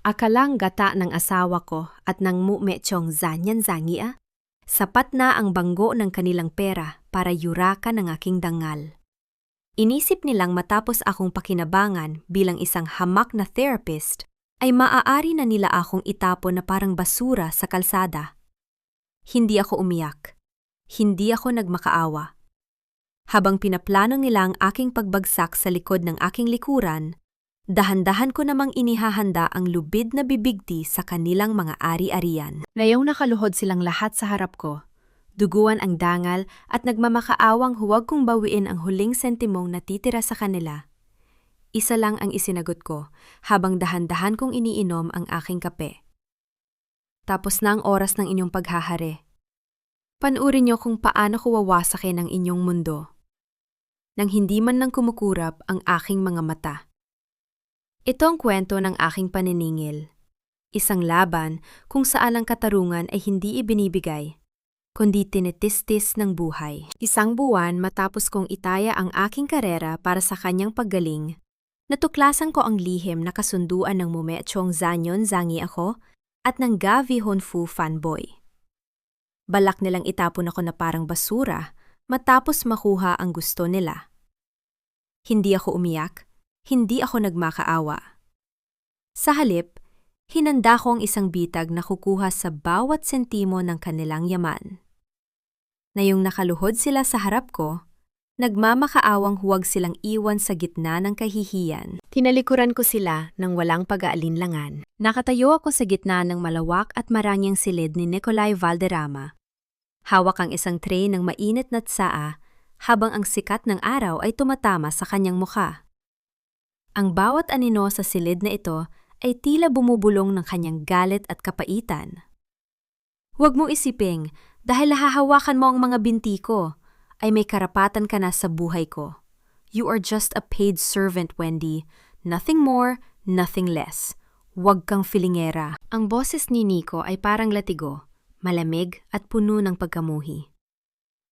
Akalang gata ng asawa ko at ng mumetsong zanyan-zangia. Sapat na ang banggo ng kanilang pera para yurakan ang aking dangal. Inisip nilang matapos akong pakinabangan bilang isang hamak na therapist, ay maaari na nila akong itapon na parang basura sa kalsada. Hindi ako umiyak. Hindi ako nagmakaawa. Habang pinaplano nila ang aking pagbagsak sa likod ng aking likuran, dahan-dahan ko namang inihahanda ang lubid na bibigti sa kanilang mga ari-arian. Ngayong nakaluhod silang lahat sa harap ko, duguan ang dangal at nagmamakaawang huwag kong bawiin ang huling sentimong natitira sa kanila. Isa lang ang isinagot ko habang dahan-dahan kong iniinom ang aking kape. Tapos na ang oras ng inyong paghahari. Panuurin niyo kung paano ko wawasakin ang inyong mundo. Nang hindi man lang kumukurap ang aking mga mata. Ito ang kwento ng aking paniningil. Isang laban kung saan ang katarungan ay hindi ibinibigay, kundi tinitistis ng buhay. Isang buwan matapos kong itaya ang aking karera para sa kanyang paggaling, natuklasan ko ang lihim na kasunduan ng Mumetsong Zanyon-Zangi ako at ng Ga Vihonfu fanboy. Balak nilang itapon ako na parang basura matapos makuha ang gusto nila. Hindi ako umiyak, hindi ako nagmakaawa. Sa halip, hinanda ko ang isang bitag na kukuha sa bawat sentimo ng kanilang yaman. Ngayong nakaluhod sila sa harap ko, nagmamakaawang huwag silang iwan sa gitna ng kahihiyan. Tinalikuran ko sila ng walang pag-aalinlangan. Nakatayo ako sa gitna ng malawak at maranyang silid ni Nicolai Valderrama. Hawak ang isang tray ng mainit na tsaa habang ang sikat ng araw ay tumatama sa kanyang mukha. Ang bawat anino sa silid na ito ay tila bumubulong ng kanyang galit at kapaitan. Huwag mong isiping, dahil hahawakan mo ang mga binti ko, ay may karapatan ka na sa buhay ko. You are just a paid servant, Wendy. Nothing more, nothing less. Huwag kang filingera. Ang boses ni Nico ay parang latigo, malamig at puno ng pagkamuhi.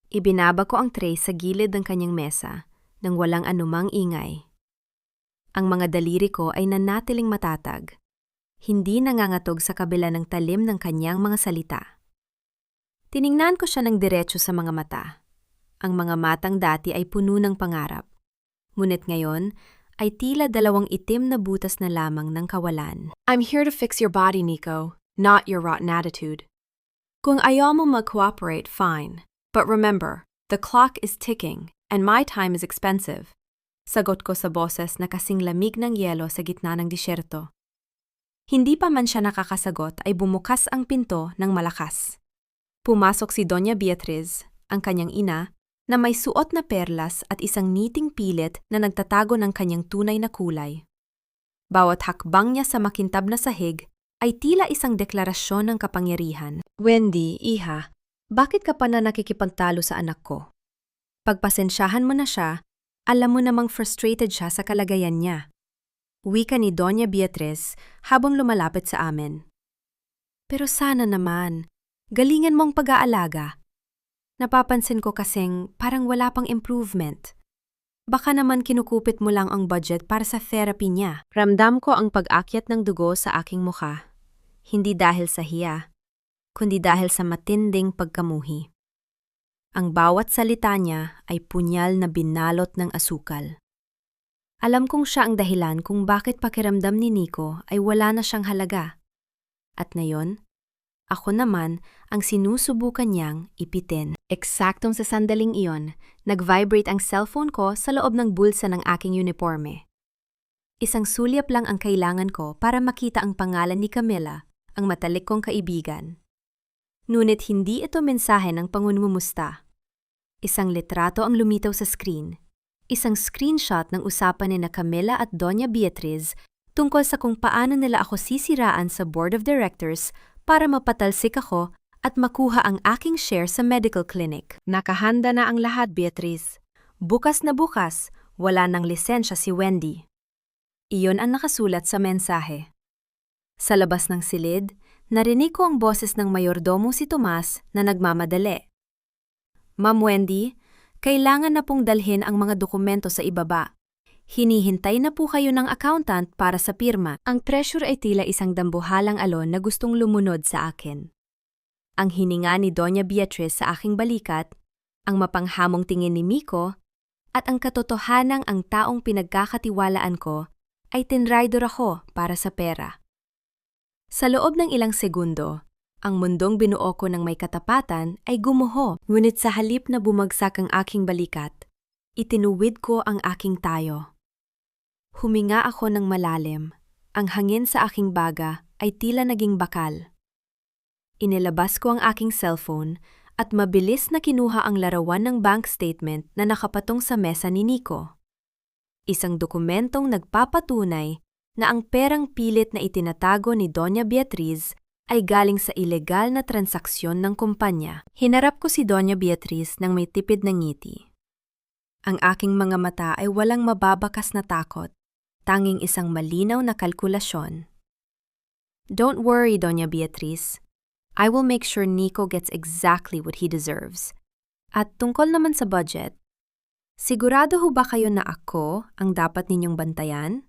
Ibinaba ko ang tray sa gilid ng kanyang mesa nang walang anumang ingay. Ang mga daliri ko ay nanatiling matatag, hindi nangangatog sa kabila ng talim ng kanyang mga salita. Tiningnan ko siya ng diretso sa mga mata. Ang mga matang dati ay puno ng pangarap, ngunit ngayon ay tila dalawang itim na butas na lamang ng kawalan. I'm here to fix your body, Nico, not your rotten attitude. Kung ayaw mo mag-cooperate, fine. But remember, the clock is ticking and my time is expensive. Sagot ko sa boses na kasing lamig ng yelo sa gitna ng disyerto. Hindi pa man siya nakakasagot ay bumukas ang pinto ng malakas. Pumasok si Doña Beatriz, ang kanyang ina, na may suot na perlas at isang niting pilit na nagtatago ng kanyang tunay na kulay. Bawat hakbang niya sa makintab na sahig ay tila isang deklarasyon ng kapangyarihan. Wendy, iha, bakit ka pa na nakikipagtalo sa anak ko? Pagpasensyahan mo na siya, alam mo namang frustrated siya sa kalagayan niya. Wika ni Doña Beatriz habang lumalapit sa amin. Pero sana naman, galingan mong pag-aalaga. Napapansin ko kasing parang wala pang improvement. Baka naman kinukupit mo lang ang budget para sa therapy niya. Ramdam ko ang pag-akyat ng dugo sa aking mukha. Hindi dahil sa hiya, kundi dahil sa matinding pagkamuhi. Ang bawat salita niya ay punyal na binalot ng asukal. Alam kong siya ang dahilan kung bakit pakiramdam ni Nico ay wala na siyang halaga. At ngayon, ako naman ang sinusubukan niyang ipitin. Eksaktong sa sandaling iyon, nag-vibrate ang cellphone ko sa loob ng bulsa ng aking uniforme. Isang sulyap lang ang kailangan ko para makita ang pangalan ni Camila, ang matalik kong kaibigan. Ngunit hindi ito mensahe ng pangungumusta. Isang litrato ang lumitaw sa screen. Isang screenshot ng usapan ni Camila at Doña Beatriz tungkol sa kung paano nila ako sisiraan sa board of directors para mapatalsik ako at makuha ang aking share sa medical clinic. Nakahanda na ang lahat, Beatriz. Bukas na bukas, wala nang lisensya si Wendy. Iyon ang nakasulat sa mensahe. Sa labas ng silid, narinig ko ang boses ng mayordomo si Tomas na nagmamadali. Ma'am Wendy, kailangan na pong dalhin ang mga dokumento sa ibaba. Hinihintay na po kayo ng accountant para sa pirma. Ang treasurer ay tila isang dambuhalang alon na gustong lumunod sa akin. Ang hininga ni Doña Beatriz sa aking balikat, ang mapanghamong tingin ni Miko, at ang katotohanang ang taong pinagkakatiwalaan ko ay tinraidor ako para sa pera. Sa loob ng ilang segundo, ang mundong binuo ko ng may katapatan ay gumuho, ngunit sa halip na bumagsak ang aking balikat, itinuwid ko ang aking tayo. Huminga ako ng malalim. Ang hangin sa aking baga ay tila naging bakal. Inilabas ko ang aking cellphone at mabilis na kinuha ang larawan ng bank statement na nakapatong sa mesa ni Nico. Isang dokumentong nagpapatunay na ang perang pilit na itinatago ni Doña Beatriz ay galing sa ilegal na transaksyon ng kumpanya. Hinarap ko si Doña Beatriz nang may tipid na ngiti. Ang aking mga mata ay walang mababakas na takot. Tanging isang malinaw na kalkulasyon. Don't worry, Doña Beatriz. I will make sure Nico gets exactly what he deserves. At tungkol naman sa budget, sigurado ho ba kayo na ako ang dapat ninyong bantayan?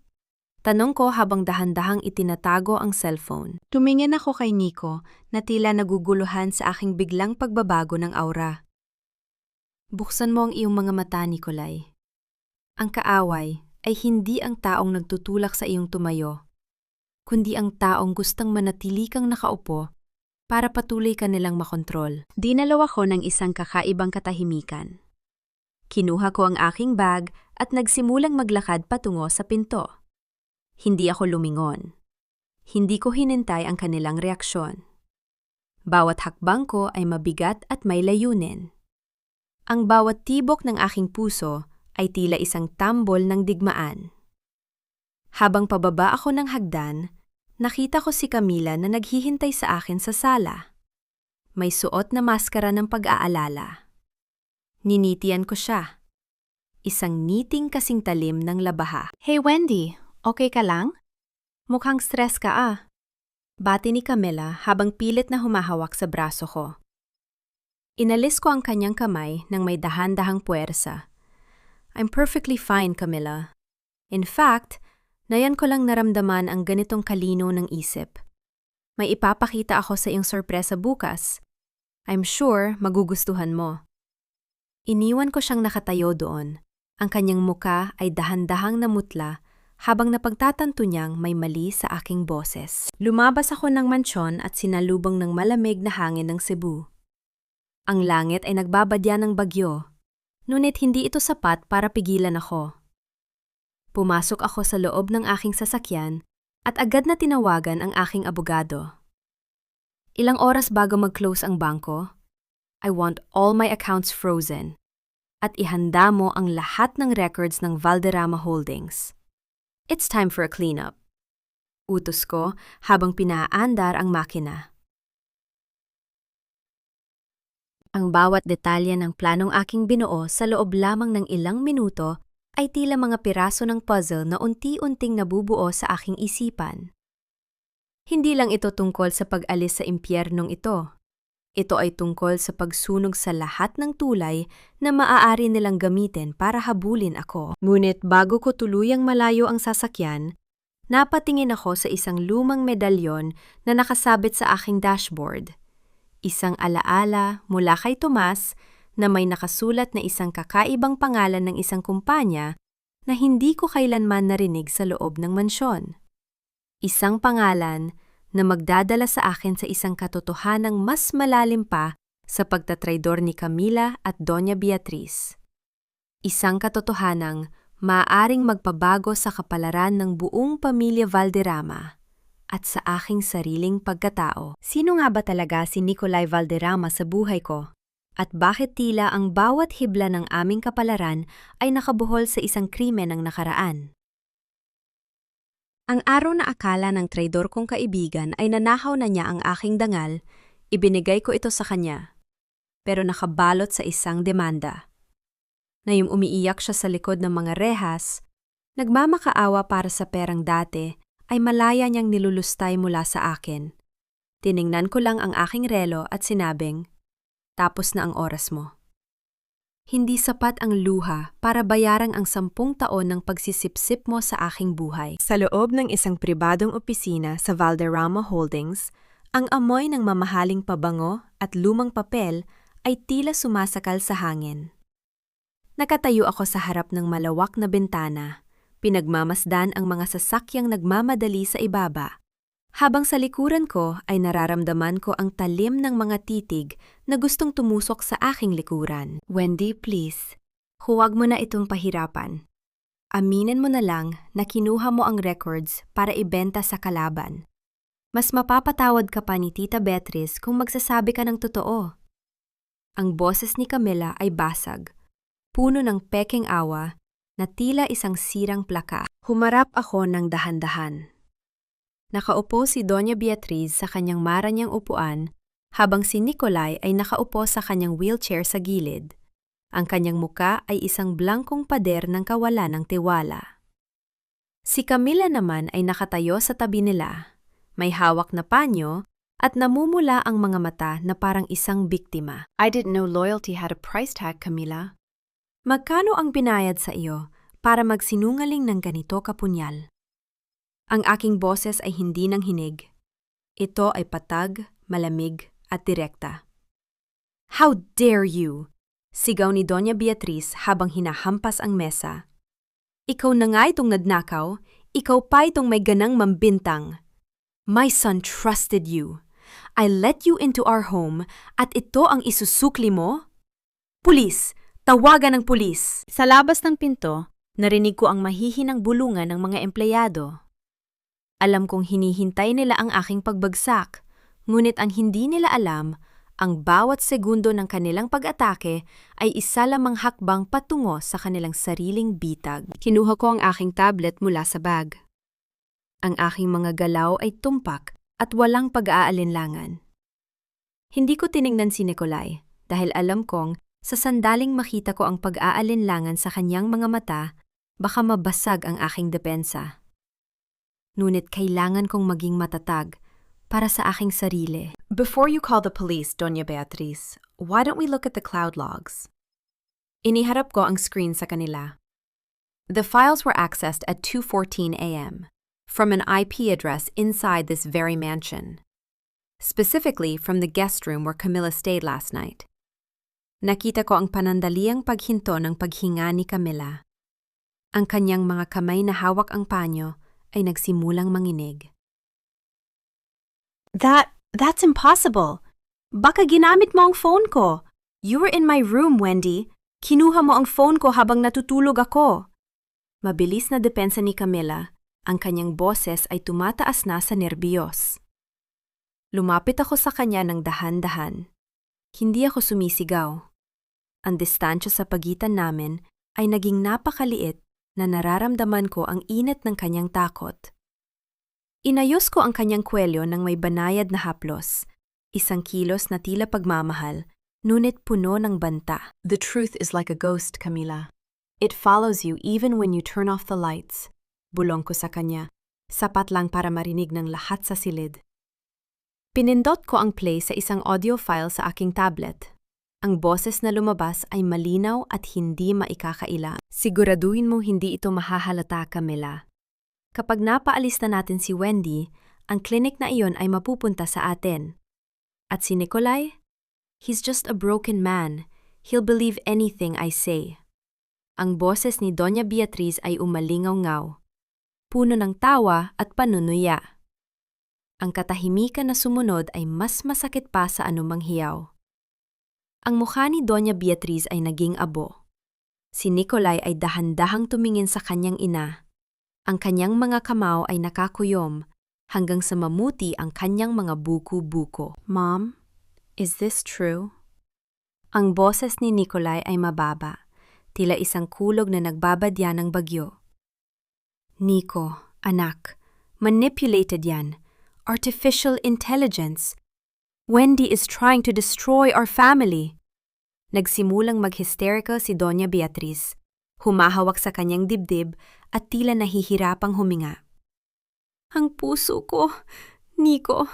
Tanong ko habang dahan-dahang itinatago ang cellphone. Tumingin ako kay Nico na tila naguguluhan sa aking biglang pagbabago ng aura. Buksan mo ang iyong mga mata, Nicolay. Ang kaaway ay hindi ang taong nagtutulak sa iyong tumayo, kundi ang taong gustang manatili kang nakaupo para patuloy ka nilang makontrol. Dinalaw ako ng isang kakaibang katahimikan. Kinuha ko ang aking bag at nagsimulang maglakad patungo sa pinto. Hindi ako lumingon. Hindi ko hinintay ang kanilang reaksyon. Bawat hakbang ko ay mabigat at may layunin. Ang bawat tibok ng aking puso ay tila isang tambol ng digmaan. Habang pababa ako ng hagdan, nakita ko si Camila na naghihintay sa akin sa sala. May suot na maskara ng pag-aalala. Ninitian ko siya. Isang ngiting kasing talim ng labaha. Hey Wendy, okay ka lang? Mukhang stress ka ah. Bati ni Camila habang pilit na humahawak sa braso ko. Inalis ko ang kanyang kamay nang may dahan-dahang puwersa. I'm perfectly fine, Camila. In fact, nayan ko lang naramdaman ang ganitong kalino ng isip. May ipapakita ako sa iyong sorpresa bukas. I'm sure magugustuhan mo. Iniwan ko siyang nakatayo doon. Ang kanyang muka ay dahan-dahang namutla habang napagtatanto niyang may mali sa aking boses. Lumabas ako ng mansyon at sinalubong ng malamig na hangin ng Cebu. Ang langit ay nagbabadya ng bagyo. Ngunit hindi ito sapat para pigilan ako. Pumasok ako sa loob ng aking sasakyan at agad na tinawagan ang aking abogado. Ilang oras bago mag-close ang bangko, I want all my accounts frozen at ihanda mo ang lahat ng records ng Valderrama Holdings. It's time for a cleanup. Utos ko habang pinaandar ang makina. Ang bawat detalye ng planong aking binuo sa loob lamang ng ilang minuto ay tila mga piraso ng puzzle na unti-unting nabubuo sa aking isipan. Hindi lang ito tungkol sa pag-alis sa impyernong ito. Ito ay tungkol sa pagsunog sa lahat ng tulay na maaari nilang gamitin para habulin ako. Ngunit bago ko tuluyang malayo ang sasakyan, napatingin ako sa isang lumang medalyon na nakasabit sa aking dashboard. Isang alaala mula kay Tomas na may nakasulat na isang kakaibang pangalan ng isang kumpanya na hindi ko kailanman narinig sa loob ng mansyon. Isang pangalan na magdadala sa akin sa isang katotohanang mas malalim pa sa pagtatraidor ni Camila at Doña Beatriz. Isang katotohanang maaaring magpabago sa kapalaran ng buong pamilya Valderrama at sa aking sariling pagkatao. Sino nga ba talaga si Nicolay Valderrama sa buhay ko? At bakit tila ang bawat hibla ng aming kapalaran ay nakabuhol sa isang krimen ng nakaraan? Ang araw na akala ng traidor kong kaibigan ay nanakaw na niya ang aking dangal, ibinigay ko ito sa kanya. Pero nakabalot sa isang demanda. Ngayong umiiyak siya sa likod ng mga rehas, nagmamakaawa para sa perang dati, ay malaya niyang nilulustay mula sa akin. Tiningnan ko lang ang aking relo at sinabing, tapos na ang oras mo. Hindi sapat ang luha para bayarang ang 10 taon ng pagsisipsip mo sa aking buhay. Sa loob ng isang pribadong opisina sa Valderrama Holdings, ang amoy ng mamahaling pabango at lumang papel ay tila sumasakal sa hangin. Nakatayo ako sa harap ng malawak na bintana, pinagmamasdan ang mga sasakyang nagmamadali sa ibaba. Habang sa likuran ko ay nararamdaman ko ang talim ng mga titig na gustong tumusok sa aking likuran. Wendy, please, huwag mo na itong pahirapan. Aminin mo na lang na kinuha mo ang records para ibenta sa kalaban. Mas mapapatawad ka pa ni Tita Beatrice kung magsasabi ka ng totoo. Ang boses ni Camila ay basag, puno ng pekeng awa na tila isang sirang plaka. Humarap ako ng dahan-dahan. Nakaupo si Doña Beatriz sa kanyang maranyang upuan habang si Nicolay ay nakaupo sa kanyang wheelchair sa gilid. Ang kanyang muka ay isang blankong pader ng kawalan ng tiwala. Si Camila naman ay nakatayo sa tabi nila, may hawak na panyo at namumula ang mga mata na parang isang biktima. I didn't know loyalty had a price tag, Camila. Magkano ang binayad sa iyo para magsinungaling ng ganito kapunyal? Ang aking boses ay hindi nang hinig. Ito ay patag, malamig, at direkta. How dare you! Sigaw ni Doña Beatriz habang hinahampas ang mesa. Ikaw na nga itong nadnakaw, ikaw pa itong may ganang mambintang. My son trusted you. I let you into our home at ito ang isusukli mo? Pulis! Tawagan ng pulis! Sa labas ng pinto, narinig ko ang mahihinang bulungan ng mga empleyado. Alam kong hinihintay nila ang aking pagbagsak, ngunit ang hindi nila alam, ang bawat segundo ng kanilang pag-atake ay isa lamang hakbang patungo sa kanilang sariling bitag. Kinuha ko ang aking tablet mula sa bag. Ang aking mga galaw ay tumpak at walang pag-aalinlangan. Hindi ko tiningnan si Nicolay dahil alam kong sa sandaling makita ko ang pag-aalinlangan sa kanyang mga mata, baka mabasag ang aking depensa. Ngunit kailangan kong maging matatag para sa aking sarili. Before you call the police, Doña Beatriz, why don't we look at the cloud logs? Iniharap ko ang screen sa kanila. The files were accessed at 2:14 a.m. from an IP address inside this very mansion. Specifically from the guest room where Camila stayed last night. Nakita ko ang panandaliang paghinto ng paghinga ni Camila. Ang kanyang mga kamay na hawak ang panyo ay nagsimulang manginig. That's impossible. Baka ginamit mo ang phone ko. You were in my room, Wendy. Kinuha mo ang phone ko habang natutulog ako. Mabilis na depensa ni Camila, ang kanyang boses ay tumataas na sa nerbiyos. Lumapit ako sa kanya ng dahan-dahan. Hindi ako sumisigaw. Ang distansya sa pagitan namin ay naging napakaliit na nararamdaman ko ang init ng kanyang takot. Inayos ko ang kanyang kwelyo ng may banayad na haplos, isang kilos na tila pagmamahal, ngunit puno ng banta. The truth is like a ghost, Camila. It follows you even when you turn off the lights. Bulong ko sa kanya, sapat lang para marinig ng lahat sa silid. Pinindot ko ang play sa isang audio file sa aking tablet. Ang boses na lumabas ay malinaw at hindi maikakaila. Siguraduhin mo hindi ito mahahalata, Camila. Kapag napaalis na natin si Wendy, ang klinik na iyon ay mapupunta sa atin. At si Nicolay? He's just a broken man. He'll believe anything I say. Ang boses ni Doña Beatriz ay umalingaw-ngaw, puno ng tawa at panunuya. Ang katahimikan na sumunod ay mas masakit pa sa anumang hiyaw. Ang mukha ni Doña Beatriz ay naging abo. Si Nicolay ay dahan-dahang tumingin sa kanyang ina. Ang kanyang mga kamao ay nakakuyom hanggang sa mamuti ang kanyang mga buko-buko. Mom, is this true? Ang boses ni Nicolay ay mababa, tila isang kulog na nagbabadya ng bagyo. Nico, anak, manipulated yan. Artificial intelligence. Wendy is trying to destroy our family. Nagsimulang mag-hysterical si Doña Beatriz, humahawak sa kanyang dibdib at tila nahihirapang huminga. Ang puso ko, Nico,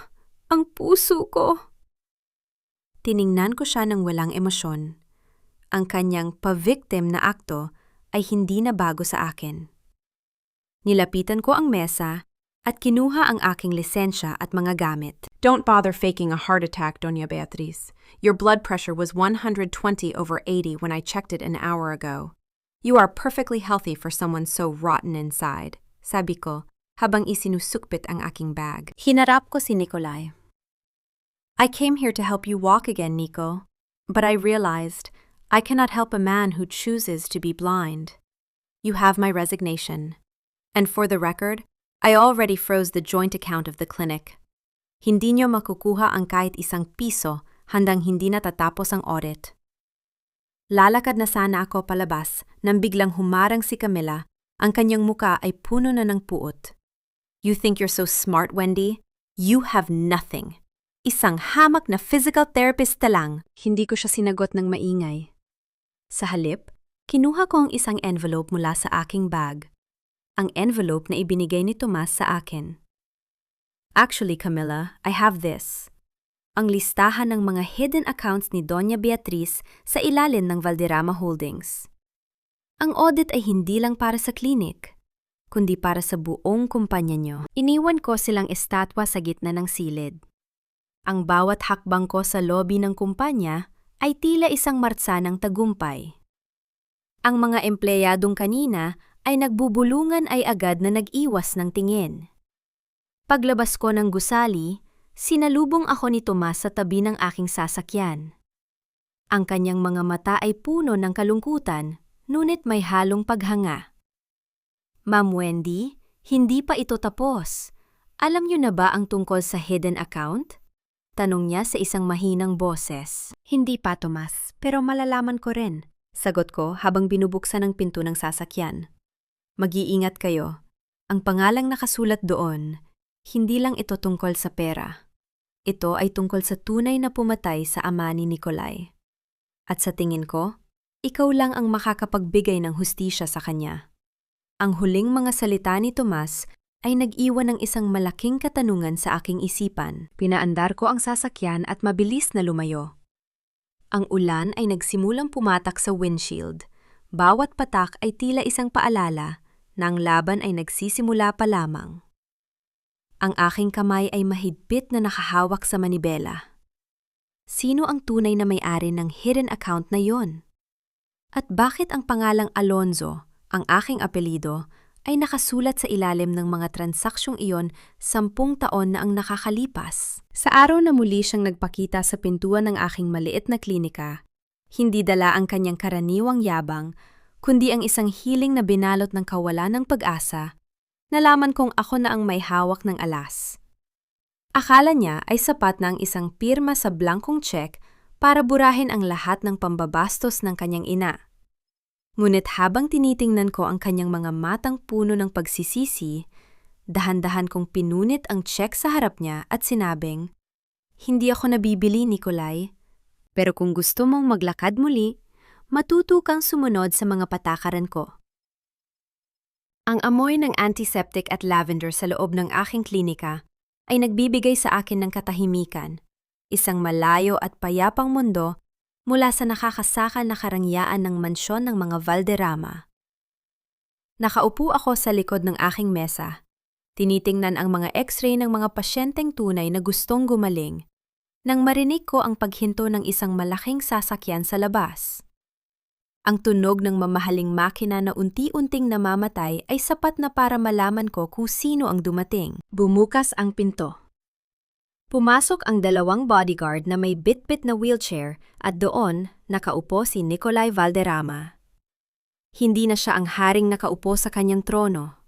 ang puso ko. Tiningnan ko siya ng walang emosyon. ang kanyang pa-victim na akto ay hindi na bago sa akin. Nilapitan ko ang mesa at kinuha ang aking lisensya at mga gamit. Don't bother faking a heart attack, Doña Beatriz. Your blood pressure was 120 over 80 when I checked it an hour ago. You are perfectly healthy for someone so rotten inside, sabi ko habang isinusukpit ang aking bag. Hinarap ko si Nikolai. I came here to help you walk again, Nico. But I realized I cannot help a man who chooses to be blind. You have my resignation. And for the record, I already froze the joint account of the clinic. Hindi niyo makukuha ang kahit isang piso handang hindi natatapos ang audit. Lalakad na sana ako palabas nang biglang humarang si Camilla, ang kanyang muka ay puno na ng puot. You think you're so smart, Wendy? You have nothing. Isang hamak na physical therapist na lang. Hindi ko siya sinagot ng maingay. Sa halip, kinuha ko ang isang envelope mula sa aking bag. Ang envelope na ibinigay ni Tomas sa akin. Actually, Camilla, I have this. Ang listahan ng mga hidden accounts ni Doña Beatriz sa ilalim ng Valderrama Holdings. Ang audit ay hindi lang para sa klinik, kundi para sa buong kumpanya niyo. Iniwan ko silang estatwa sa gitna ng silid. Ang bawat hakbang ko sa lobby ng kumpanya ay tila isang martsa ng tagumpay. Ang mga empleyadong kanina ay nagbubulungan ay agad na nag-iwas ng tingin. Paglabas ko ng gusali, sinalubong ako ni Tomas sa tabi ng aking sasakyan. Ang kanyang mga mata ay puno ng kalungkutan, ngunit may halong paghanga. Ma'am Wendy, hindi pa ito tapos. Alam niyo na ba ang tungkol sa hidden account? Tanong niya sa isang mahinang boses. Hindi pa, Tomas, pero malalaman ko rin. Sagot ko habang binubuksan ang pinto ng sasakyan. Mag-iingat kayo. Ang pangalang nakasulat doon, hindi lang ito tungkol sa pera. Ito ay tungkol sa tunay na pumatay sa ama ni Nikolai. At sa tingin ko, ikaw lang ang makakapagbigay ng hustisya sa kanya. Ang huling mga salita ni Tomas ay nag-iwan ng isang malaking katanungan sa aking isipan. Pinaandar ko ang sasakyan at mabilis na lumayo. Ang ulan ay nagsimulang pumatak sa windshield. Bawat patak ay tila isang paalala na ang laban ay nagsisimula pa lamang. Ang aking kamay ay mahigpit na nakahawak sa manibela. Sino ang tunay na may-ari ng hidden account na yon? At bakit ang pangalang Alonzo, ang aking apelido, ay nakasulat sa ilalim ng mga transaksyong iyon 10 taon na ang nakakalipas? Sa araw na muli siyang nagpakita sa pintuan ng aking maliit na klinika, hindi dala ang kanyang karaniwang yabang, kundi ang isang hiling na binalot ng kawalan ng pag-asa. Nalaman kong ako na ang may hawak ng alas. Akala niya ay sapat na ang isang pirma sa blankong check para burahin ang lahat ng pambabastos ng kanyang ina. Ngunit habang tinitingnan ko ang kanyang mga matang puno ng pagsisisi, dahan-dahan kong pinunit ang check sa harap niya at sinabing, "Hindi ako nabibili, Nikolai. Pero kung gusto mong maglakad muli, matuto kang sumunod sa mga patakaran ko." Ang amoy ng antiseptic at lavender sa loob ng aking klinika ay nagbibigay sa akin ng katahimikan, isang malayo at payapang mundo mula sa nakakasakal na karangyaan ng mansyon ng mga Valderrama. Nakaupo ako sa likod ng aking mesa, tinitingnan ang mga x-ray ng mga pasyenteng tunay na gustong gumaling, nang marinig ko ang paghinto ng isang malaking sasakyan sa labas. Ang tunog ng mamahaling makina na unti-unting namamatay ay sapat na para malaman ko kung sino ang dumating. Bumukas ang pinto. Pumasok ang 2 bodyguard na may bitbit na wheelchair at doon nakaupo si Nikolai Valderrama. Hindi na siya ang haring nakaupo sa kanyang trono.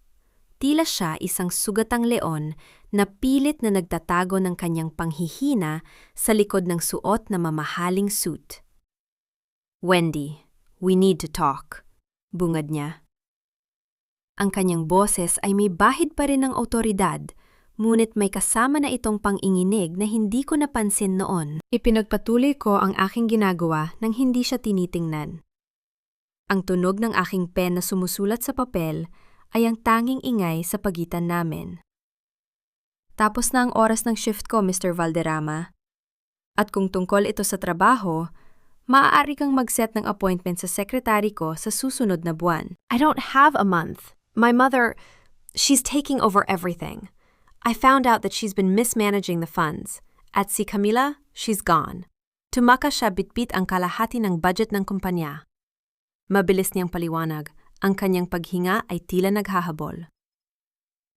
Tila siya isang sugatang leon na pilit na nagtatago ng kanyang panghihina sa likod ng suot na mamahaling suit. "Wendy, we need to talk," bungad niya. Ang kanyang boses ay may bahid pa rin ng awtoridad, ngunit may kasama na itong panginginig na hindi ko napansin noon. Ipinagpatuloy ko ang aking ginagawa nang hindi siya tinitingnan. Ang tunog ng aking pen na sumusulat sa papel ay ang tanging ingay sa pagitan namin. "Tapos na ang oras ng shift ko, Mr. Valderrama. At kung tungkol ito sa trabaho, Maaari kang mag-set ng appointment sa sekretary ko sa susunod na buwan. I don't have a month. My mother, she's taking over everything. I found out that she's been mismanaging the funds. At si Camila, she's gone. Tumaka siya bitbit ang kalahati ng budget ng kumpanya. Mabilis niyang paliwanag, ang kanyang paghinga ay tila naghahabol.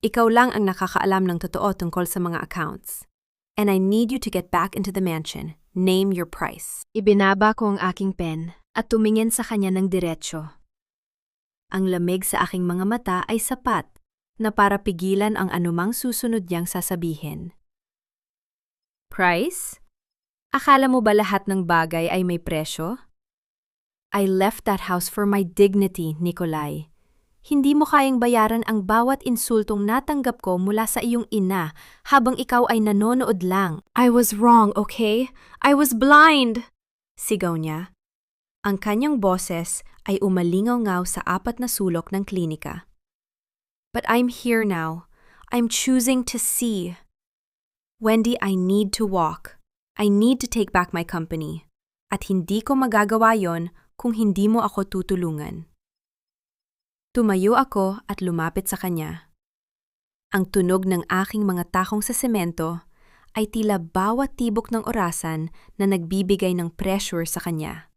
Ikaw lang ang nakakaalam ng totoo tungkol sa mga accounts. And I need you to get back into the mansion. Name your price. Ibinaba ko ang aking pen at tumingin sa kanya ng diretsyo. Ang lamig sa aking mga mata ay sapat na para pigilan ang anumang susunod niyang sasabihin. Price? Akala mo ba lahat ng bagay ay may presyo? I left that house for my dignity, Nikolai. Hindi mo kayang bayaran ang bawat insultong natanggap ko mula sa iyong ina habang ikaw ay nanonood lang. I was wrong, okay? I was blind! Sigaw niya. Ang kanyang boses ay umalingaw-ngaw sa 4 na sulok ng klinika. But I'm here now. I'm choosing to see. Wendy, I need to walk. I need to take back my company. At hindi ko magagawa yon kung hindi mo ako tutulungan. Tumayo ako at lumapit sa kanya. Ang tunog ng aking mga takong sa semento ay tila bawat tibok ng orasan na nagbibigay ng pressure sa kanya.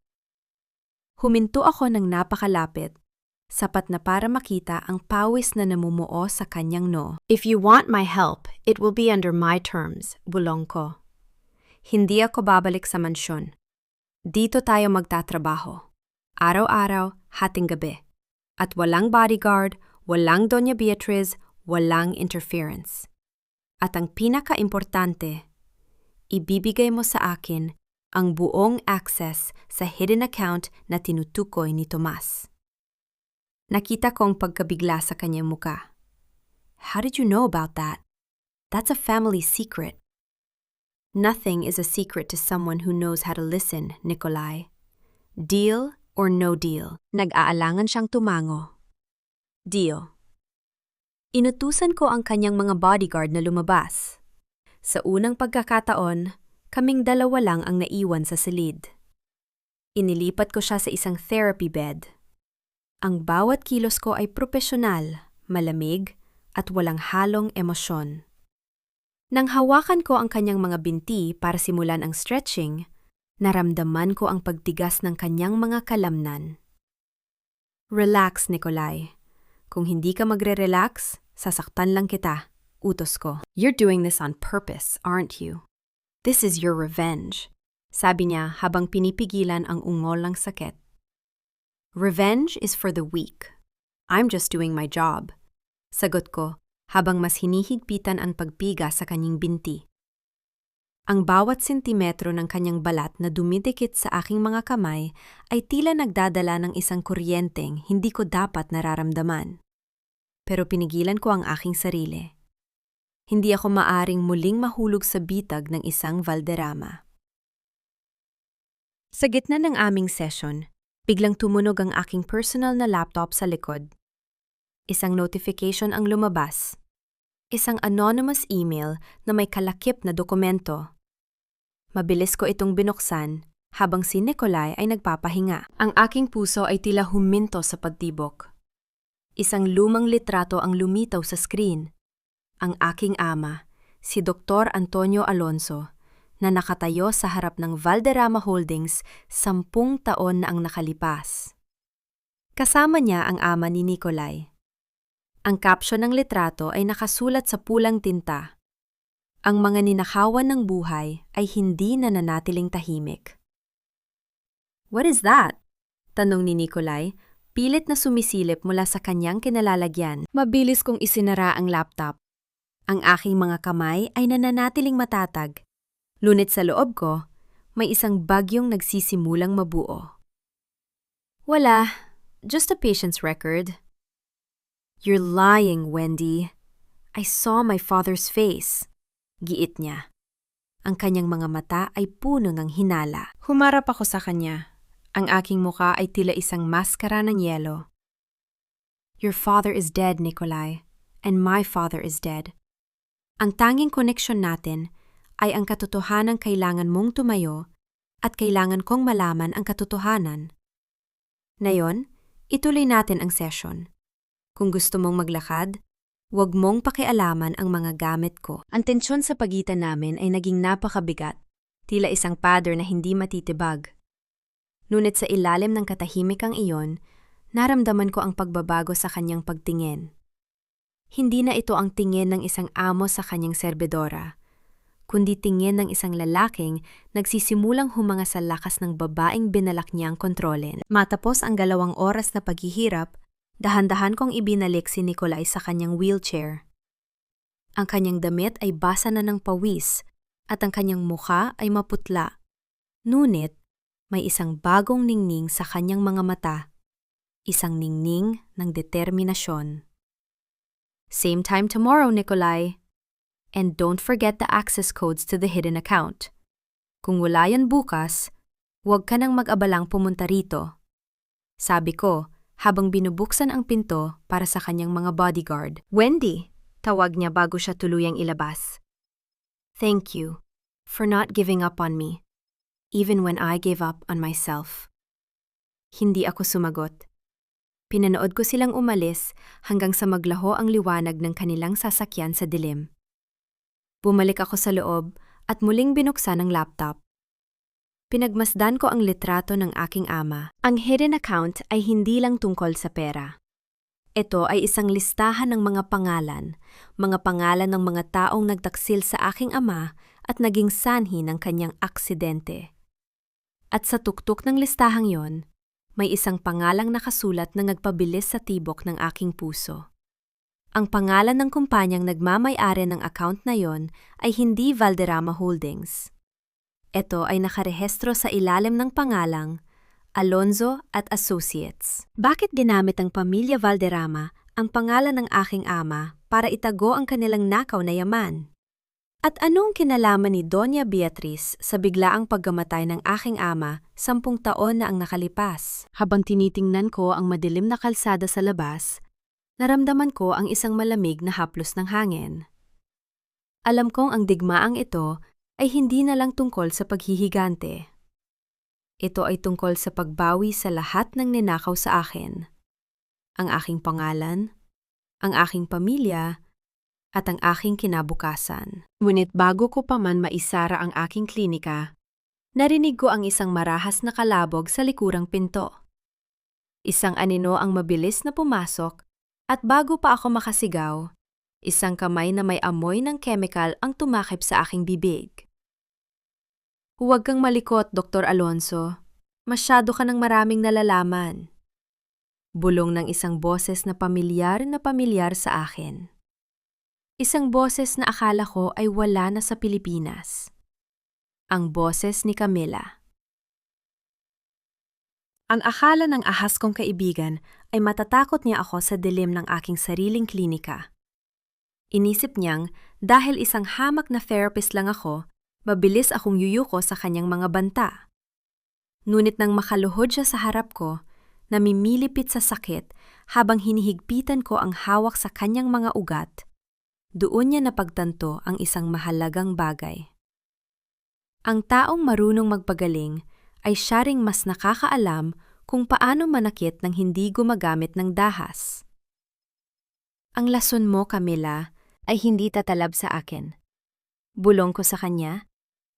Huminto ako ng napakalapit, sapat na para makita ang pawis na namumuo sa kanyang no. If you want my help, it will be under my terms, bulong ko. Hindi ako babalik sa mansyon. Dito tayo magtatrabaho. Araw-araw, hating gabi. At walang bodyguard, walang Doña Beatriz, walang interference. At ang pinaka-importante, ibibigay mo sa akin ang buong access sa hidden account na tinutukoy ni Tomas. Nakita kong pagkabigla sa kanyang muka. How did you know about that? That's a family secret. Nothing is a secret to someone who knows how to listen, Nikolai. Deal or no deal? Nag-aalangan siyang tumango. Deal. Inutusan ko ang kanyang mga bodyguard na lumabas. Sa unang pagkakataon, kaming dalawa lang ang naiwan sa silid. Inilipat ko siya sa isang therapy bed. Ang bawat kilos ko ay propesyonal, malamig, at walang halong emosyon. Nang hawakan ko ang kanyang mga binti para simulan ang stretching, naramdaman ko ang pagtigas ng kanyang mga kalamnan. Relax, Nikolai. Kung hindi ka magre-relax, sasaktan lang kita, utos ko. You're doing this on purpose, aren't you? This is your revenge, sabi niya habang pinipigilan ang ungol ng sakit. Revenge is for the weak. I'm just doing my job, sagot ko habang mas hinihigpitan ang pagpiga sa kanyang binti. Ang bawat sentimetro ng kanyang balat na dumidikit sa aking mga kamay ay tila nagdadala ng isang kuryenteng hindi ko dapat nararamdaman. Pero pinigilan ko ang aking sarili. Hindi ako maaring muling mahulog sa bitag ng isang Valderrama. Sa gitna ng aming session, biglang tumunog ang aking personal na laptop sa likod. Isang notification ang lumabas. Isang anonymous email na may kalakip na dokumento. Mabilis ko itong binuksan habang si Nikolai ay nagpapahinga. Ang aking puso ay tila huminto sa pagtibok. Isang lumang litrato ang lumitaw sa screen. Ang aking ama, si Dr. Antonio Alonso, na nakatayo sa harap ng Valderrama Holdings 10 taon na ang nakalipas. Kasama niya ang ama ni Nikolai. Ang caption ng litrato ay nakasulat sa pulang tinta. Ang mga ninakawan ng buhay ay hindi nananatiling tahimik. What is that? Tanong ni Nikolai, pilit na sumisilip mula sa kanyang kinalalagyan. Mabilis kong isinara ang laptop. Ang aking mga kamay ay nananatiling matatag. Lunit sa loob ko, may isang bagyong nagsisimulang mabuo. Wala, just a patient's record. You're lying, Wendy. I saw my father's face. Giit niya. Ang kanyang mga mata ay puno ng hinala. Humarap ako sa kanya. Ang aking muka ay tila isang maskara ng yelo. Your father is dead, Nikolai, and my father is dead. Ang tanging koneksyon natin ay ang katotohanang kailangan mong tumayo at kailangan kong malaman ang katotohanan. Ngayon, ituloy natin ang session. Kung gusto mong maglakad, huwag mong pakialaman ang mga gamit ko. Ang tensyon sa pagitan namin ay naging napakabigat, tila isang pader na hindi matitibag. Ngunit sa ilalim ng katahimikang iyon, naramdaman ko ang pagbabago sa kanyang pagtingin. Hindi na ito ang tingin ng isang amo sa kanyang serbedora, kundi tingin ng isang lalaking nagsisimulang humanga sa lakas ng babaeng binalak niyang kontrolin. Matapos ang 2 oras na paghihirap, dahan-dahan kong ibinalik si Nikolai sa kanyang wheelchair. Ang kanyang damit ay basa na ng pawis at ang kanyang mukha ay maputla. Ngunit, may isang bagong ningning sa kanyang mga mata, isang ningning ng determinasyon. Same time tomorrow, Nikolai. And don't forget the access codes to the hidden account. Kung wala yan bukas, huwag ka nang mag-abalang pumunta rito. Sabi ko, habang binubuksan ang pinto para sa kanyang mga bodyguard. Wendy, tawag niya bago siya tuluyang ilabas. Thank you for not giving up on me, even when I gave up on myself. Hindi ako sumagot. Pinanood ko silang umalis hanggang sa maglaho ang liwanag ng kanilang sasakyan sa dilim. Bumalik ako sa loob at muling binuksan ang laptop. Pinagmasdan ko ang litrato ng aking ama. Ang hidden account ay hindi lang tungkol sa pera. Ito ay isang listahan ng mga pangalan ng mga taong nagtaksil sa aking ama at naging sanhi ng kanyang aksidente. At sa tuktok ng listahang yon, may isang pangalang nakasulat na nagpabilis sa tibok ng aking puso. Ang pangalan ng kumpanyang nagmamay-ari ng account na yon ay hindi Valderrama Holdings. Ito ay nakarehestro sa ilalim ng pangalang Alonzo at Associates. Bakit ginamit ng pamilya Valderrama ang pangalan ng aking ama para itago ang kanilang nakaw na yaman? At anong kinalaman ni Doña Beatriz sa biglaang pagkamatay ng aking ama 10 taon na ang nakalipas? Habang tinitingnan ko ang madilim na kalsada sa labas, naramdaman ko ang isang malamig na haplos ng hangin. Alam kong ang digmaang ito ay hindi na lang tungkol sa paghihigante. Ito ay tungkol sa pagbawi sa lahat ng ninakaw sa akin. Ang aking pangalan, ang aking pamilya, at ang aking kinabukasan. Ngunit bago ko pa man maisara ang aking klinika, narinig ko ang isang marahas na kalabog sa likurang pinto. Isang anino ang mabilis na pumasok. At bago pa ako makasigaw, isang kamay na may amoy ng chemical ang tumakip sa aking bibig. Huwag kang malikot, Dr. Alonzo. Masyado ka ng maraming nalalaman. Bulong ng isang boses na pamilyar sa akin. Isang boses na akala ko ay wala na sa Pilipinas. Ang boses ni Camila. Ang akala ng ahas kong kaibigan ay matatakot niya ako sa dilim ng aking sariling klinika. Inisip niyang dahil isang hamak na therapist lang ako, mabilis akong yuyuko sa kanyang mga banta. Ngunit nang makaluhod siya sa harap ko, namimilipit sa sakit habang hinihigpitan ko ang hawak sa kanyang mga ugat, doon niya napagtanto ang isang mahalagang bagay. Ang taong marunong magpagaling ay siya ring mas nakakaalam kung paano manakit ng hindi gumagamit ng dahas. Ang lason mo, Camila, ay hindi tatalab sa akin. Bulong ko sa kanya,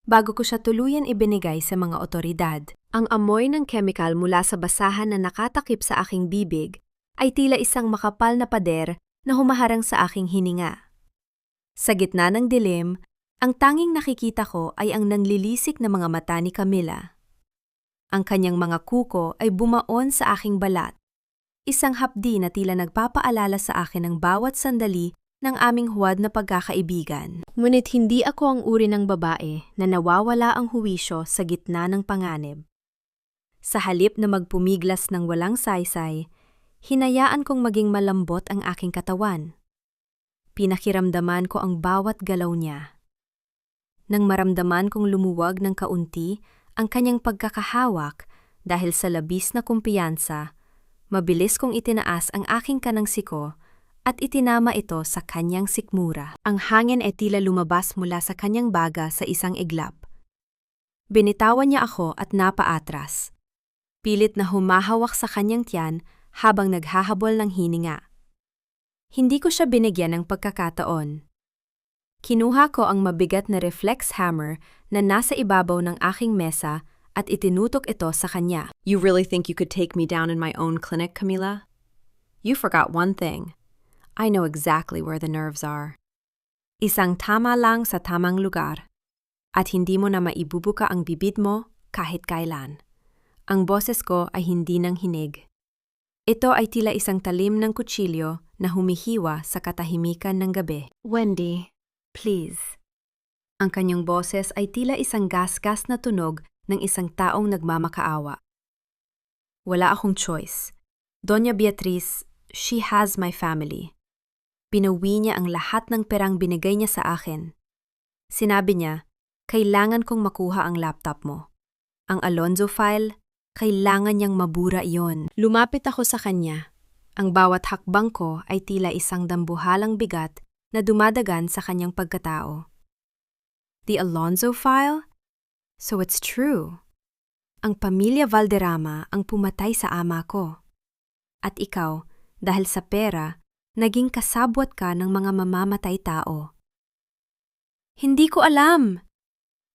bago ko siya tuluyan ibinigay sa mga otoridad. Ang amoy ng chemical mula sa basahan na nakatakip sa aking bibig ay tila isang makapal na pader na humaharang sa aking hininga. Sa gitna ng dilim, ang tanging nakikita ko ay ang nanlilisik na mga mata ni Camila. Ang kanyang mga kuko ay bumaon sa aking balat. Isang hapdi na tila nagpapaalala sa akin ng bawat sandali ng aming huwad na pagkakaibigan. Ngunit hindi ako ang uri ng babae na nawawala ang huwisyo sa gitna ng panganib. Sa halip na magpumiglas ng walang saysay, hinayaan kong maging malambot ang aking katawan. Pinakiramdaman ko ang bawat galaw niya. Nang maramdaman kong lumuwag ng kaunti ang kanyang pagkakahawak dahil sa labis na kumpiyansa, mabilis kong itinaas ang aking kanang siko at itinama ito sa kanyang sikmura. Ang hangin ay tila lumabas mula sa kanyang baga sa isang iglap. Binitawan niya ako at napaatras. Pilit na humahawak sa kanyang tiyan habang naghahabol ng hininga. Hindi ko siya binigyan ng pagkakataon. Kinuha ko ang mabigat na reflex hammer na nasa ibabaw ng aking mesa at itinutok ito sa kanya. You really think you could take me down in my own clinic, Camila? You forgot one thing. I know exactly where the nerves are. Isang tama lang sa tamang lugar. At hindi mo na maibubuka ang bibig mo kahit kailan. Ang boses ko ay hindi nang hinig. Ito ay tila isang talim ng kutsilyo na humihiwa sa katahimikan ng gabi. Wendy, Please. Ang kanyang boses ay tila isang gasgas na tunog ng isang taong nagmamakaawa. Wala akong choice. Doña Beatriz, she has my family. Pinuwi niya ang lahat ng perang binigay niya sa akin. Sinabi niya, kailangan kong makuha ang laptop mo. Ang Alonzo file, kailangan niyang mabura iyon. Lumapit ako sa kanya. Ang bawat hakbang ko ay tila isang dambuhalang bigat na dumadagan sa kanyang pagkatao. The Alonzo file? So it's true. Ang pamilya Valderrama ang pumatay sa ama ko. At ikaw, dahil sa pera, naging kasabwat ka ng mga mamamatay tao. Hindi ko alam.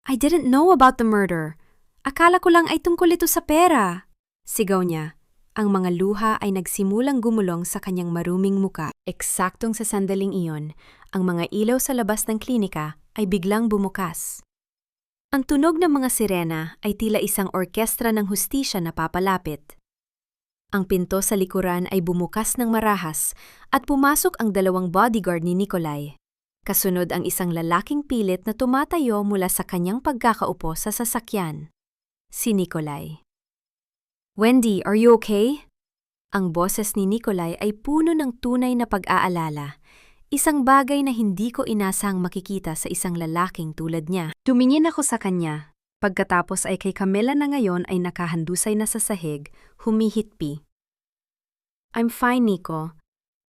I didn't know about the murder. Akala ko lang ay tungkol ito sa pera. Sigaw niya. Ang mga luha ay nagsimulang gumulong sa kanyang maruming muka. Eksaktong sa sandaling iyon, ang mga ilaw sa labas ng klinika ay biglang bumukas. Ang tunog ng mga sirena ay tila isang orkestra ng hustisya na papalapit. Ang pinto sa likuran ay bumukas ng marahas at pumasok ang dalawang bodyguard ni Nikolai. Kasunod ang isang lalaking pilit na tumatayo mula sa kanyang pagkakaupo sa sasakyan. Si Nikolai. Wendy, are you okay? Ang boses ni Nikolai ay puno ng tunay na pag-aalala. Isang bagay na hindi ko inasang makikita sa isang lalaking tulad niya. Tumingin ako sa kanya. Pagkatapos ay kay Camila na ngayon ay nakahandusay na sa sahig, humihitpi. I'm fine, Nico.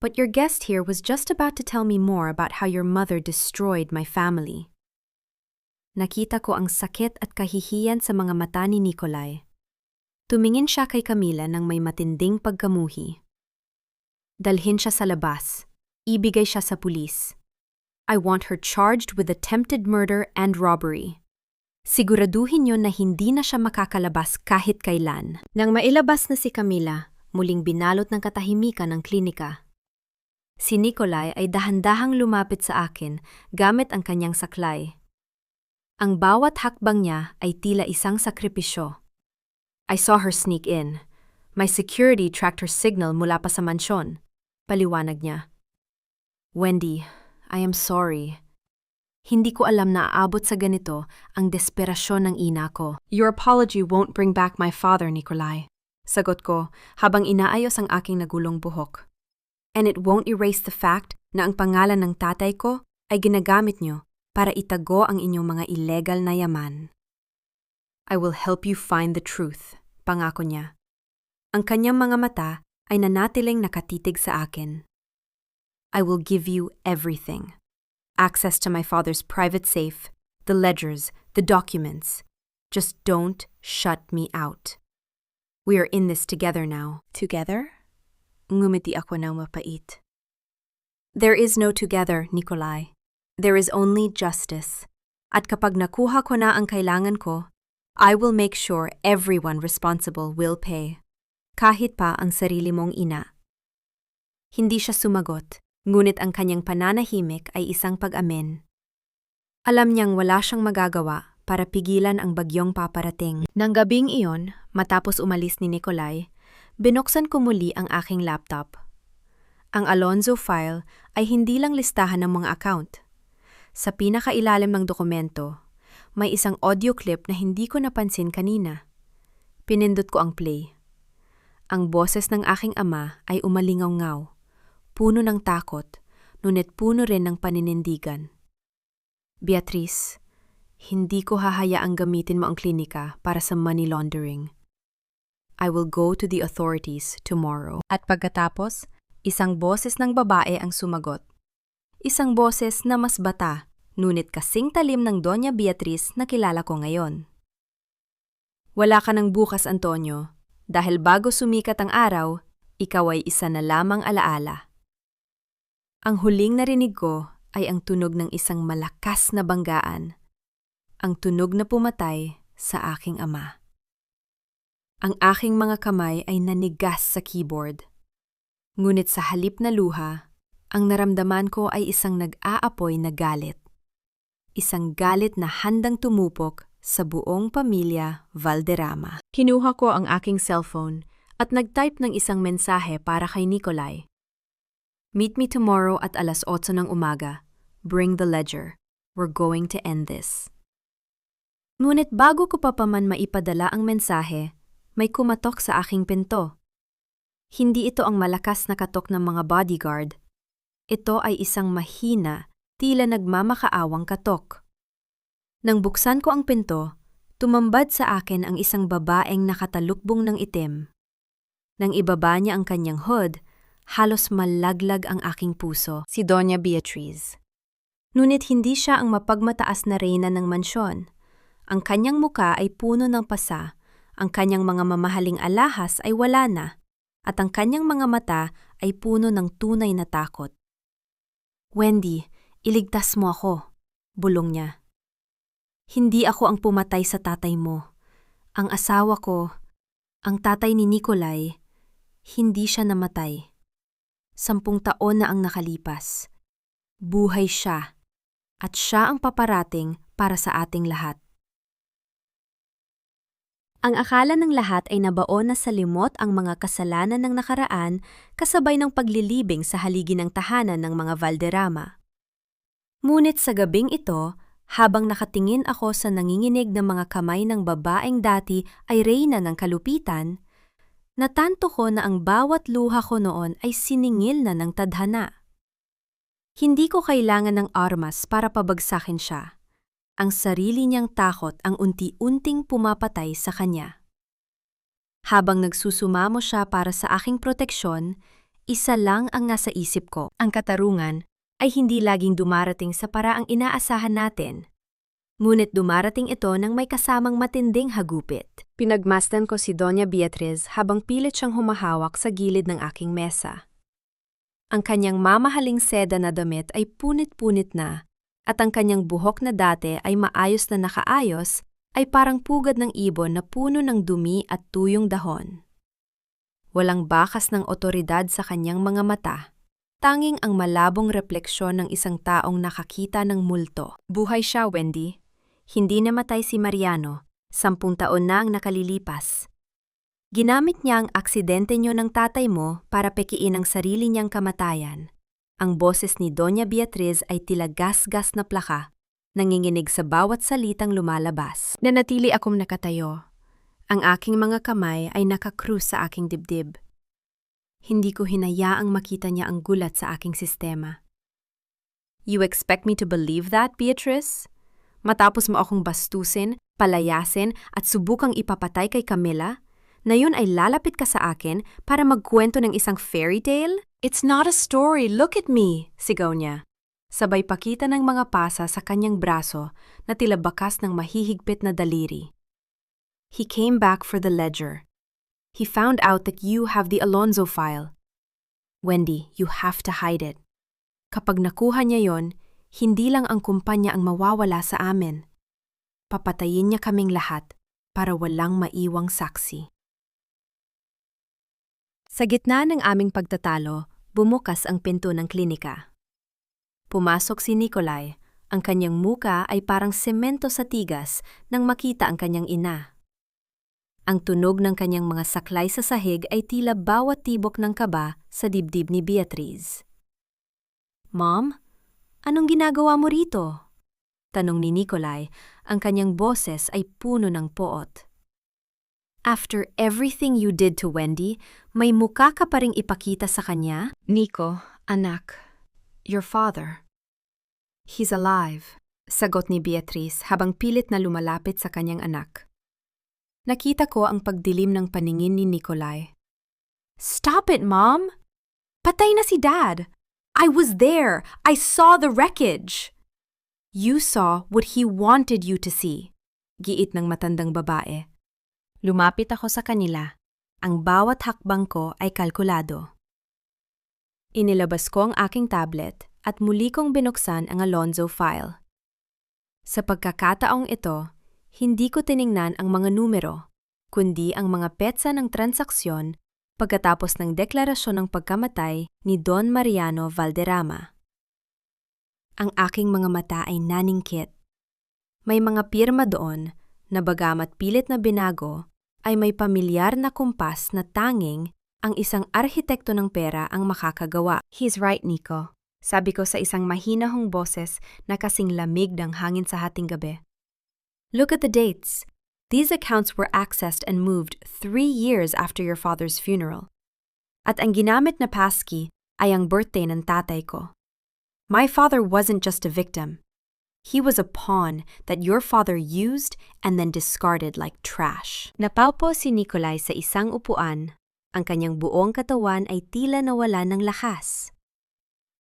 But your guest here was just about to tell me more about how your mother destroyed my family. Nakita ko ang sakit at kahihiyan sa mga mata ni Nikolai. Tumingin siya kay Camila nang may matinding pagkamuhi. Dalhin siya sa labas. Ibigay siya sa pulis. I want her charged with attempted murder and robbery. Siguraduhin niyo na hindi na siya makakalabas kahit kailan. Nang mailabas na si Camila, muling binalot ng katahimikan ng klinika. Si Nikolai ay dahan-dahang lumapit sa akin gamit ang kanyang saklay. Ang bawat hakbang niya ay tila isang sakripisyo. I saw her sneak in. My security tracked her signal mula pa sa mansyon. Paliwanag niya. Wendy, I am sorry. Hindi ko alam na aabot sa ganito ang desperasyon ng ina ko. Your apology won't bring back my father, Nikolai. Sagot ko habang inaayos ang aking nagulong buhok. And it won't erase the fact na ang pangalan ng tatay ko ay ginagamit niyo para itago ang inyong mga illegal na yaman. I will help you find the truth, pangako niya. Ang kanyang mga mata ay nanatiling nakatitig sa akin. I will give you everything. Access to my father's private safe, the ledgers, the documents. Just don't shut me out. We are in this together now. Together? Ngumiti ako ng mapait. There is no together, Nikolai. There is only justice. At kapag nakuha ko na ang kailangan ko, I will make sure everyone responsible will pay. Kahit pa ang sarili mong ina. Hindi siya sumagot, ngunit ang kanyang pananahimik ay isang pag-amin. Alam niyang wala siyang magagawa para pigilan ang bagyong paparating. Nang gabing iyon, matapos umalis ni Nikolai, binuksan ko muli ang aking laptop. Ang Alonzo file ay hindi lang listahan ng mga account. Sa pinakailalim ng dokumento, may isang audio clip na hindi ko napansin kanina. Pinindot ko ang play. Ang boses ng aking ama ay umalingaw-ngaw, puno ng takot, ngunit puno rin ng paninindigan. Beatriz, hindi ko hahayaang gamitin mo ang klinika para sa money laundering. I will go to the authorities tomorrow. At pagkatapos, isang boses ng babae ang sumagot. Isang boses na mas bata, ngunit kasing talim ng Doña Beatriz na kilala ko ngayon. Wala ka ng bukas, Antonio, dahil bago sumikat ang araw, ikaw ay isa na lamang alaala. Ang huling narinig ko ay ang tunog ng isang malakas na banggaan, ang tunog na pumatay sa aking ama. Ang aking mga kamay ay nanigas sa keyboard. Ngunit sa halip na luha, ang naramdaman ko ay isang nag-aapoy na galit. Isang galit na handang tumupok sa buong pamilya Valderrama. Kinuha ko ang aking cellphone at nag-type ng isang mensahe para kay Nikolai. Meet me tomorrow at 8:00 ng umaga. Bring the ledger. We're going to end this. Ngunit bago ko pa man maipadala ang mensahe, may kumatok sa aking pinto. Hindi ito ang malakas na katok ng mga bodyguard. Ito ay isang mahina, tila nagmamakaawang katok. Nang buksan ko ang pinto, tumambad sa akin ang isang babaeng nakatalukbong ng itim. Nang ibaba niya ang kanyang hood, halos malaglag ang aking puso. Si Doña Beatriz. Ngunit hindi siya ang mapagmataas na reyna ng mansyon. Ang kanyang muka ay puno ng pasa, ang kanyang mga mamahaling alahas ay wala na, at ang kanyang mga mata ay puno ng tunay na takot. Wendy, iligtas mo ako, bulong niya. Hindi ako ang pumatay sa tatay mo. Ang asawa ko, ang tatay ni Nikolai, hindi siya namatay. 10 taon na ang nakalipas. Buhay siya, at siya ang paparating para sa ating lahat. Ang akala ng lahat ay nabaon na sa limot ang mga kasalanan ng nakaraan kasabay ng paglilibing sa haligi ng tahanan ng mga Valderrama. Ngunit sa gabing ito, habang nakatingin ako sa nanginginig na mga kamay ng babaeng dati ay reyna ng kalupitan, natanto ko na ang bawat luha ko noon ay siningil na ng tadhana. Hindi ko kailangan ng armas para pabagsakin siya. Ang sarili niyang takot ang unti-unting pumapatay sa kanya. Habang nagsusumamo siya para sa aking proteksyon, isa lang ang nasa isip ko. Ang katarungan ay hindi laging dumarating sa paraang inaasahan natin. Ngunit dumarating ito nang may kasamang matinding hagupit. Pinagmasdan ko si Doña Beatriz habang pilit siyang humahawak sa gilid ng aking mesa. Ang kanyang mamahaling seda na damit ay punit-punit na, at ang kanyang buhok na dati ay maayos na nakaayos ay parang pugad ng ibon na puno ng dumi at tuyong dahon. Walang bakas ng otoridad sa kanyang mga mata, tanging ang malabong refleksyon ng isang taong nakakita ng multo. Buhay siya, Wendy. Hindi namatay si Mariano, 10 taon na ang nakalilipas. Ginamit niya ang aksidente niyo ng tatay mo para pekiin ang sarili niyang kamatayan. Ang boses ni Doña Beatriz ay tila gas-gas na plaka, nanginginig sa bawat salitang lumalabas. Nanatili akong nakatayo. Ang aking mga kamay ay nakakrus sa aking dibdib. Hindi ko hinayaang makita niya ang gulat sa aking sistema. You expect me to believe that, Beatriz? Matapos mo akong bastusin, palayasin at subukang ipapatay kay Camila, na yun ay lalapit ka sa akin para magkwento ng isang fairy tale? It's not a story, look at me, sigaw niya. Sabay pakita ng mga pasa sa kanyang braso na tila bakas ng mahihigpit na daliri. He came back for the ledger. He found out that you have the Alonzo file. Wendy, you have to hide it. Kapag nakuha niya yon, hindi lang ang kumpanya ang mawawala sa amin. Papatayin niya kaming lahat para walang maiwang saksi. Sa gitna ng aming pagtatalo, bumukas ang pinto ng klinika. Pumasok si Nikolai, ang kanyang muka ay parang semento sa tigas nang makita ang kanyang ina. Ang tunog ng kanyang mga saklay sa sahig ay tila bawat tibok ng kaba sa dibdib ni Beatriz. Mom, anong ginagawa mo rito? Tanong ni Nikolai, ang kanyang boses ay puno ng poot. After everything you did to Wendy, may muka ka pa ring ipakita sa kanya? Nico, anak, your father. He's alive, sagot ni Beatriz habang pilit na lumalapit sa kanyang anak. Nakita ko ang pagdilim ng paningin ni Nikolai. Stop it, Mom! Patay na si Dad! I was there! I saw the wreckage! You saw what he wanted you to see, giit ng matandang babae. Lumapit ako sa kanila. Ang bawat hakbang ko ay kalkulado. Inilabas ko ang aking tablet at muli kong binuksan ang Alonzo file. Sa pagkakataong ito, hindi ko tiningnan ang mga numero, kundi ang mga petsa ng transaksyon pagkatapos ng deklarasyon ng pagkamatay ni Don Mariano Valderrama. Ang aking mga mata ay naningkit. May mga pirma doon na bagamat pilit na binago, ay may pamilyar na kumpas na tanging ang isang arhitekto ng pera ang makakagawa. He's right, Nico. Sabi ko sa isang mahinahong boses na kasing lamig ng hangin sa hating gabi. Look at the dates. These accounts were accessed and moved 3 years after your father's funeral. At ang ginamit na passkey ay ang birthday ng tatay ko. My father wasn't just a victim. He was a pawn that your father used and then discarded like trash. Napaupo si Nikolai sa isang upuan. Ang kanyang buong katawan ay tila nawala ng lakas.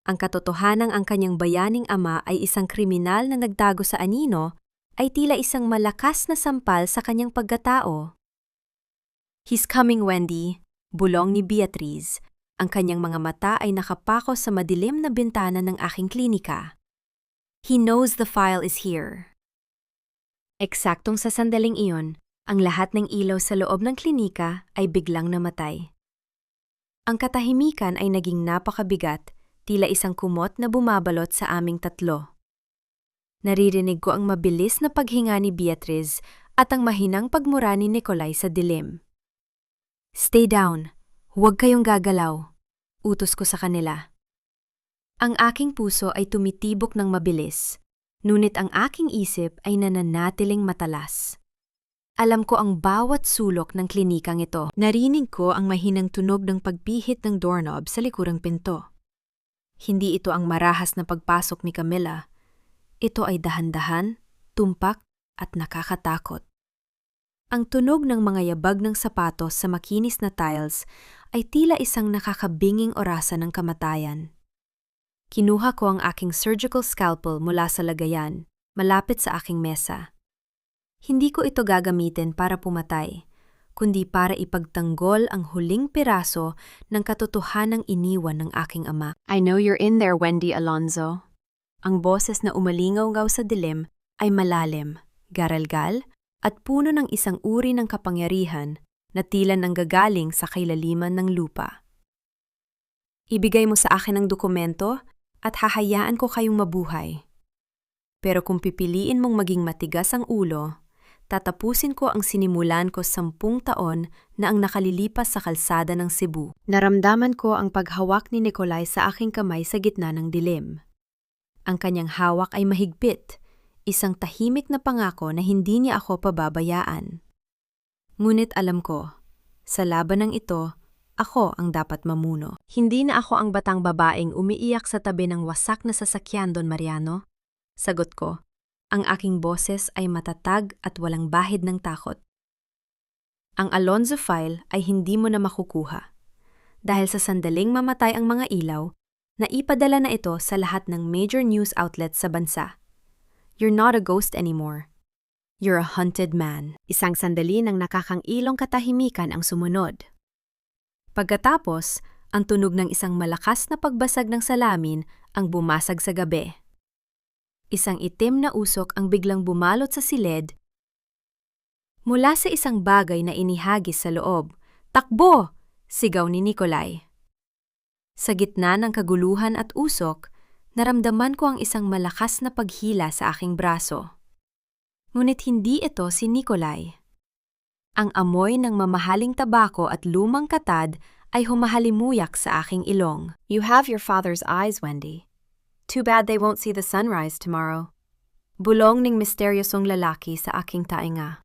Ang katotohanang ang kanyang bayaning ama ay isang kriminal na nagtago sa anino ay tila isang malakas na sampal sa kanyang pagkatao. He's coming, Wendy, bulong ni Beatriz. Ang kanyang mga mata ay nakapako sa madilim na bintana ng aking klinika. He knows the file is here. Eksaktong sa sandaling iyon, ang lahat ng ilaw sa loob ng klinika ay biglang namatay. Ang katahimikan ay naging napakabigat, tila isang kumot na bumabalot sa aming tatlo. Naririnig ko ang mabilis na paghinga ni Beatriz at ang mahinang pagmura ni Nikolai sa dilim. Stay down. Huwag kayong gagalaw. Utos ko sa kanila. Ang aking puso ay tumitibok ng mabilis, ngunit ang aking isip ay nananatiling matalas. Alam ko ang bawat sulok ng klinikang ito. Narinig ko ang mahinang tunog ng pagpihit ng doorknob sa likurang pinto. Hindi ito ang marahas na pagpasok ni Camilla. Ito ay dahan-dahan, tumpak at nakakatakot. Ang tunog ng mga yabag ng sapatos sa makinis na tiles ay tila isang nakakabinging orasan ng kamatayan. Kinuha ko ang aking surgical scalpel mula sa lagayan, malapit sa aking mesa. Hindi ko ito gagamitin para pumatay, kundi para ipagtanggol ang huling piraso ng katotohanang iniwan ng aking ama. I know you're in there, Wendy Alonzo. Ang boses na umalingaw-ngaw sa dilim ay malalim, garalgal, at puno ng isang uri ng kapangyarihan na tila nanggagaling sa kailaliman ng lupa. Ibigay mo sa akin ang dokumento at hahayaan ko kayong mabuhay. Pero kung pipiliin mong maging matigas ang ulo, tatapusin ko ang sinimulan ko 10 taon na ang nakalilipas sa kalsada ng Cebu. Naramdaman ko ang paghawak ni Nikolai sa aking kamay sa gitna ng dilim. Ang kanyang hawak ay mahigpit, isang tahimik na pangako na hindi niya ako pababayaan. Ngunit alam ko, sa labanang ito, ako ang dapat mamuno. Hindi na ako ang batang babaeng umiiyak sa tabi ng wasak na sasakyan, Don Mariano. Sagot ko, ang aking boses ay matatag at walang bahid ng takot. Ang Alonzo file ay hindi mo na makukuha. Dahil sa sandaling mamatay ang mga ilaw, naipadala na ito sa lahat ng major news outlets sa bansa. You're not a ghost anymore. You're a hunted man. Isang sandali ng nakakangilong katahimikan ang sumunod. Pagkatapos, ang tunog ng isang malakas na pagbasag ng salamin ang bumasag sa gabi. Isang itim na usok ang biglang bumalot sa silid. Mula sa isang bagay na inihagis sa loob, "Takbo!" sigaw ni Nikolai. Sa gitna ng kaguluhan at usok, naramdaman ko ang isang malakas na paghila sa aking braso. Ngunit hindi ito si Nikolai. Ang amoy ng mamahaling tabako at lumang katad ay humahalimuyak sa aking ilong. You have your father's eyes, Wendy. Too bad they won't see the sunrise tomorrow. Bulong ning misteryosong lalaki sa aking tainga.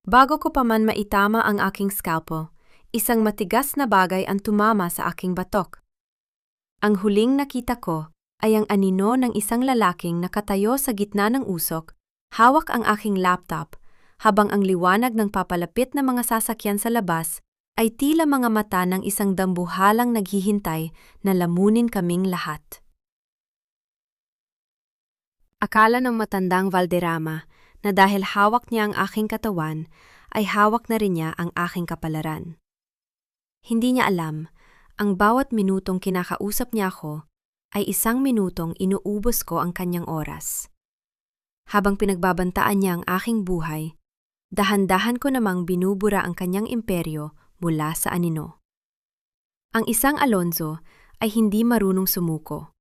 Bago ko pa man maitama ang aking scalpel, isang matigas na bagay ang tumama sa aking batok. Ang huling nakita ko ay ang anino ng isang lalaking nakatayo sa gitna ng usok, hawak ang aking laptop, habang ang liwanag ng papalapit na mga sasakyan sa labas ay tila mga mata ng isang dambuhalang naghihintay na lamunin kaming lahat. Akala ng matandang Valderrama na dahil hawak niya ang aking katawan, ay hawak na rin niya ang aking kapalaran. Hindi niya alam, ang bawat minutong kinakausap niya ako ay 1 minutong inuubos ko ang kanyang oras. Habang pinagbabantaan niya ang aking buhay, dahan-dahan ko namang binubura ang kanyang imperyo mula sa anino. Ang isang Alonzo ay hindi marunong sumuko.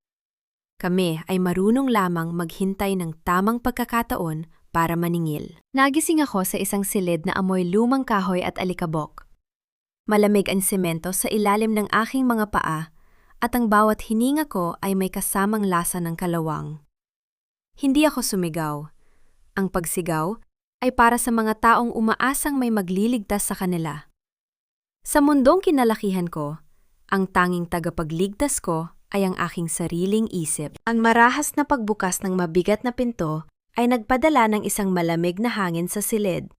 Kami ay marunong lamang maghintay ng tamang pagkakataon para maningil. Nagising ako sa isang silid na amoy lumang kahoy at alikabok. Malamig ang semento sa ilalim ng aking mga paa at ang bawat hininga ko ay may kasamang lasa ng kalawang. Hindi ako sumigaw. Ang pagsigaw ay para sa mga taong umaasang may magliligtas sa kanila. Sa mundong kinalakihan ko, ang tanging tagapagligtas ko ay ang aking sariling isip. Ang marahas na pagbukas ng mabigat na pinto ay nagpadala ng isang malamig na hangin sa silid.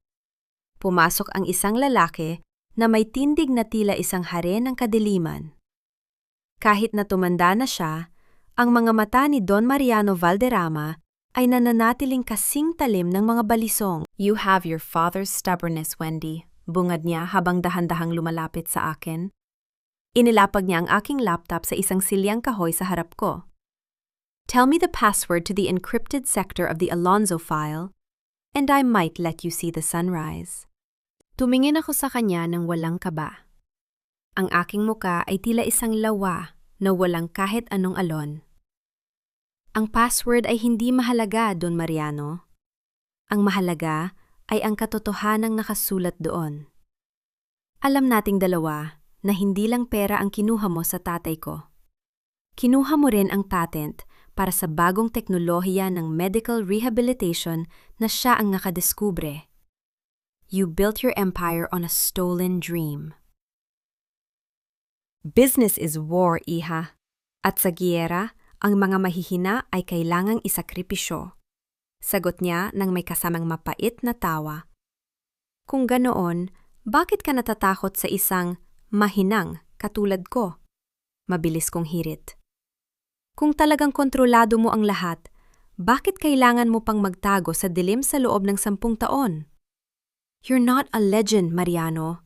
Pumasok ang isang lalaki na may tindig na tila isang hari ng kadiliman. Kahit na tumanda na siya, ang mga mata ni Don Mariano Valderrama ay nananatiling kasing talim ng mga balisong. You have your father's stubbornness, Wendy, bungad niya habang dahan-dahang lumalapit sa akin. Inilapag niya ang aking laptop sa isang silyang kahoy sa harap ko. Tell me the password to the encrypted sector of the Alonzo file, and I might let you see the sunrise. Tumingin ako sa kanya ng walang kaba. Ang aking muka ay tila isang lawa na walang kahit anong alon. Ang password ay hindi mahalaga, Don Mariano. Ang mahalaga ay ang katotohanang nakasulat doon. Alam nating dalawa na hindi lang pera ang kinuha mo sa tatay ko. Kinuha mo rin ang patent para sa bagong teknolohiya ng medical rehabilitation na siya ang nakadiskubre. You built your empire on a stolen dream. Business is war, iha. At sa giyera, ang mga mahihina ay kailangang isakripisyo. Sagot niya nang may kasamang mapait na tawa. Kung ganoon, bakit ka natatakot sa isang mahinang katulad ko? Mabilis kong hirit. Kung talagang kontrolado mo ang lahat, bakit kailangan mo pang magtago sa dilim sa loob ng 10 taon? You're not a legend, Mariano.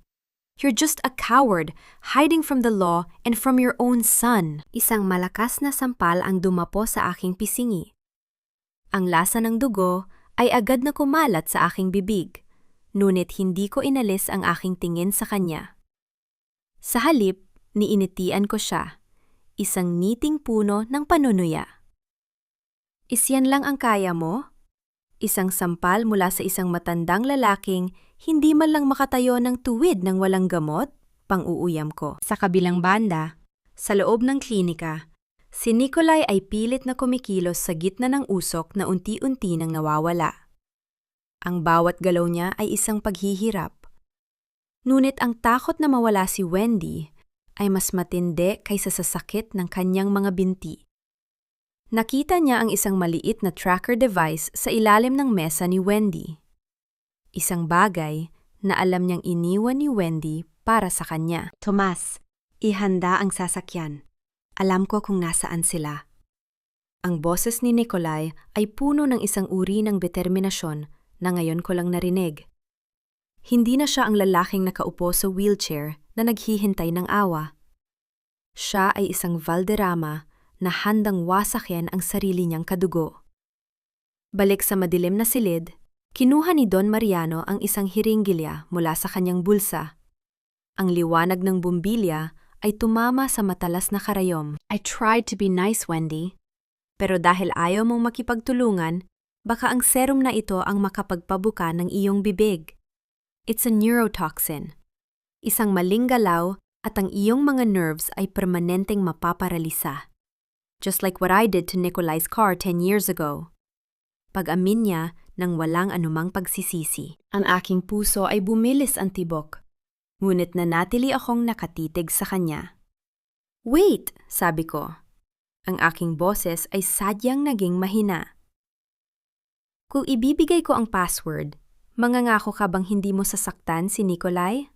You're just a coward, hiding from the law and from your own son. Isang malakas na sampal ang dumapo sa aking pisingi. Ang lasa ng dugo ay agad na kumalat sa aking bibig, ngunit hindi ko inalis ang aking tingin sa kanya. Sa halip, niinitian ko siya, isang niting puno ng panunuya. Isyan lang ang kaya mo? Isang sampal mula sa isang matandang lalaking hindi man lang makatayo ng tuwid ng walang gamot? Pang-uuyam ko. Sa kabilang banda, sa loob ng klinika, si Nikolai ay pilit na kumikilos sa gitna ng usok na unti-unti nang nawawala. Ang bawat galaw niya ay isang paghihirap. Ngunit ang takot na mawala si Wendy ay mas matindi kaysa sa sakit ng kanyang mga binti. Nakita niya ang isang maliit na tracker device sa ilalim ng mesa ni Wendy. Isang bagay na alam niyang iniwan ni Wendy para sa kanya. Tomas, ihanda ang sasakyan. Alam ko kung nasaan sila. Ang boses ni Nikolai ay puno ng isang uri ng determinasyon na ngayon ko lang narinig. Hindi na siya ang lalaking nakaupo sa wheelchair na naghihintay ng awa. Siya ay isang Valderrama na handang wasakin ang sarili niyang kadugo. Balik sa madilim na silid, kinuha ni Don Mariano ang isang hiringgilya mula sa kanyang bulsa. Ang liwanag ng bumbilya ay tumama sa matalas na karayom. I tried to be nice, Wendy. Pero dahil ayaw mong makipagtulungan, baka ang serum na ito ang makapagpabuka ng iyong bibig. It's a neurotoxin. Isang maling galaw at ang iyong mga nerves ay permanenteng mapaparalisa. Just like what I did to Nikolai's car 10 years ago. Pag-amin niya nang walang anumang pagsisisi. Ang aking puso ay bumilis ang tibok. Ngunit nanatili akong nakatitig sa kanya. Wait, sabi ko. Ang aking boses ay sadyang naging mahina. Kung ibibigay ko ang password, mangangako ka bang hindi mo sasaktan si Nikolai?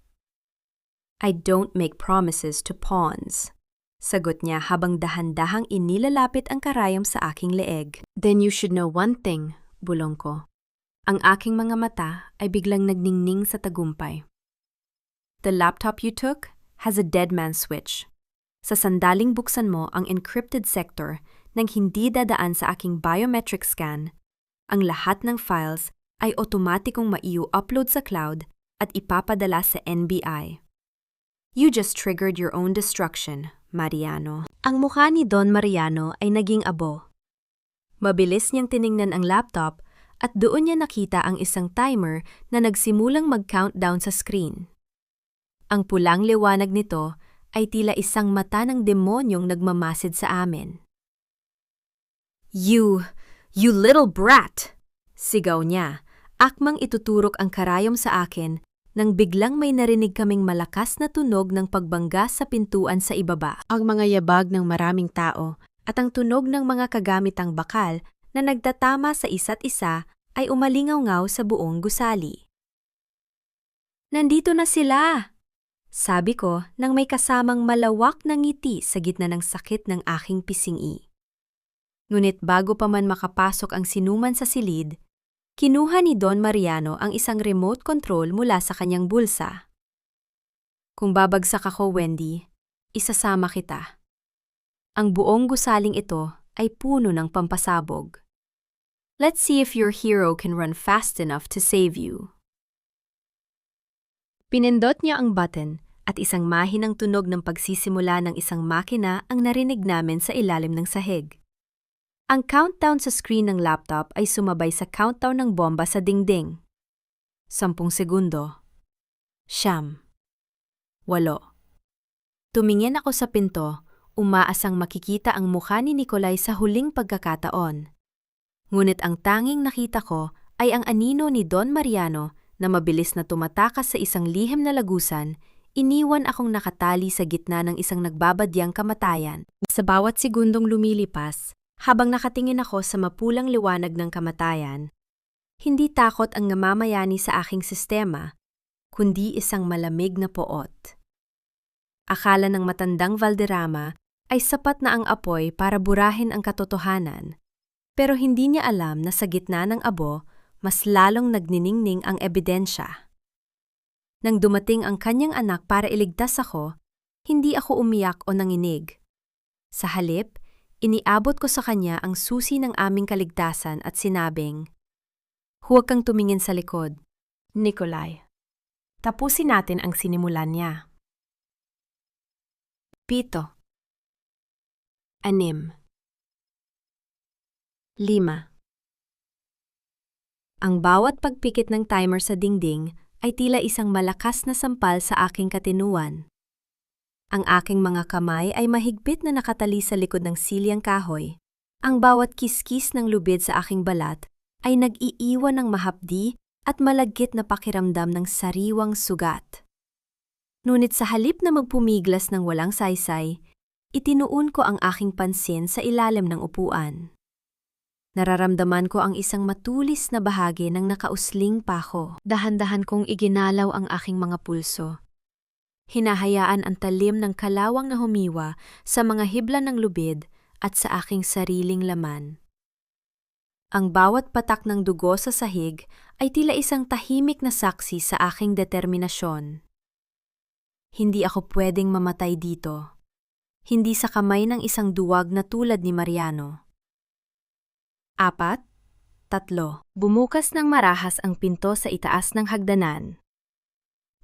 I don't make promises to pawns. Sagot niya habang dahan-dahang inilalapit ang karayom sa aking leeg. Then you should know one thing, bulong ko. Ang aking mga mata ay biglang nagningning sa tagumpay. The laptop you took has a dead man switch. Sa sandaling buksan mo ang encrypted sector nang hindi dadaan sa aking biometric scan, ang lahat ng files ay otomatikong maiu-upload sa cloud at ipapadala sa NBI. You just triggered your own destruction, Mariano. Ang mukha ni Don Mariano ay naging abo. Mabilis niyang tiningnan ang laptop at doon niya nakita ang isang timer na nagsimulang mag-countdown sa screen. Ang pulang liwanag nito ay tila isang mata ng demonyong nagmamasid sa amin. You little brat! Sigaw niya, akmang ituturok ang karayom sa akin nang biglang may narinig kaming malakas na tunog ng pagbangga sa pintuan sa ibaba. Ang mga yabag ng maraming tao at ang tunog ng mga kagamitang bakal na nagtatama sa isa't isa ay umalingaw-ngaw sa buong gusali. Nandito na sila! Sabi ko nang may kasamang malawak na ngiti sa gitna ng sakit ng aking pisngi. Ngunit bago pa man makapasok ang sinuman sa silid, kinuha ni Don Mariano ang isang remote control mula sa kanyang bulsa. Kung babagsak ako, Wendy, isasama kita. Ang buong gusaling ito ay puno ng pampasabog. Let's see if your hero can run fast enough to save you. Pinindot niya ang button at isang mahinang tunog ng pagsisimula ng isang makina ang narinig namin sa ilalim ng sahig. Ang countdown sa screen ng laptop ay sumabay sa countdown ng bomba sa dingding. 10 segundo. 9. 8. Tumingin ako sa pinto, umaasang makikita ang mukha ni Nikolay sa huling pagkakataon. Ngunit ang tanging nakita ko ay ang anino ni Don Mariano na mabilis na tumatakas sa isang lihim na lagusan, iniwan akong nakatali sa gitna ng isang nagbabadyang kamatayan. Sa bawat segundong lumilipas, habang nakatingin ako sa mapulang liwanag ng kamatayan, hindi takot ang namamayani sa aking sistema, kundi isang malamig na poot. Akala ng matandang Valderrama ay sapat na ang apoy para burahin ang katotohanan, pero hindi niya alam na sa gitna ng abo, mas lalong nagniningning ang ebidensya. Nang dumating ang kanyang anak para iligtas ako, hindi ako umiyak o nanginig. Sa halip, iniabot ko sa kanya ang susi ng aming kaligtasan at sinabing, "Huwag kang tumingin sa likod, Nikolay. Tapusin natin ang sinimulan niya." 7. 6. 5. Ang bawat pagpikit ng timer sa dingding ay tila isang malakas na sampal sa aking katinuan. Ang aking mga kamay ay mahigpit na nakatali sa likod ng silyang kahoy. Ang bawat kiskis ng lubid sa aking balat ay nag-iiwan ng mahapdi at malagkit na pakiramdam ng sariwang sugat. Ngunit sa halip na magpumiglas ng walang saysay, itinuon ko ang aking pansin sa ilalim ng upuan. Nararamdaman ko ang isang matulis na bahagi ng nakausling pako. Dahan-dahan kong iginalaw ang aking mga pulso. Hinahayaan ang talim ng kalawang na humiwa sa mga hibla ng lubid at sa aking sariling laman. Ang bawat patak ng dugo sa sahig ay tila isang tahimik na saksi sa aking determinasyon. Hindi ako pwedeng mamatay dito. Hindi sa kamay ng isang duwag na tulad ni Mariano. 4. 3. Bumukas ng marahas ang pinto sa itaas ng hagdanan.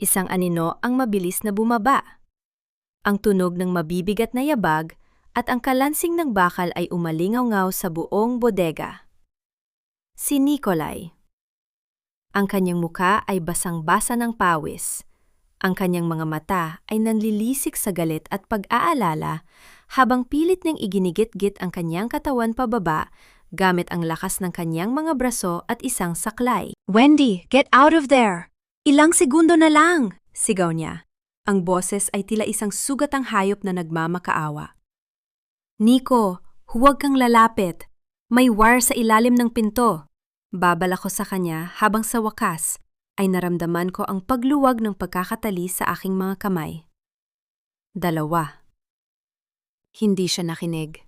Isang anino ang mabilis na bumaba. Ang tunog ng mabibigat na yabag at ang kalansing ng bakal ay umalingaw-ngaw sa buong bodega. Si Nikolay. Ang kanyang muka ay basang-basa ng pawis. Ang kanyang mga mata ay nanlilisik sa galit at pag-aalala habang pilit niyang iginigit-git ang kanyang katawan pababa gamit ang lakas ng kanyang mga braso at isang saklay. "Wendy, get out of there! Ilang segundo na lang!" sigaw niya. Ang boses ay tila isang sugatang hayop na nagmamakaawa. "Nico, huwag kang lalapit. May wire sa ilalim ng pinto." Babala ko sa kanya habang sa wakas ay naramdaman ko ang pagluwag ng pagkakatali sa aking mga kamay. 2. Hindi siya nakinig.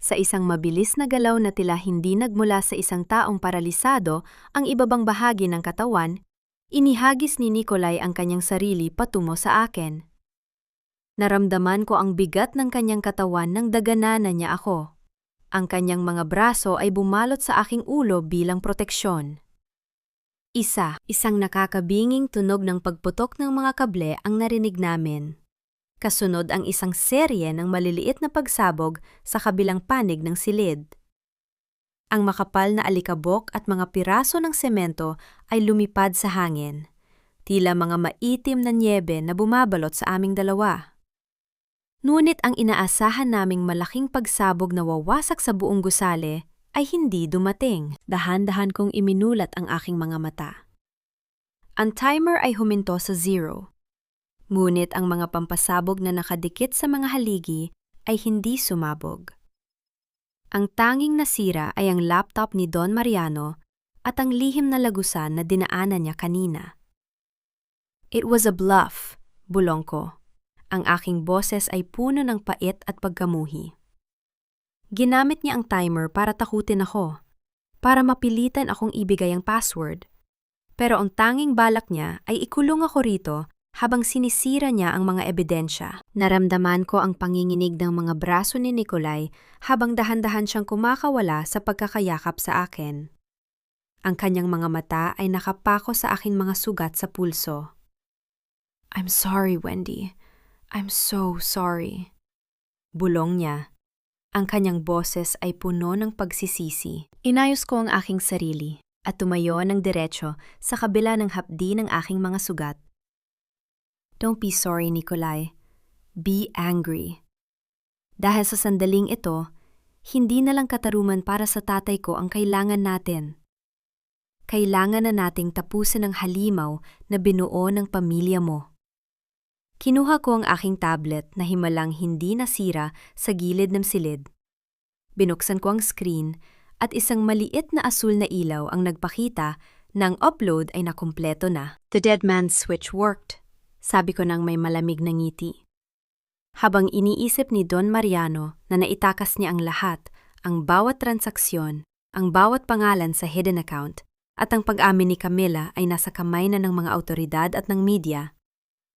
Sa isang mabilis na galaw na tila hindi nagmula sa isang taong paralisado ang ibabang bahagi ng katawan, inihagis ni Nikolai ang kanyang sarili patungo sa akin. Naramdaman ko ang bigat ng kanyang katawan nang daganan niya ako. Ang kanyang mga braso ay bumalot sa aking ulo bilang proteksyon. Isang nakakabinging tunog ng pagputok ng mga kable ang narinig namin. Kasunod ang isang serye ng maliliit na pagsabog sa kabilang panig ng silid. Ang makapal na alikabok at mga piraso ng semento ay lumipad sa hangin, tila mga maitim na nyebe na bumabalot sa aming dalawa. Ngunit ang inaasahan naming malaking pagsabog na wawasak sa buong gusali ay hindi dumating. Dahan-dahan kong iminulat ang aking mga mata. Ang timer ay huminto sa 0. Ngunit ang mga pampasabog na nakadikit sa mga haligi ay hindi sumabog. Ang tanging nasira ay ang laptop ni Don Mariano at ang lihim na lagusan na dinaanan niya kanina. It was a bluff, bulong ko. Ang aking boses ay puno ng pait at pagkamuhi. Ginamit niya ang timer para takutin ako, para mapilitan akong ibigay ang password. Pero ang tanging balak niya ay ikulong ako rito habang sinisira niya ang mga ebidensya. Naramdaman ko ang panginginig ng mga braso ni Nikolai habang dahan-dahan siyang kumakawala sa pagkakayakap sa akin. Ang kanyang mga mata ay nakapako sa aking mga sugat sa pulso. "I'm sorry, Wendy. I'm so sorry." Bulong niya. Ang kanyang boses ay puno ng pagsisisi. Inayos ko ang aking sarili at tumayo ng diretso sa kabila ng hapdi ng aking mga sugat. Don't be sorry, Nikolai. Be angry. Dahil sa sandaling ito, hindi na lang katarungan para sa tatay ko ang kailangan natin. Kailangan na nating tapusin ang halimaw na binuo ng pamilya mo. Kinuha ko ang aking tablet na himalang hindi nasira sa gilid ng silid. Binuksan ko ang screen at isang maliit na asul na ilaw ang nagpakita na ang upload ay nakumpleto na. The dead man's switch worked. Sabi ko nang may malamig na ngiti. Habang iniisip ni Don Mariano na naitakas niya ang lahat, ang bawat transaksyon, ang bawat pangalan sa hidden account, at ang pag-amin ni Camila ay nasa kamay na ng mga autoridad at ng media,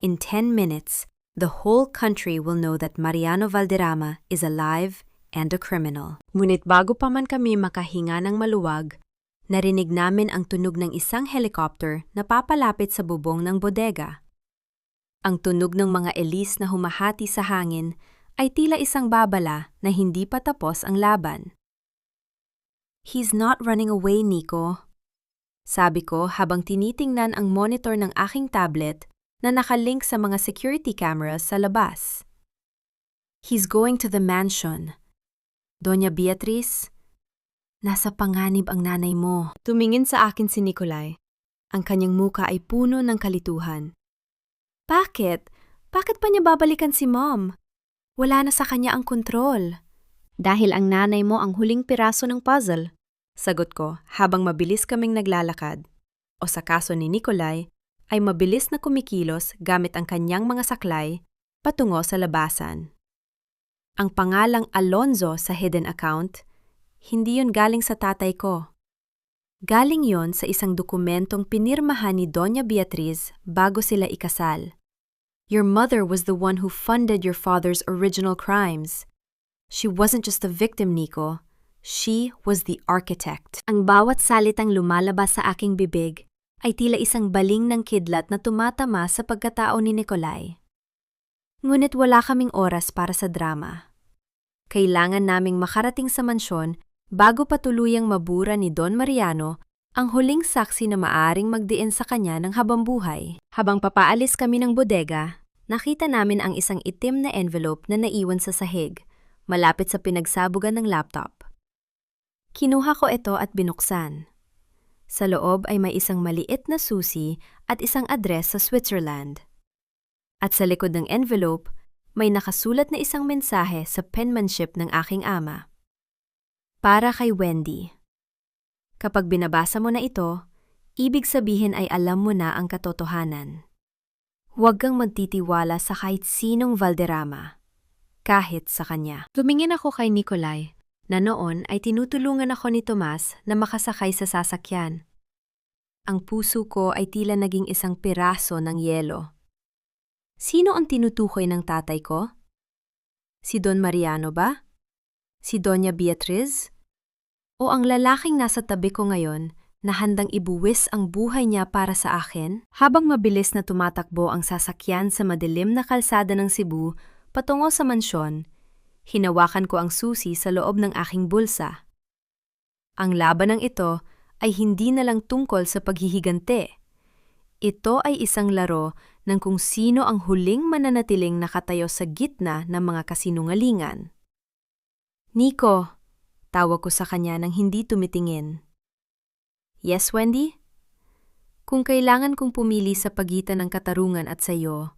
in 10 minutes, the whole country will know that Mariano Valderrama is alive and a criminal. Ngunit bago pa man kami makahinga ng maluwag, narinig namin ang tunog ng isang helicopter na papalapit sa bubong ng bodega. Ang tunog ng mga elis na humahati sa hangin ay tila isang babala na hindi pa tapos ang laban. "He's not running away, Nico," sabi ko habang tinitingnan ang monitor ng aking tablet na nakalink sa mga security cameras sa labas. "He's going to the mansion. Doña Beatriz, nasa panganib ang nanay mo." Tumingin sa akin si Nikolai. Ang kanyang muka ay puno ng kalituhan. Bakit? Bakit pa niya babalikan si Mom? Wala na sa kanya ang kontrol. Dahil ang nanay mo ang huling piraso ng puzzle, sagot ko habang mabilis kaming naglalakad. O sa kaso ni Nikolai, ay mabilis na kumikilos gamit ang kanyang mga saklay patungo sa labasan. Ang pangalang Alonzo sa hidden account, hindi yun galing sa tatay ko. Galing yon sa isang dokumentong pinirmahan ni Doña Beatriz bago sila ikasal. Your mother was the one who funded your father's original crimes. She wasn't just a victim, Nico. She was the architect. Ang bawat salitang lumalabas sa aking bibig ay tila isang baling ng kidlat na tumatama sa pagkatao ni Nikolai. Ngunit wala kaming oras para sa drama. Kailangan naming makarating sa mansyon bago pa tuluyang mabura ni Don Mariano ang huling saksi na maaring magdiin sa kanya ng habambuhay. Habang papaalis kami ng bodega, nakita namin ang isang itim na envelope na naiwan sa sahig, malapit sa pinagsabugan ng laptop. Kinuha ko ito at binuksan. Sa loob ay may isang maliit na susi at isang address sa Switzerland. At sa likod ng envelope, may nakasulat na isang mensahe sa penmanship ng aking ama. Para kay Wendy. Kapag binabasa mo na ito, ibig sabihin ay alam mo na ang katotohanan. Huwag kang magtitiwala sa kahit sinong Valderrama, kahit sa kanya. Lumingin ako kay Nikolai na noon ay tinutulungan ako ni Tomas na makasakay sa sasakyan. Ang puso ko ay tila naging isang piraso ng yelo. Sino ang tinutukoy ng tatay ko? Si Don Mariano ba? Si Doña Beatriz? O ang lalaking nasa tabi ko ngayon na handang ibuwis ang buhay niya para sa akin? Habang mabilis na tumatakbo ang sasakyan sa madilim na kalsada ng Cebu patungo sa mansyon, hinawakan ko ang susi sa loob ng aking bulsa. Ang labanang ito ay hindi na lang tungkol sa paghihigante. Ito ay isang laro ng kung sino ang huling mananatiling nakatayo sa gitna ng mga kasinungalingan. Nico, tawag ko sa kanya nang hindi tumitingin. Yes, Wendy? Kung kailangan kong pumili sa pagitan ng katarungan at sayo,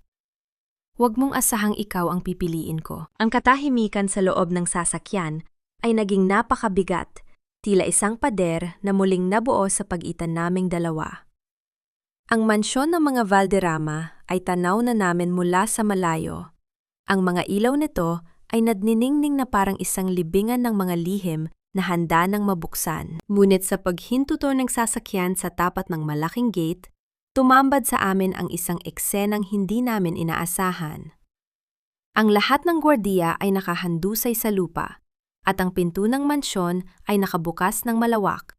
huwag mong asahang ikaw ang pipiliin ko. Ang katahimikan sa loob ng sasakyan ay naging napakabigat, tila isang pader na muling nabuo sa pagitan naming dalawa. Ang mansyon ng mga Valderrama ay tanaw na namin mula sa malayo. Ang mga ilaw nito ay nadniningning na parang isang libingan ng mga lihim na handa ng mabuksan. Ngunit sa paghintuto ng sasakyan sa tapat ng malaking gate, tumambad sa amin ang isang eksenang hindi namin inaasahan. Ang lahat ng gwardiya ay nakahandusay sa lupa, at ang pinto ng mansyon ay nakabukas ng malawak,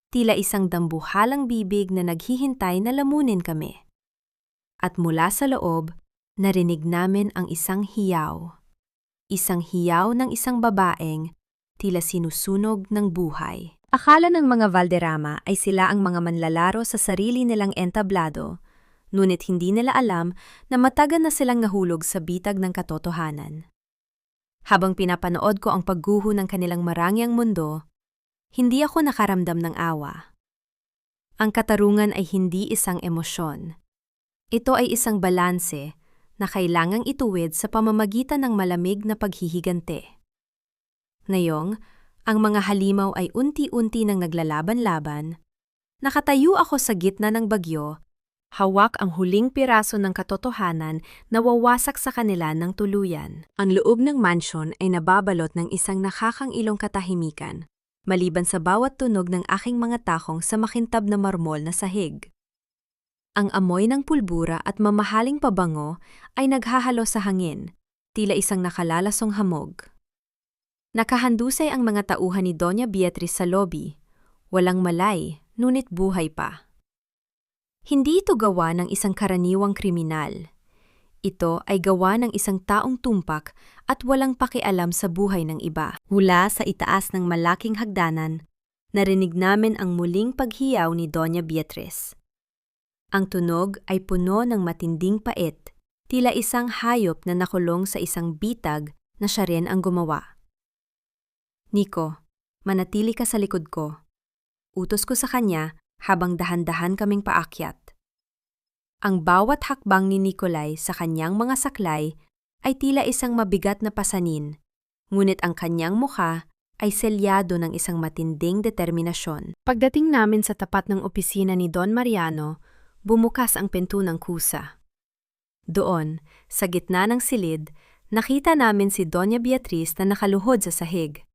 tila isang dambuhalang bibig na naghihintay na lamunin kami. At mula sa loob, narinig namin ang isang hiyaw. Isang hiyaw ng isang babaeng tila sinusunog ng buhay. Akala ng mga Valderrama ay sila ang mga manlalaro sa sarili nilang entablado, ngunit hindi nila alam na matagal na silang nahulog sa bitag ng katotohanan. Habang pinapanood ko ang pagguho ng kanilang marangyang mundo, hindi ako nakaramdam ng awa. Ang katarungan ay hindi isang emosyon. Ito ay isang balanse na kailangang ituwid sa pamamagitan ng malamig na paghihigante. Ngayong, ang mga halimaw ay unti-unti nang naglalaban-laban, nakatayo ako sa gitna ng bagyo, hawak ang huling piraso ng katotohanan na wawasak sa kanila ng tuluyan. Ang loob ng mansyon ay nababalot ng isang nakakangilong katahimikan, maliban sa bawat tunog ng aking mga takong sa makintab na marmol na sahig. Ang amoy ng pulbura at mamahaling pabango ay naghahalo sa hangin, tila isang nakalalasong hamog. Nakahandusay ang mga tauhan ni Doña Beatriz sa lobby, walang malay, ngunit buhay pa. Hindi ito gawa ng isang karaniwang kriminal. Ito ay gawa ng isang taong tumpak at walang pakialam sa buhay ng iba. Mula sa itaas ng malaking hagdanan, narinig namin ang muling paghiyaw ni Doña Beatriz. Ang tunog ay puno ng matinding pait, tila isang hayop na nakulong sa isang bitag na siya rin ang gumawa. Nico, manatili ka sa likod ko. Utos ko sa kanya habang dahan-dahan kaming paakyat. Ang bawat hakbang ni Nicolay sa kanyang mga saklay ay tila isang mabigat na pasanin, ngunit ang kanyang mukha ay selyado ng isang matinding determinasyon. Pagdating namin sa tapat ng opisina ni Don Mariano, bumukas ang pinto ng kusa. Doon, sa gitna ng silid, nakita namin si Doña Beatriz na nakaluhod sa sahig.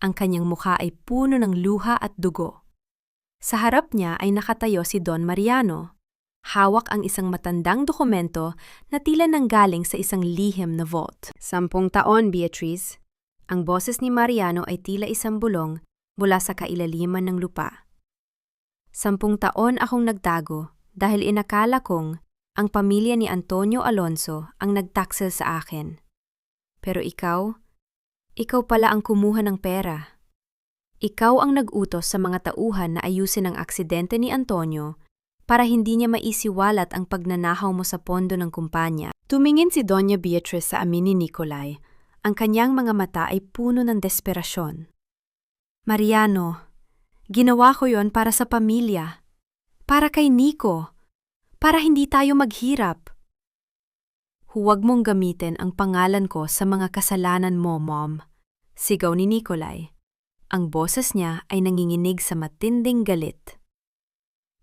Ang kanyang mukha ay puno ng luha at dugo. Sa harap niya ay nakatayo si Don Mariano. Hawak ang isang matandang dokumento na tila nanggaling sa isang lihim na vault. 10 taon, Beatriz. Ang boses ni Mariano ay tila isang bulong mula sa kailaliman ng lupa. 10 taon akong nagtago dahil inakala kong ang pamilya ni Antonio Alonso ang nagtaksel sa akin. Pero ikaw pala ang kumuha ng pera. Ikaw ang nag-utos sa mga tauhan na ayusin ang aksidente ni Antonio para hindi niya maisiwalat ang pagnanahaw mo sa pondo ng kumpanya. Tumingin si Doña Beatriz sa amin ni Nicolay. Ang kanyang mga mata ay puno ng desperasyon. Mariano, ginawa ko yon para sa pamilya. Para kay Nico. Para hindi tayo maghirap. Huwag mong gamitin ang pangalan ko sa mga kasalanan mo, Mom. Sigaw ni Nicolay. Ang boses niya ay nanginginig sa matinding galit.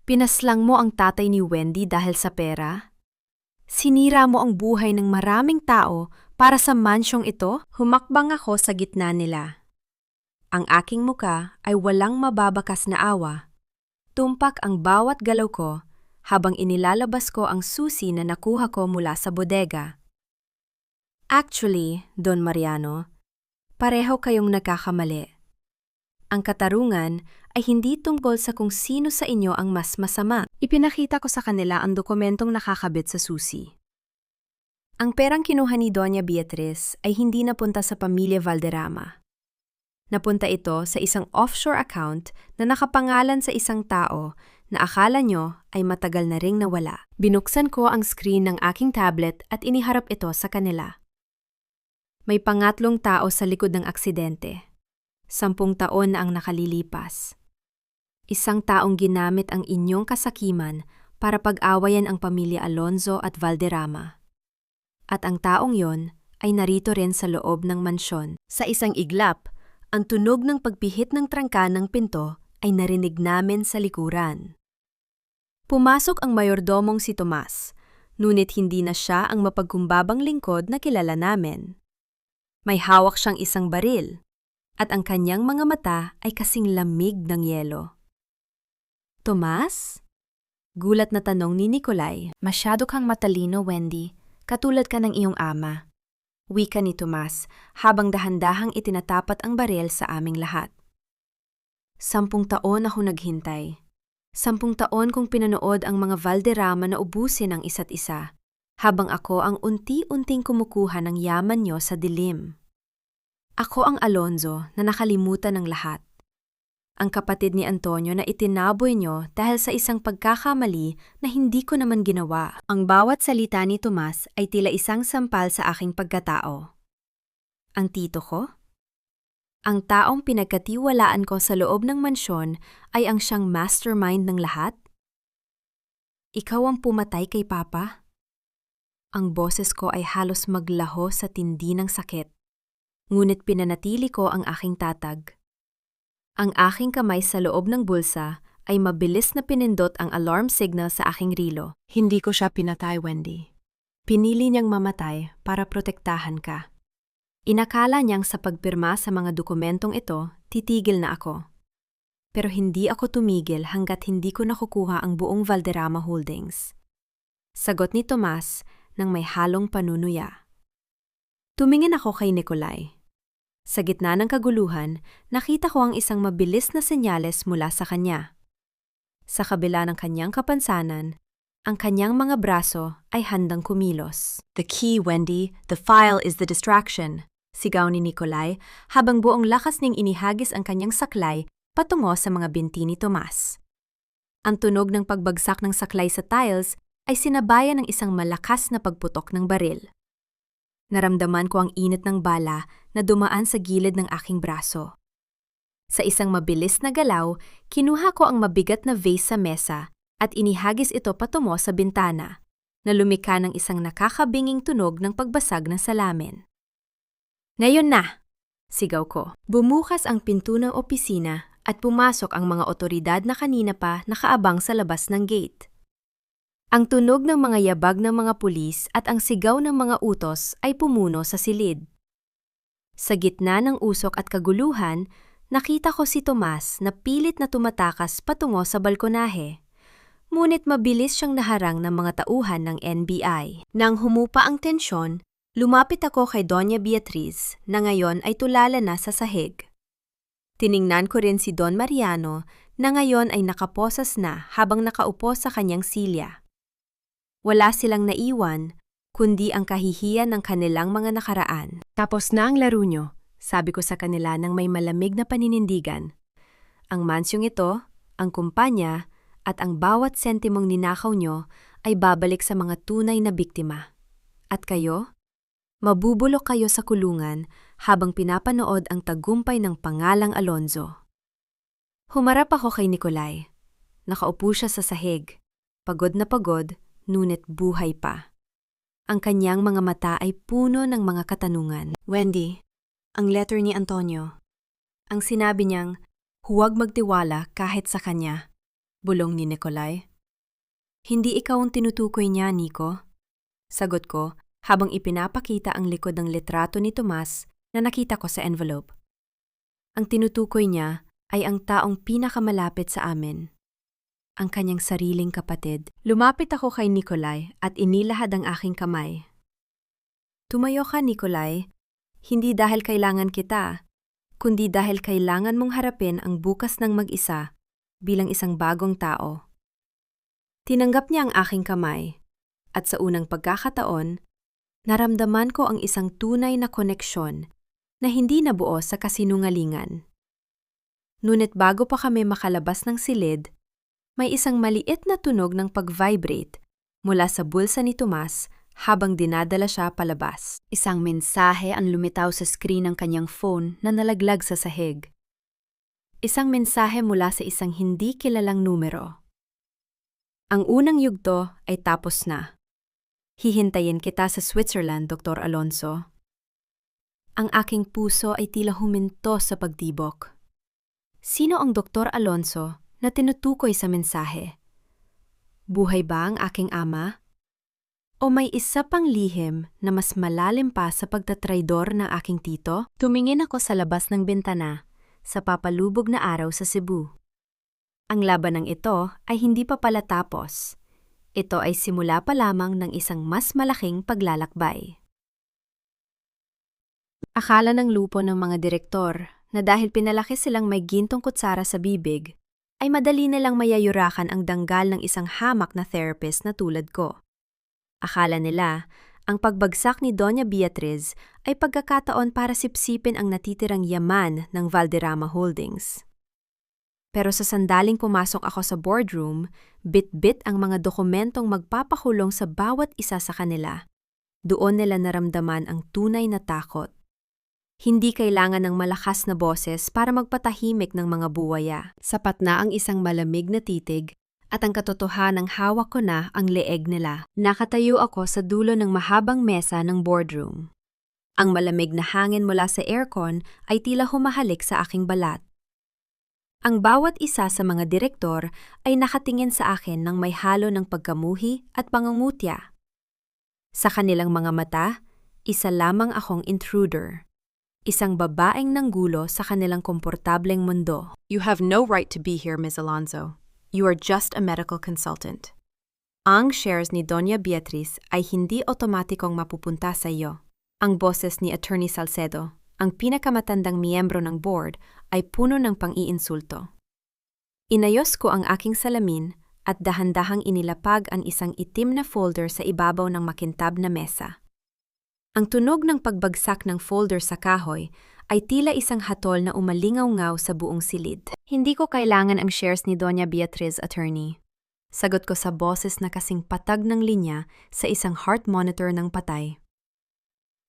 Pinaslang mo ang tatay ni Wendy dahil sa pera? Sinira mo ang buhay ng maraming tao para sa mansyong ito? Humakbang ako sa gitna nila. Ang aking muka ay walang mababakas na awa. Tumpak ang bawat galaw ko habang inilalabas ko ang susi na nakuha ko mula sa bodega. Actually, Don Mariano, pareho kayong nagkakamali. Ang katarungan ay hindi tungkol sa kung sino sa inyo ang mas masama. Ipinakita ko sa kanila ang dokumentong nakakabit sa susi. Ang perang kinuha ni Doña Beatriz ay hindi napunta sa pamilya Valderrama. Napunta ito sa isang offshore account na nakapangalan sa isang tao na akala nyo ay matagal na ring nawala. Binuksan ko ang screen ng aking tablet at iniharap ito sa kanila. May pangatlong tao sa likod ng aksidente. 10 taon na ang nakalilipas. Isang taong ginamit ang inyong kasakiman para pag-awayan ang pamilya Alonzo at Valderrama. At ang taong yon ay narito rin sa loob ng mansyon. Sa isang iglap, ang tunog ng pagpihit ng trangka ng pinto ay narinig namin sa likuran. Pumasok ang mayordomong si Tomas, ngunit hindi na siya ang mapagkumbabang lingkod na kilala namin. May hawak siyang isang baril, at ang kanyang mga mata ay kasing lamig ng yelo. Tomas? Gulat na tanong ni Nicolay. Masyado kang matalino, Wendy. Katulad ka ng iyong ama. Wika ni Tomas habang dahan-dahang itinatapat ang baril sa aming lahat. 10 taon ako naghintay. 10 taon kong pinanood ang mga Valderrama na ubusin ang isa't isa, habang ako ang unti-unting kumukuha ng yaman nyo sa dilim. Ako ang Alonzo na nakalimutan ng lahat. Ang kapatid ni Antonio na itinaboy nyo dahil sa isang pagkakamali na hindi ko naman ginawa. Ang bawat salita ni Tomas ay tila isang sampal sa aking pagkatao. Ang tito ko? Ang taong pinagkatiwalaan ko sa loob ng mansyon ay ang siyang mastermind ng lahat? Ikaw ang pumatay kay Papa? Ang boses ko ay halos maglaho sa tindi ng sakit. Ngunit pinanatili ko ang aking tatag. Ang aking kamay sa loob ng bulsa ay mabilis na pinindot ang alarm signal sa aking rilo. Hindi ko siya pinatay, Wendy. Pinili niyang mamatay para protektahan ka. Inakala niyang sa pagpirma sa mga dokumentong ito, titigil na ako. Pero hindi ako tumigil hanggat hindi ko nakukuha ang buong Valderrama Holdings. Sagot ni Tomas nang may halong panunuya. Tumingin ako kay Nicolay. Sa gitna ng kaguluhan, nakita ko ang isang mabilis na senyales mula sa kanya. Sa kabila ng kanyang kapansanan, ang kanyang mga braso ay handang kumilos. The key, Wendy. The file is the distraction. Sigaw ni Nicolay habang buong lakas niyang inihagis ang kanyang saklay patungo sa mga binti ni Tomas. Ang tunog ng pagbagsak ng saklay sa tiles ay sinabayan ng isang malakas na pagputok ng baril. Naramdaman ko ang init ng bala na dumaan sa gilid ng aking braso. Sa isang mabilis na galaw, kinuha ko ang mabigat na vase sa mesa at inihagis ito patungo sa bintana, na lumika ng isang nakakabinging tunog ng pagbasag ng salamin. Ngayon na! Sigaw ko. Bumukas ang pinto ng opisina at pumasok ang mga otoridad na kanina pa nakaabang sa labas ng gate. Ang tunog ng mga yabag ng mga pulis at ang sigaw ng mga utos ay pumuno sa silid. Sa gitna ng usok at kaguluhan, nakita ko si Tomas na pilit na tumatakas patungo sa balkonahe. Ngunit mabilis siyang naharang ng mga tauhan ng NBI. Nang humupa ang tensyon, lumapit ako kay Doña Beatriz na ngayon ay tulala na sa sahig. Tiningnan ko rin si Don Mariano na ngayon ay nakaposas na habang nakaupo sa kanyang silya. Wala silang naiwan, kundi ang kahihiyan ng kanilang mga nakaraan. Tapos na ang laro nyo, sabi ko sa kanila nang may malamig na paninindigan. Ang mansyong ito, ang kumpanya, at ang bawat sentimong ninakaw nyo ay babalik sa mga tunay na biktima. At kayo? Mabubulok kayo sa kulungan habang pinapanood ang tagumpay ng pangalang Alonzo. Humarap ako kay Nicolay. Nakaupo siya sa sahig, pagod na pagod, ngunit buhay pa. Ang kanyang mga mata ay puno ng mga katanungan. Wendy, ang letter ni Antonio. Ang sinabi niyang, huwag magtiwala kahit sa kanya. Bulong ni Nicolay. Hindi ikaw ang tinutukoy niya, Nico. Sagot ko habang ipinapakita ang likod ng litrato ni Tomas na nakita ko sa envelope. Ang tinutukoy niya ay ang taong pinakamalapit sa amin, ang kanyang sariling kapatid. Lumapit ako kay Nikolai at inilahad ang aking kamay. Tumayo ka, Nikolai, hindi dahil kailangan kita, kundi dahil kailangan mong harapin ang bukas ng mag-isa bilang isang bagong tao. Tinanggap niya ang aking kamay, at sa unang pagkakataon, naramdaman ko ang isang tunay na koneksyon na hindi nabuo sa kasinungalingan. Ngunit bago pa kami makalabas ng silid, may isang maliit na tunog ng pag-vibrate mula sa bulsa ni Tomas habang dinadala siya palabas. Isang mensahe ang lumitaw sa screen ng kanyang phone na nalaglag sa sahig. Isang mensahe mula sa isang hindi kilalang numero. Ang unang yugto ay tapos na. Hihintayin kita sa Switzerland, Dr. Alonso. Ang aking puso ay tila huminto sa pagtibok. Sino ang Dr. Alonso na tinutukoy sa mensahe? Buhay ba ang aking ama? O may isa pang lihim na mas malalim pa sa pagtatraidor ng aking tito? Tumingin ako sa labas ng bintana sa papalubog na araw sa Cebu. Ang labanang ito ay hindi pa pala tapos. Ito ay simula pa lamang ng isang mas malaking paglalakbay. Akala ng lupo ng mga direktor na dahil pinalaki silang may gintong kutsara sa bibig, ay madali nilang mayayurakan ang danggal ng isang hamak na therapist na tulad ko. Akala nila, ang pagbagsak ni Doña Beatriz ay pagkakataon para sipsipin ang natitirang yaman ng Valderrama Holdings. Pero sa sandaling pumasok ako sa boardroom, bit-bit ang mga dokumentong magpapakulong sa bawat isa sa kanila. Doon nila naramdaman ang tunay na takot. Hindi kailangan ng malakas na boses para magpatahimik ng mga buwaya. Sapat na ang isang malamig na titig at ang katotohanang hawak ko na ang leeg nila. Nakatayo ako sa dulo ng mahabang mesa ng boardroom. Ang malamig na hangin mula sa aircon ay tila humahalik sa aking balat. Ang bawat isa sa mga direktor ay nakatingin sa akin ng may halo ng pagkamuhi at pangungutya. Sa kanilang mga mata, isa lamang akong intruder. Isang babaeng nanggulo sa kanilang komportableng mundo. You have no right to be here, Ms. Alonso. You are just a medical consultant. Ang shares ni Doña Beatriz ay hindi otomatikong mapupunta sa iyo. Ang boses ni Attorney Salcedo, ang pinakamatandang miyembro ng board, ay puno ng pang-iinsulto. Inayos ko ang aking salamin at dahan-dahang inilapag ang isang itim na folder sa ibabaw ng makintab na mesa. Ang tunog ng pagbagsak ng folder sa kahoy ay tila isang hatol na umalingaw-ngaw sa buong silid. Hindi ko kailangan ang shares ni Doña Beatriz, attorney. Sagot ko sa boses na kasing patag ng linya sa isang heart monitor ng patay.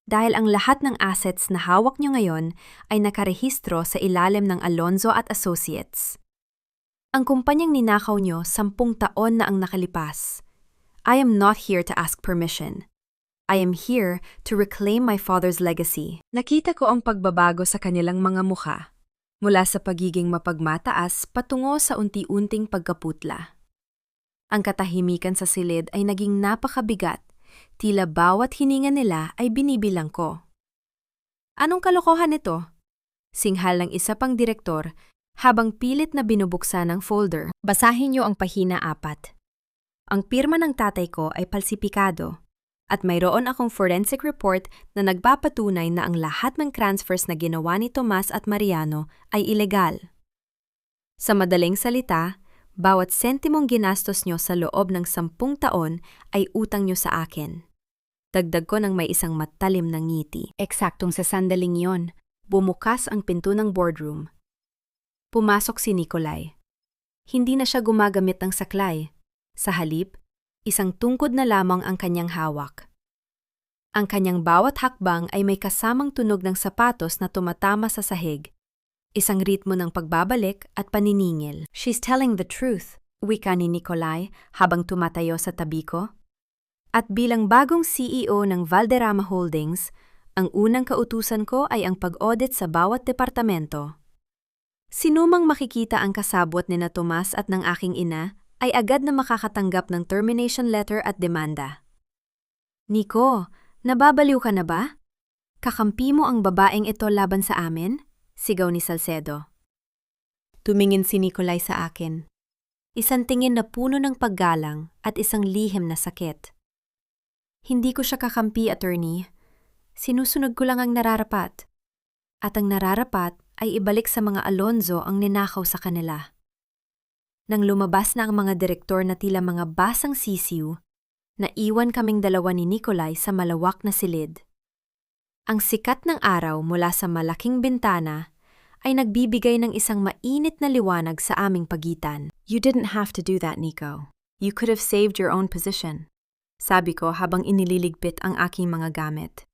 Dahil ang lahat ng assets na hawak niyo ngayon ay nakarehistro sa ilalim ng Alonso at Associates. Ang kumpanyang ninakaw niyo 10 taon na ang nakalipas. I am not here to ask permission. I am here to reclaim my father's legacy. Nakita ko ang pagbabago sa kanilang mga mukha, mula sa pagiging mapagmataas patungo sa unti-unting pagkaputla. Ang katahimikan sa silid ay naging napakabigat. Tila bawat hininga nila ay binibilang ko. Anong kalokohan ito? Singhal ng isa pang direktor habang pilit na binubuksan ang folder. Basahin niyo ang pahina 4. Ang pirma ng tatay ko ay palsipikado at mayroon akong forensic report na nagpapatunay na ang lahat ng transfers na ginawa ni Tomas at Mariano ay ilegal. Sa madaling salita, bawat sentimong ginastos nyo sa loob ng 10 taon ay utang nyo sa akin. Dagdag ko ng may isang matalim na ngiti. Eksaktong sa sandaling yon, bumukas ang pinto ng boardroom. Pumasok si Nikolai. Hindi na siya gumagamit ng saklay. Sa halip, isang tungkod na lamang ang kanyang hawak. Ang kanyang bawat hakbang ay may kasamang tunog ng sapatos na tumatama sa sahig. Isang ritmo ng pagbabalik at paniningil. She's telling the truth, wika ni Nikolai habang tumatayo sa tabi ko. At bilang bagong CEO ng Valderrama Holdings, ang unang kautusan ko ay ang pag-audit sa bawat departamento. Sinumang makikita ang kasabwat ni na Tomas at ng aking ina ay agad na makakatanggap ng termination letter at demanda. Nico, nababaliw ka na ba? Kakampi mo ang babaeng ito laban sa amin? Sigaw ni Salcedo. Tumingin si Nicolay sa akin. Isang tingin na puno ng paggalang at isang lihim na sakit. Hindi ko siya kakampi, attorney. Sinusunod ko lang ang nararapat. At ang nararapat ay ibalik sa mga Alonzo ang ninakaw sa kanila. Nang lumabas na ang mga direktor na tila mga basang sisiw, naiwan kaming dalawa ni Nicolay sa malawak na silid. Ang sikat ng araw mula sa malaking bintana ay nagbibigay ng isang mainit na liwanag sa aming pagitan. You didn't have to do that, Nico. You could have saved your own position. Sabi ko habang inililigpit ang aking mga gamit.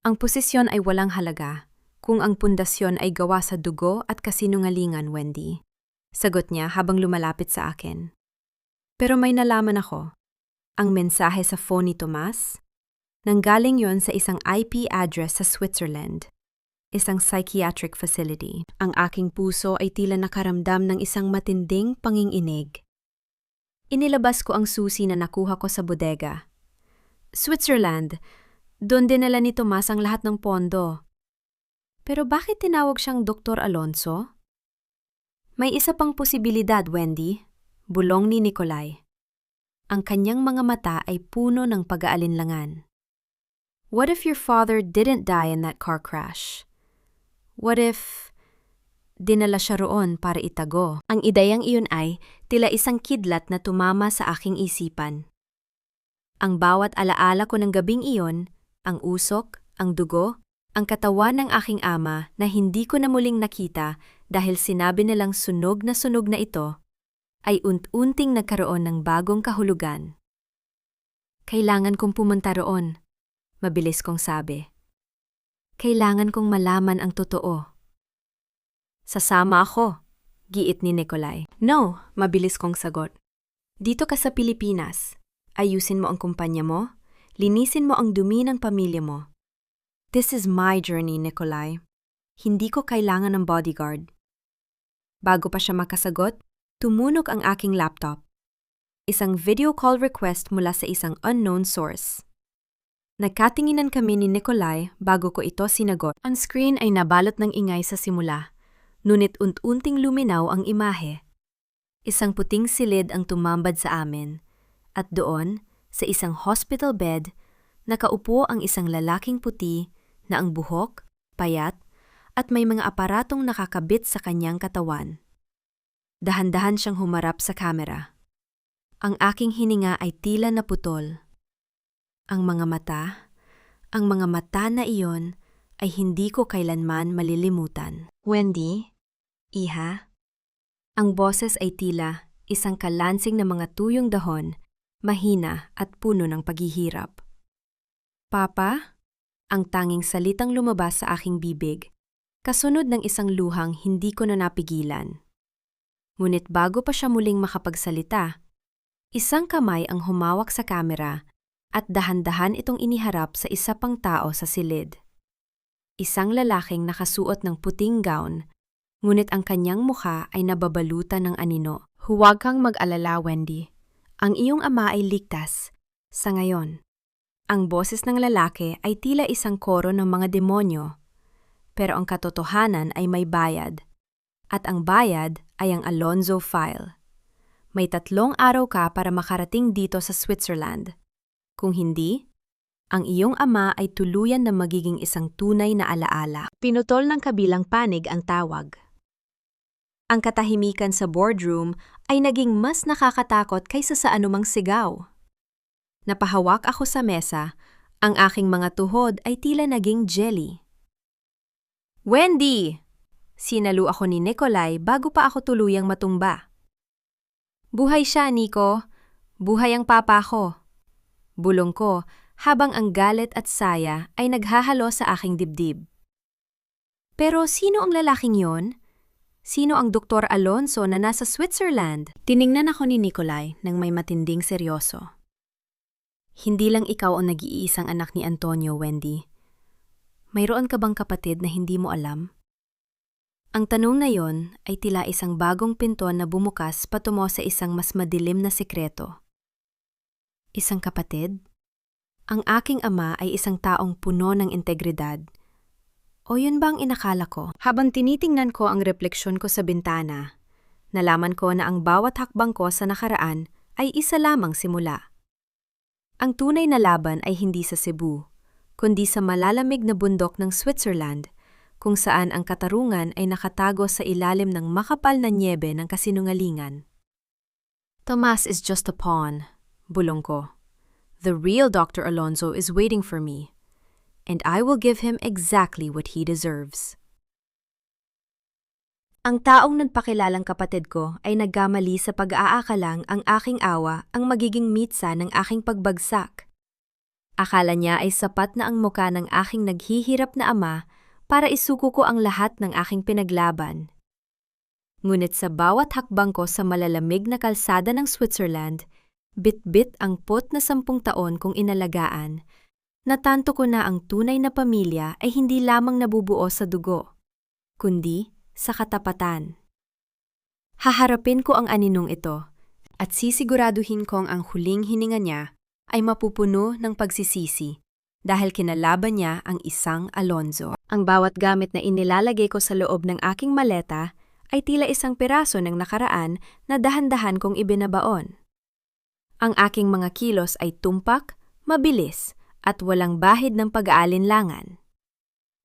Ang posisyon ay walang halaga kung ang pundasyon ay gawa sa dugo at kasinungalingan, Wendy. Sagot niya habang lumalapit sa akin. Pero may nalaman ako. Ang mensahe sa phone ni Tomas, nanggaling yon sa isang IP address sa Switzerland. Isang psychiatric facility. Ang aking puso ay tila nakaramdam ng isang matinding panginginig. Inilabas ko ang susi na nakuha ko sa bodega. Switzerland, doon dinala ni Tomas ang lahat ng pondo. Pero bakit tinawag siyang Dr. Alonzo? May isa pang posibilidad, Wendy, bulong ni Nicolay. Ang kanyang mga mata ay puno ng pag-aalinlangan. What if your father didn't die in that car crash? What if dinala siya roon para itago? Ang ideyang iyon ay tila isang kidlat na tumama sa aking isipan. Ang bawat alaala ko ng gabing iyon, ang usok, ang dugo, ang katawan ng aking ama na hindi ko na muling nakita dahil sinabi nilang sunog na ito, ay unti-unting nagkaroon ng bagong kahulugan. Kailangan kong pumunta roon, mabilis kong sabi. Kailangan kong malaman ang totoo. Sasama ako, giit ni Nicolay. No, mabilis kong sagot. Dito ka sa Pilipinas. Ayusin mo ang kumpanya mo, linisin mo ang dumi ng pamilya mo. This is my journey, Nicolay. Hindi ko kailangan ng bodyguard. Bago pa siya makasagot, tumunog ang aking laptop. Isang video call request mula sa isang unknown source. Nagkatinginan kami ni Nicolay bago ko ito sinagot. Ang screen ay nabalot ng ingay sa simula, ngunit unti-unting luminaw ang imahe. Isang puting silid ang tumambad sa amin, at doon, sa isang hospital bed, nakaupo ang isang lalaking puti na ang buhok, payat, at may mga aparatong nakakabit sa kanyang katawan. Dahan-dahan siyang humarap sa kamera. Ang aking hininga ay tila naputol. Ang mga mata na iyon ay hindi ko kailanman malilimutan. Wendy, iha. Ang boses ay tila isang kalansing na mga tuyong dahon, mahina at puno ng paghihirap. Papa, ang tanging salitang lumabas sa aking bibig, kasunod ng isang luhang hindi ko na napigilan. Ngunit bago pa siya muling makapagsalita, isang kamay ang humawak sa kamera at dahan-dahan itong iniharap sa isa pang tao sa silid. Isang lalaking nakasuot ng puting gown, ngunit ang kanyang mukha ay nababalutan ng anino. Huwag kang mag-alala, Wendy. Ang iyong ama ay ligtas. Sa ngayon, ang boses ng lalaki ay tila isang koro ng mga demonyo. Pero ang katotohanan ay may bayad. At ang bayad ay ang Alonzo file. May 3 araw ka para makarating dito sa Switzerland. Kung hindi, ang iyong ama ay tuluyan na magiging isang tunay na alaala. Pinutol ng kabilang panig ang tawag. Ang katahimikan sa boardroom ay naging mas nakakatakot kaysa sa anumang sigaw. Napahawak ako sa mesa, ang aking mga tuhod ay tila naging jelly. Wendy! Sinalo ako ni Nicolay bago pa ako tuluyang matumba. Buhay siya, Nico. Buhay ang papa ko. Bulong ko habang ang galit at saya ay naghahalo sa aking dibdib. Pero sino ang lalaking yon? Sino ang Dr. Alonzo na nasa Switzerland? Tiningnan ako ni Nicolay nang may matinding seryoso. Hindi lang ikaw ang nag-iisang anak ni Antonio, Wendy. Mayroon ka bang kapatid na hindi mo alam? Ang tanong na yon ay tila isang bagong pinto na bumukas patungo sa isang mas madilim na sikreto. Isang kapatid? Ang aking ama ay isang taong puno ng integridad. O yun ba ang inakala ko? Habang tinitingnan ko ang refleksyon ko sa bintana, nalaman ko na ang bawat hakbang ko sa nakaraan ay isa lamang simula. Ang tunay na laban ay hindi sa Cebu, kundi sa malalamig na bundok ng Switzerland, kung saan ang katarungan ay nakatago sa ilalim ng makapal na nyebe ng kasinungalingan. Tomas is just a pawn, bulong ko. The real Dr. Alonzo is waiting for me, and I will give him exactly what he deserves. Ang taong nagpakilalang kapatid ko ay nagkamali sa pag-aakalang ang aking awa ang magiging mitsa ng aking pagbagsak. Akala niya ay sapat na ang muka ng aking naghihirap na ama para isuko ko ang lahat ng aking pinaglaban. Ngunit sa bawat hakbang ko sa malalamig na kalsada ng Switzerland, bit-bit ang pot na 10 taon kong inalagaan, natanto ko na ang tunay na pamilya ay hindi lamang nabubuo sa dugo, kundi sa katapatan. Haharapin ko ang aninong ito at sisiguraduhin kong ang huling hininga niya ay mapupuno ng pagsisisi dahil kinalaban niya ang isang Alonzo. Ang bawat gamit na inilalagay ko sa loob ng aking maleta ay tila isang piraso ng nakaraan na dahan-dahan kong ibinabaon. Ang aking mga kilos ay tumpak, mabilis, at walang bahid ng pag-aalinlangan.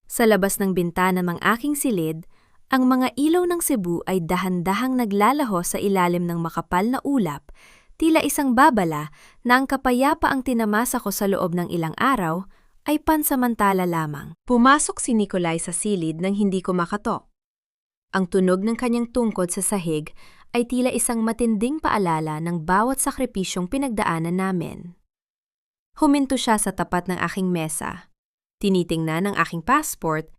Sa labas ng bintana ng aking silid, ang mga ilaw ng Cebu ay dahan-dahang naglalaho sa ilalim ng makapal na ulap, tila isang babala na ang kapayapa ang tinamasa ko sa loob ng ilang araw ay pansamantala lamang. Pumasok si Nikolay sa silid nang hindi ko makatok. Ang tunog ng kanyang tungkod sa sahig ay tila isang matinding paalala ng bawat sakripisyong pinagdaanan namin. Huminto siya sa tapat ng aking mesa, tinitingnan ang aking passport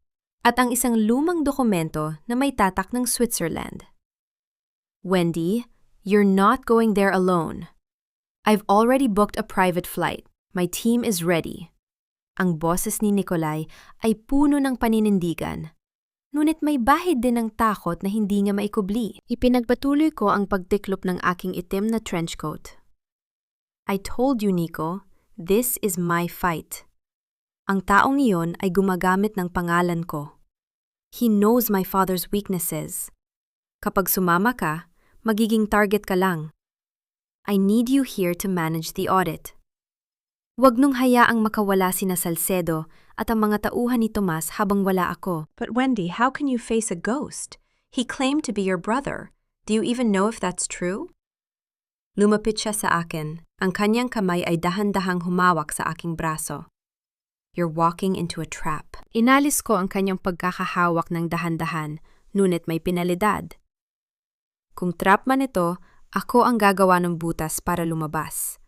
at ang isang lumang dokumento na may tatak ng Switzerland. Wendy, you're not going there alone. I've already booked a private flight. My team is ready. Ang boses ni Nikolay ay puno ng paninindigan. Ngunit may bahid din ng takot na hindi niya maikubli. Ipinagpatuloy ko ang pagtiklop ng aking itim na trenchcoat. I told you, Nico, this is my fight. Ang taong iyon ay gumagamit ng pangalan ko. He knows my father's weaknesses. Kapag sumama ka, magiging target ka lang. I need you here to manage the audit. Huwag nung hayaang makawala sina Salcedo at ang mga tauhan ni Tomas habang wala ako. But Wendy, how can you face a ghost? He claimed to be your brother. Do you even know if that's true? Lumapit siya sa akin. Ang kanyang kamay ay dahan-dahang humawak sa aking braso. You're walking into a trap. Inalis ko ang kanyang pagkakahawak ng dahan-dahan, ngunit may pinalidad. Kung trap man ito, ako ang gagawa ng butas para lumabas.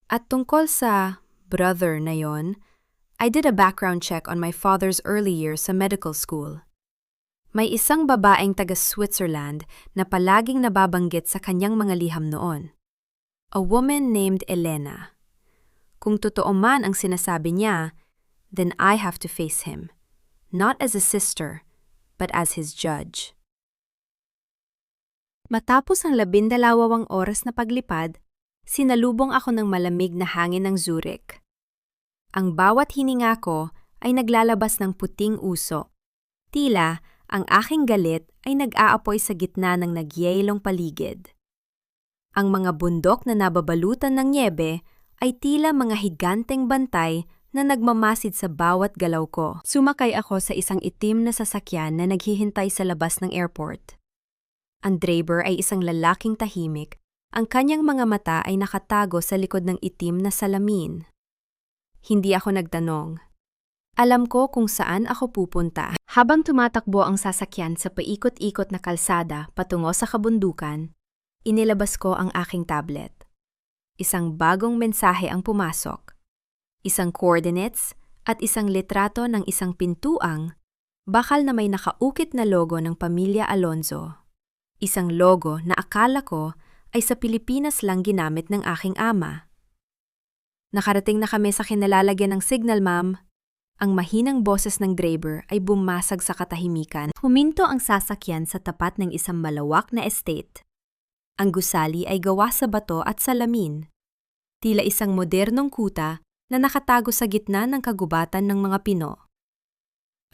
At tungkol sa brother na yon, I did a background check on my father's early years sa medical school. May isang babaeng taga-Switzerland na palaging nababanggit sa kanyang mga liham noon. A woman named Elena. Kung totoo man ang sinasabi niya, then I have to face him, not as a sister, but as his judge. Matapos ang 12 oras na paglipad, sinalubong ako ng malamig na hangin ng Zurich. Ang bawat hininga ko ay naglalabas ng puting uso. Tila, ang aking galit ay nag-aapoy sa gitna ng nagyelong paligid. Ang mga bundok na nababalutan ng nyebe ay tila mga higanteng bantay na nagmamasid sa bawat galaw ko. Sumakay ako sa isang itim na sasakyan na naghihintay sa labas ng airport. Ang driver ay isang lalaking tahimik. Ang kanyang mga mata ay nakatago sa likod ng itim na salamin. Hindi ako nagtanong. Alam ko kung saan ako pupunta. Habang tumatakbo ang sasakyan sa paikot-ikot na kalsada patungo sa kabundukan, inilabas ko ang aking tablet. Isang bagong mensahe ang pumasok. Isang coordinates at isang litrato ng isang pintuang, bakal na may nakaukit na logo ng pamilya Alonzo. Isang logo na akala ko ay sa Pilipinas lang ginamit ng aking ama. Nakarating na kami sa kinalalagyan ng signal, ma'am. Ang mahinang boses ng driver ay bumasag sa katahimikan. Huminto ang sasakyan sa tapat ng isang malawak na estate. Ang gusali ay gawa sa bato at salamin. Tila isang modernong kuta na nakatago sa gitna ng kagubatan ng mga pino.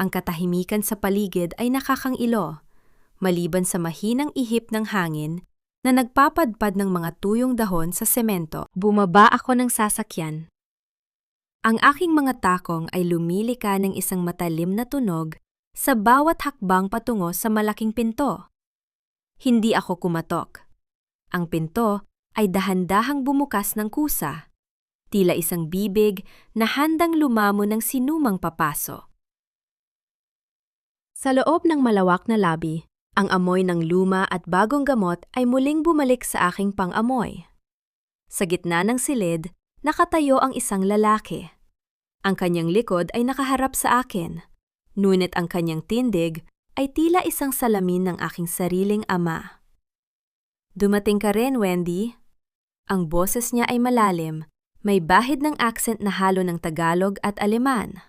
Ang katahimikan sa paligid ay nakakangilo, maliban sa mahinang ihip ng hangin na nagpapadpad ng mga tuyong dahon sa semento. Bumaba ako ng sasakyan. Ang aking mga takong ay lumilika ng isang matalim na tunog sa bawat hakbang patungo sa malaking pinto. Hindi ako kumatok. Ang pinto ay dahan-dahang bumukas ng kusa, tila isang bibig na handang lumamo ng sinumang papaso. Sa loob ng malawak na labi, ang amoy ng luma at bagong gamot ay muling bumalik sa aking pang-amoy. Sa gitna ng silid, nakatayo ang isang lalaki. Ang kanyang likod ay nakaharap sa akin, ngunit ang kanyang tindig ay tila isang salamin ng aking sariling ama. Dumating ka rin, Wendy. Ang boses niya ay malalim, may bahid ng accent na halo ng Tagalog at Aleman.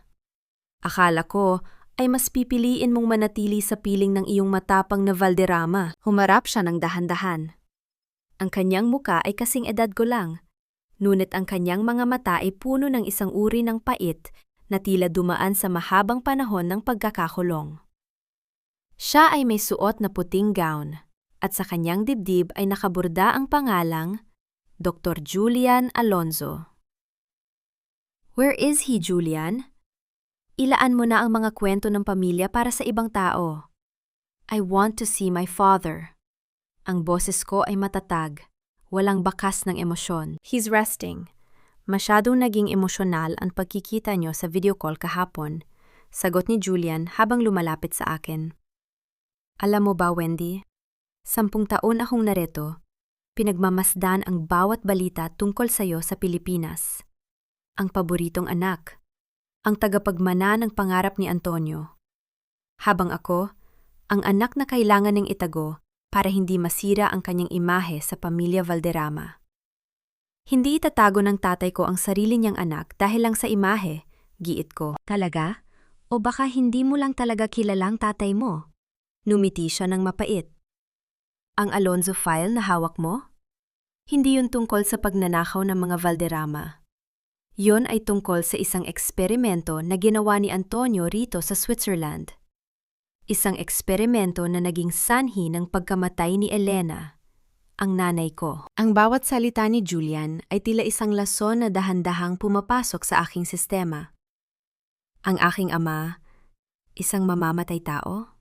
Akala ko ay mas pipiliin mong manatili sa piling ng iyong matapang na Valderrama. Humarap siya ng dahan-dahan. Ang kanyang muka ay kasing edad ko lang, ngunit ang kanyang mga mata ay puno ng isang uri ng pait na tila dumaan sa mahabang panahon ng pagkakakulong. Siya ay may suot na puting gown, at sa kanyang dibdib ay nakaburda ang pangalang Dr. Julian Alonzo. Where is he, Julian? Ilaan mo na ang mga kwento ng pamilya para sa ibang tao. I want to see my father. Ang boses ko ay matatag, walang bakas ng emosyon. He's resting. Masyadong naging emosyonal ang pagkikita niyo sa video call kahapon, sagot ni Julian habang lumalapit sa akin. Alam mo ba, Wendy? 10 taon akong narito, pinagmamasdan ang bawat balita tungkol sa iyo sa Pilipinas. Ang paboritong anak. Ang tagapagmana ng pangarap ni Antonio. Habang ako, ang anak na kailangan ng itago para hindi masira ang kanyang imahe sa pamilya Valderrama. Hindi itatago ng tatay ko ang sarili niyang anak dahil lang sa imahe, giit ko. Talaga? O baka hindi mo lang talaga kilalang tatay mo? Numiti siya ng mapait. Ang Alonzo file na hawak mo? Hindi yun tungkol sa pagnanakaw ng mga Valderrama. Yon ay tungkol sa isang eksperimento na ginawa ni Antonio rito sa Switzerland. Isang eksperimento na naging sanhi ng pagkamatay ni Elena, ang nanay ko. Ang bawat salita ni Julian ay tila isang lason na dahan-dahang pumapasok sa aking sistema. Ang aking ama, isang mamamatay tao?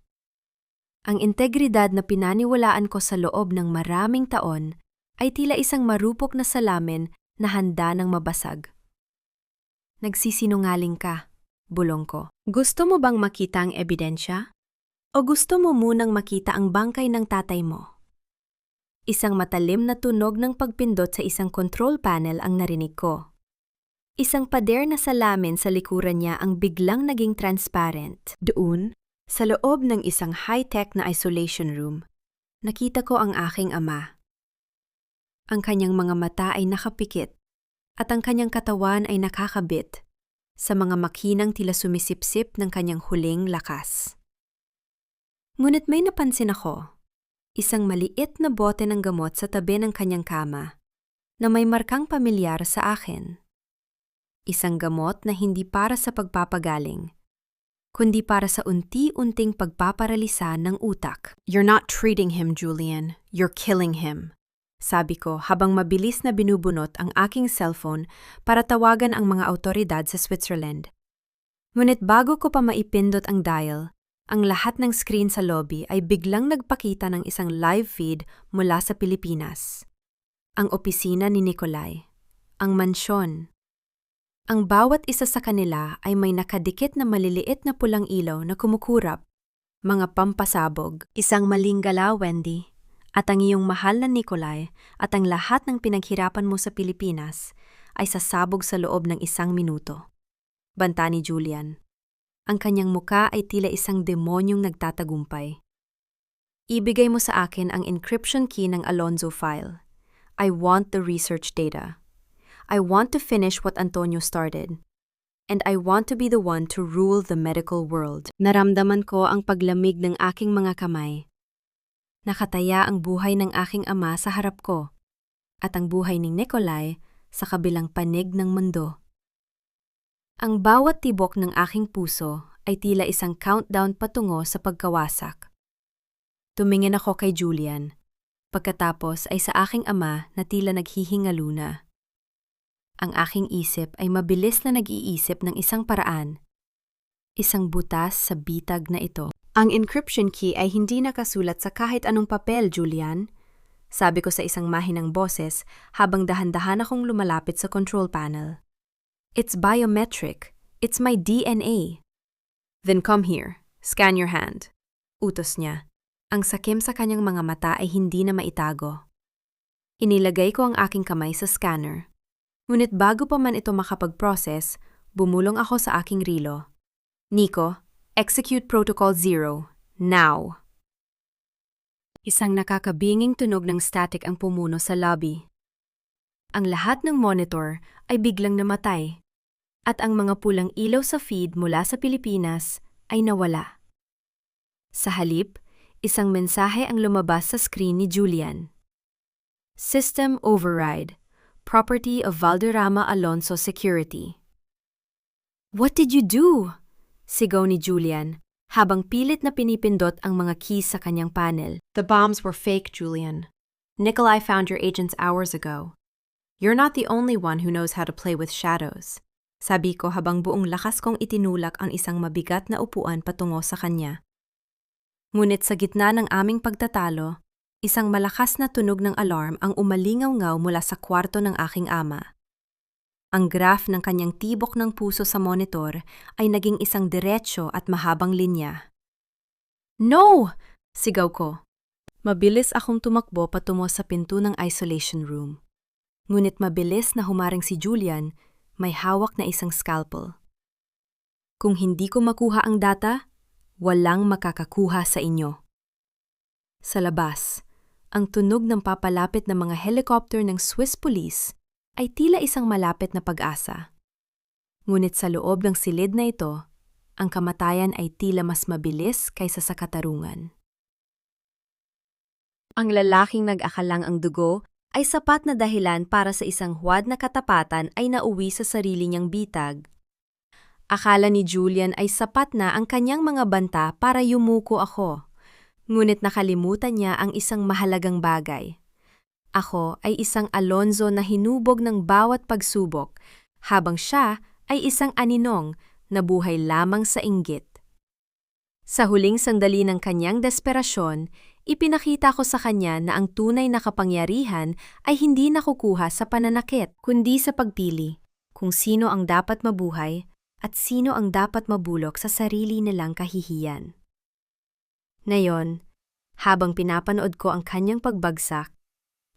Ang integridad na pinaniwalaan ko sa loob ng maraming taon ay tila isang marupok na salamin na handa ng mabasag. Nagsisinungaling ka, bulong ko. Gusto mo bang makita ang ebidensya? O gusto mo munang makita ang bangkay ng tatay mo? Isang matalim na tunog ng pagpindot sa isang control panel ang narinig ko. Isang pader na salamin sa likuran niya ang biglang naging transparent. Doon, sa loob ng isang high-tech na isolation room, nakita ko ang aking ama. Ang kanyang mga mata ay nakapikit, at ang kanyang katawan ay nakakabit sa mga makinang tila sumisipsip ng kanyang huling lakas. Ngunit may napansin ako, isang maliit na bote ng gamot sa tabi ng kanyang kama na may markang pamilyar sa akin. Isang gamot na hindi para sa pagpapagaling, kundi para sa unti-unting pagpaparalisa ng utak. You're not treating him, Julian. You're killing him. Sabi ko habang mabilis na binubunot ang aking cellphone para tawagan ang mga awtoridad sa Switzerland. Ngunit bago ko pa maipindot ang dial, ang lahat ng screen sa lobby ay biglang nagpakita ng isang live feed mula sa Pilipinas. Ang opisina ni Nicolai, ang mansyon. Ang bawat isa sa kanila ay may nakadikit na maliliit na pulang ilaw na kumukurap, mga pampasabog. Isang maling galaw, Wendy. At ang iyong mahal na Nicolai at ang lahat ng pinaghirapan mo sa Pilipinas ay sasabog sa loob ng 1 minuto. Banta ni Julian. Ang kanyang muka ay tila isang demonyong nagtatagumpay. Ibigay mo sa akin ang encryption key ng Alonzo file. I want the research data. I want to finish what Antonio started. And I want to be the one to rule the medical world. Naramdaman ko ang paglamig ng aking mga kamay. Nakataya ang buhay ng aking ama sa harap ko, at ang buhay ni Nicolai sa kabilang panig ng mundo. Ang bawat tibok ng aking puso ay tila isang countdown patungo sa pagkawasak. Tumingin ako kay Julian. Pagkatapos ay sa aking ama na tila naghihingalo na. Ang aking isip ay mabilis na nag-iisip ng isang paraan. Isang butas sa bitag na ito. Ang encryption key ay hindi nakasulat sa kahit anong papel, Julian. Sabi ko sa isang mahinang boses habang dahan-dahan akong lumalapit sa control panel. It's biometric. It's my DNA. Then come here. Scan your hand. Utos niya. Ang sakim sa kanyang mga mata ay hindi na maitago. Inilagay ko ang aking kamay sa scanner. Ngunit bago pa man ito makapag-process, bumulong ako sa aking rilo. Nico, execute Protocol 0. Now! Isang nakakabinging tunog ng static ang pumuno sa lobby. Ang lahat ng monitor ay biglang namatay, at ang mga pulang ilaw sa feed mula sa Pilipinas ay nawala. Sa halip, isang mensahe ang lumabas sa screen ni Julian. System override. Property of Valderrama Alonso Security. What did you do? Sigaw ni Julian, habang pilit na pinipindot ang mga keys sa kanyang panel. The bombs were fake, Julian. Nikolai found your agents hours ago. You're not the only one who knows how to play with shadows. Sabi ko habang buong lakas kong itinulak ang isang mabigat na upuan patungo sa kanya. Ngunit sa gitna ng aming pagtatalo, isang malakas na tunog ng alarm ang umalingaw-ngaw mula sa kwarto ng aking ama. Ang graph ng kanyang tibok ng puso sa monitor ay naging isang diretsyo at mahabang linya. No! Sigaw ko. Mabilis akong tumakbo patungo sa pinto ng isolation room. Ngunit mabilis na humaring si Julian, may hawak na isang scalpel. Kung hindi ko makuha ang data, walang makakakuha sa inyo. Sa labas, ang tunog ng papalapit na mga helicopter ng Swiss Police ay tila isang malapit na pag-asa. Ngunit sa loob ng silid na ito, ang kamatayan ay tila mas mabilis kaysa sa katarungan. Ang lalaking nag-akalang ang dugo ay sapat na dahilan para sa isang huwad na katapatan ay nauwi sa sarili niyang bitag. Akala ni Julian ay sapat na ang kanyang mga banta para yumuko ako. Ngunit nakalimutan niya ang isang mahalagang bagay. Ako ay isang Alonzo na hinubog ng bawat pagsubok, habang siya ay isang aninong na buhay lamang sa inggit. Sa huling sandali ng kanyang desperasyon, ipinakita ko sa kanya na ang tunay na kapangyarihan ay hindi nakukuha sa pananakit, kundi sa pagpili kung sino ang dapat mabuhay at sino ang dapat mabulok sa sarili nilang kahihiyan. Ngayon, habang pinapanood ko ang kanyang pagbagsak,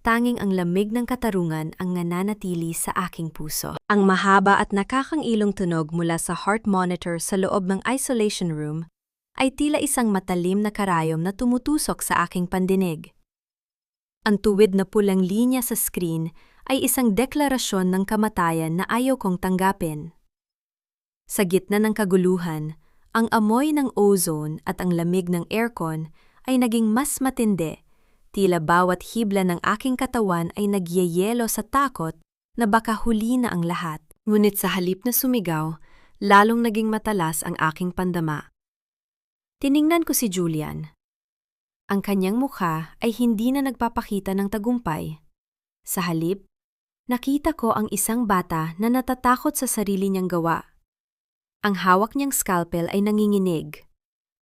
tanging ang lamig ng katarungan ang nananatili sa aking puso. Ang mahaba at nakakangilong tunog mula sa heart monitor sa loob ng isolation room ay tila isang matalim na karayom na tumutusok sa aking pandinig. Ang tuwid na pulang linya sa screen ay isang deklarasyon ng kamatayan na ayaw kong tanggapin. Sa gitna ng kaguluhan, ang amoy ng ozone at ang lamig ng aircon ay naging mas matindi, tila bawat hibla ng aking katawan ay nagyeyelo sa takot na baka huli na ang lahat. Ngunit sa halip na sumigaw, lalong naging matalas ang aking pandama. Tiningnan ko si Julian. Ang kanyang mukha ay hindi na nagpapakita ng tagumpay. Sa halip, nakita ko ang isang bata na natatakot sa sarili niyang gawa. Ang hawak niyang scalpel ay nanginginig.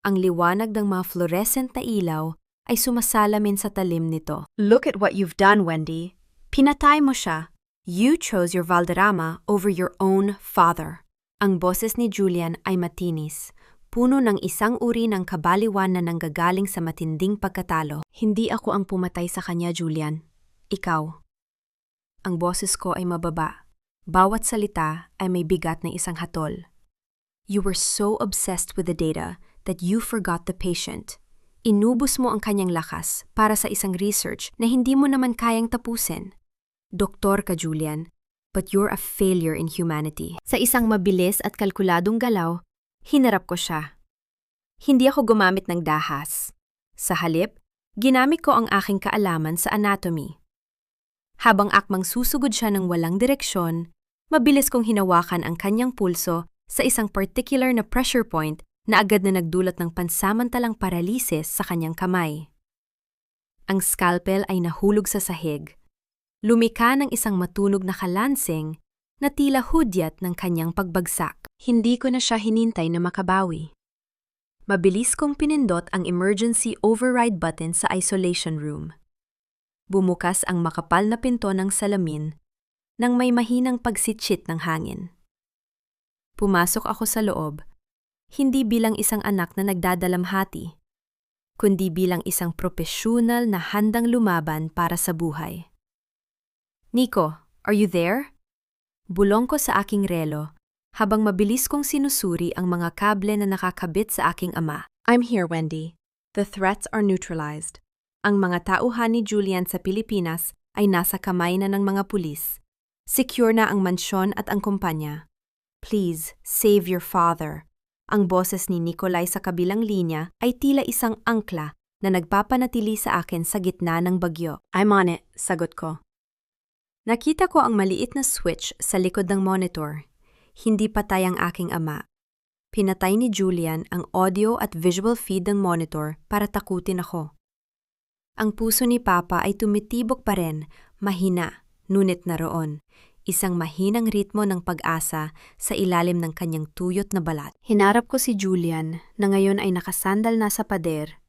Ang liwanag ng mga fluorescent na ilaw ay sumasalamin sa talim nito. Look at what you've done, Wendy. Pinatay mo siya. You chose your Valderrama over your own father. Ang boses ni Julian ay matinis, puno ng isang uri ng kabaliwan na nanggagaling sa matinding pagkatalo. Hindi ako ang pumatay sa kanya, Julian. Ikaw. Ang boses ko ay mababa. Bawat salita ay may bigat na isang hatol. You were so obsessed with the data that you forgot the patient. Inubos mo ang kanyang lakas para sa isang research na hindi mo naman kayang tapusin. Doktor ka, Julian, but you're a failure in humanity. Sa isang mabilis at kalkuladong galaw, hinarap ko siya. Hindi ako gumamit ng dahas. Sa halip, ginamit ko ang aking kaalaman sa anatomy. Habang akmang susugod siya ng walang direksyon, mabilis kong hinawakan ang kanyang pulso sa isang particular na pressure point na agad na nagdulot ng pansamantalang paralisis sa kanyang kamay. Ang scalpel ay nahulog sa sahig. Lumika ng isang matunog na kalansing na tila hudyat ng kanyang pagbagsak. Hindi ko na siya hinintay na makabawi. Mabilis kong pinindot ang emergency override button sa isolation room. Bumukas ang makapal na pinto ng salamin nang may mahinang pagsitsit ng hangin. Pumasok ako sa loob, hindi bilang isang anak na nagdadalamhati, kundi bilang isang propesyonal na handang lumaban para sa buhay. Nico, are you there? Bulong ko sa aking relo habang mabilis kong sinusuri ang mga kable na nakakabit sa aking ama. I'm here, Wendy. The threats are neutralized. Ang mga tauhan ni Julian sa Pilipinas ay nasa kamay na ng mga pulis. Secure na ang mansyon at ang kumpanya. Please, save your father. Ang boses ni Nikolai sa kabilang linya ay tila isang angkla na nagpapanatili sa akin sa gitna ng bagyo. I'm on it, sagot ko. Nakita ko ang maliit na switch sa likod ng monitor. Hindi patay ang aking ama. Pinatay ni Julian ang audio at visual feed ng monitor para takutin ako. Ang puso ni Papa ay tumitibok pa rin, mahina, ngunit naroon. Isang mahinang ritmo ng pag-asa sa ilalim ng kanyang tuyot na balat. Hinarap ko si Julian na ngayon ay nakasandal na sa pader.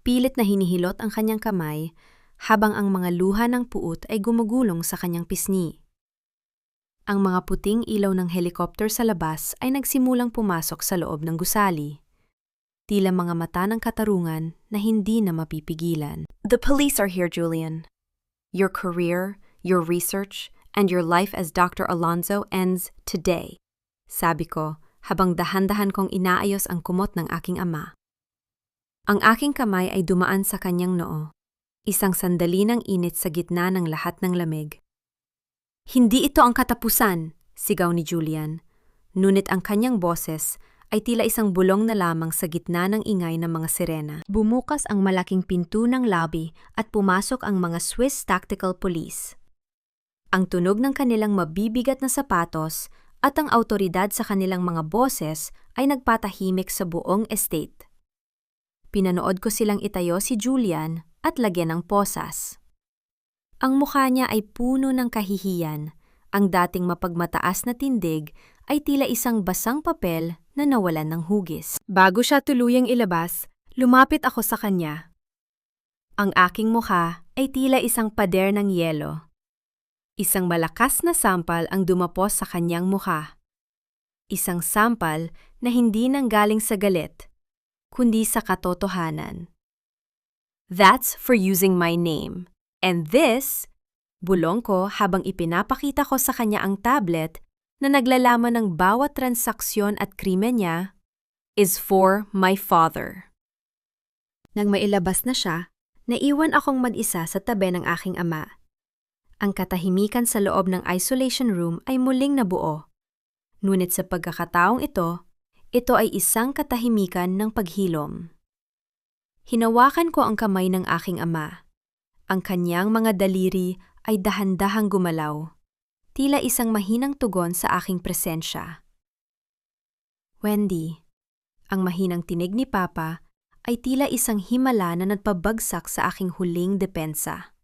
Pilit na hinihilot ang kanyang kamay habang ang mga luha ng puot ay gumugulong sa kanyang pisngi. Ang mga puting ilaw ng helicopter sa labas ay nagsimulang pumasok sa loob ng gusali. Tila mga mata ng katarungan na hindi na mapipigilan. The police are here, Julian. Your career, your research, and your life as Dr. Alonzo ends today, sabi ko habang dahan-dahan kong inaayos ang kumot ng aking ama. Ang aking kamay ay dumaan sa kanyang noo. Isang sandali ng init sa gitna ng lahat ng lamig. Hindi ito ang katapusan, sigaw ni Julian. Ngunit ang kanyang boses ay tila isang bulong na lamang sa gitna ng ingay ng mga sirena. Bumukas ang malaking pinto ng lobby at pumasok ang mga Swiss Tactical Police. Ang tunog ng kanilang mabibigat na sapatos at ang awtoridad sa kanilang mga boses ay nagpatahimik sa buong estate. Pinanood ko silang itayo si Julian at lagyan ng posas. Ang mukha niya ay puno ng kahihiyan. Ang dating mapagmataas na tindig ay tila isang basang papel na nawalan ng hugis. Bago siya tuluyang ilabas, lumapit ako sa kanya. Ang aking mukha ay tila isang pader ng yelo. Isang malakas na sampal ang dumapos sa kanyang mukha. Isang sampal na hindi nanggaling sa galit, kundi sa katotohanan. That's for using my name. And this, bulong ko habang ipinapakita ko sa kanya ang tablet na naglalaman ng bawat transaksyon at krimen niya, is for my father. Nang mailabas na siya, naiwan akong mag-isa sa tabi ng aking ama. Ang katahimikan sa loob ng isolation room ay muling nabuo. Ngunit sa pagkakataong ito ay isang katahimikan ng paghilom. Hinawakan ko ang kamay ng aking ama. Ang kanyang mga daliri ay dahan-dahang gumalaw, tila isang mahinang tugon sa aking presensya. Wendy, ang mahinang tinig ni Papa ay tila isang himala na nagpabagsak sa aking huling depensa.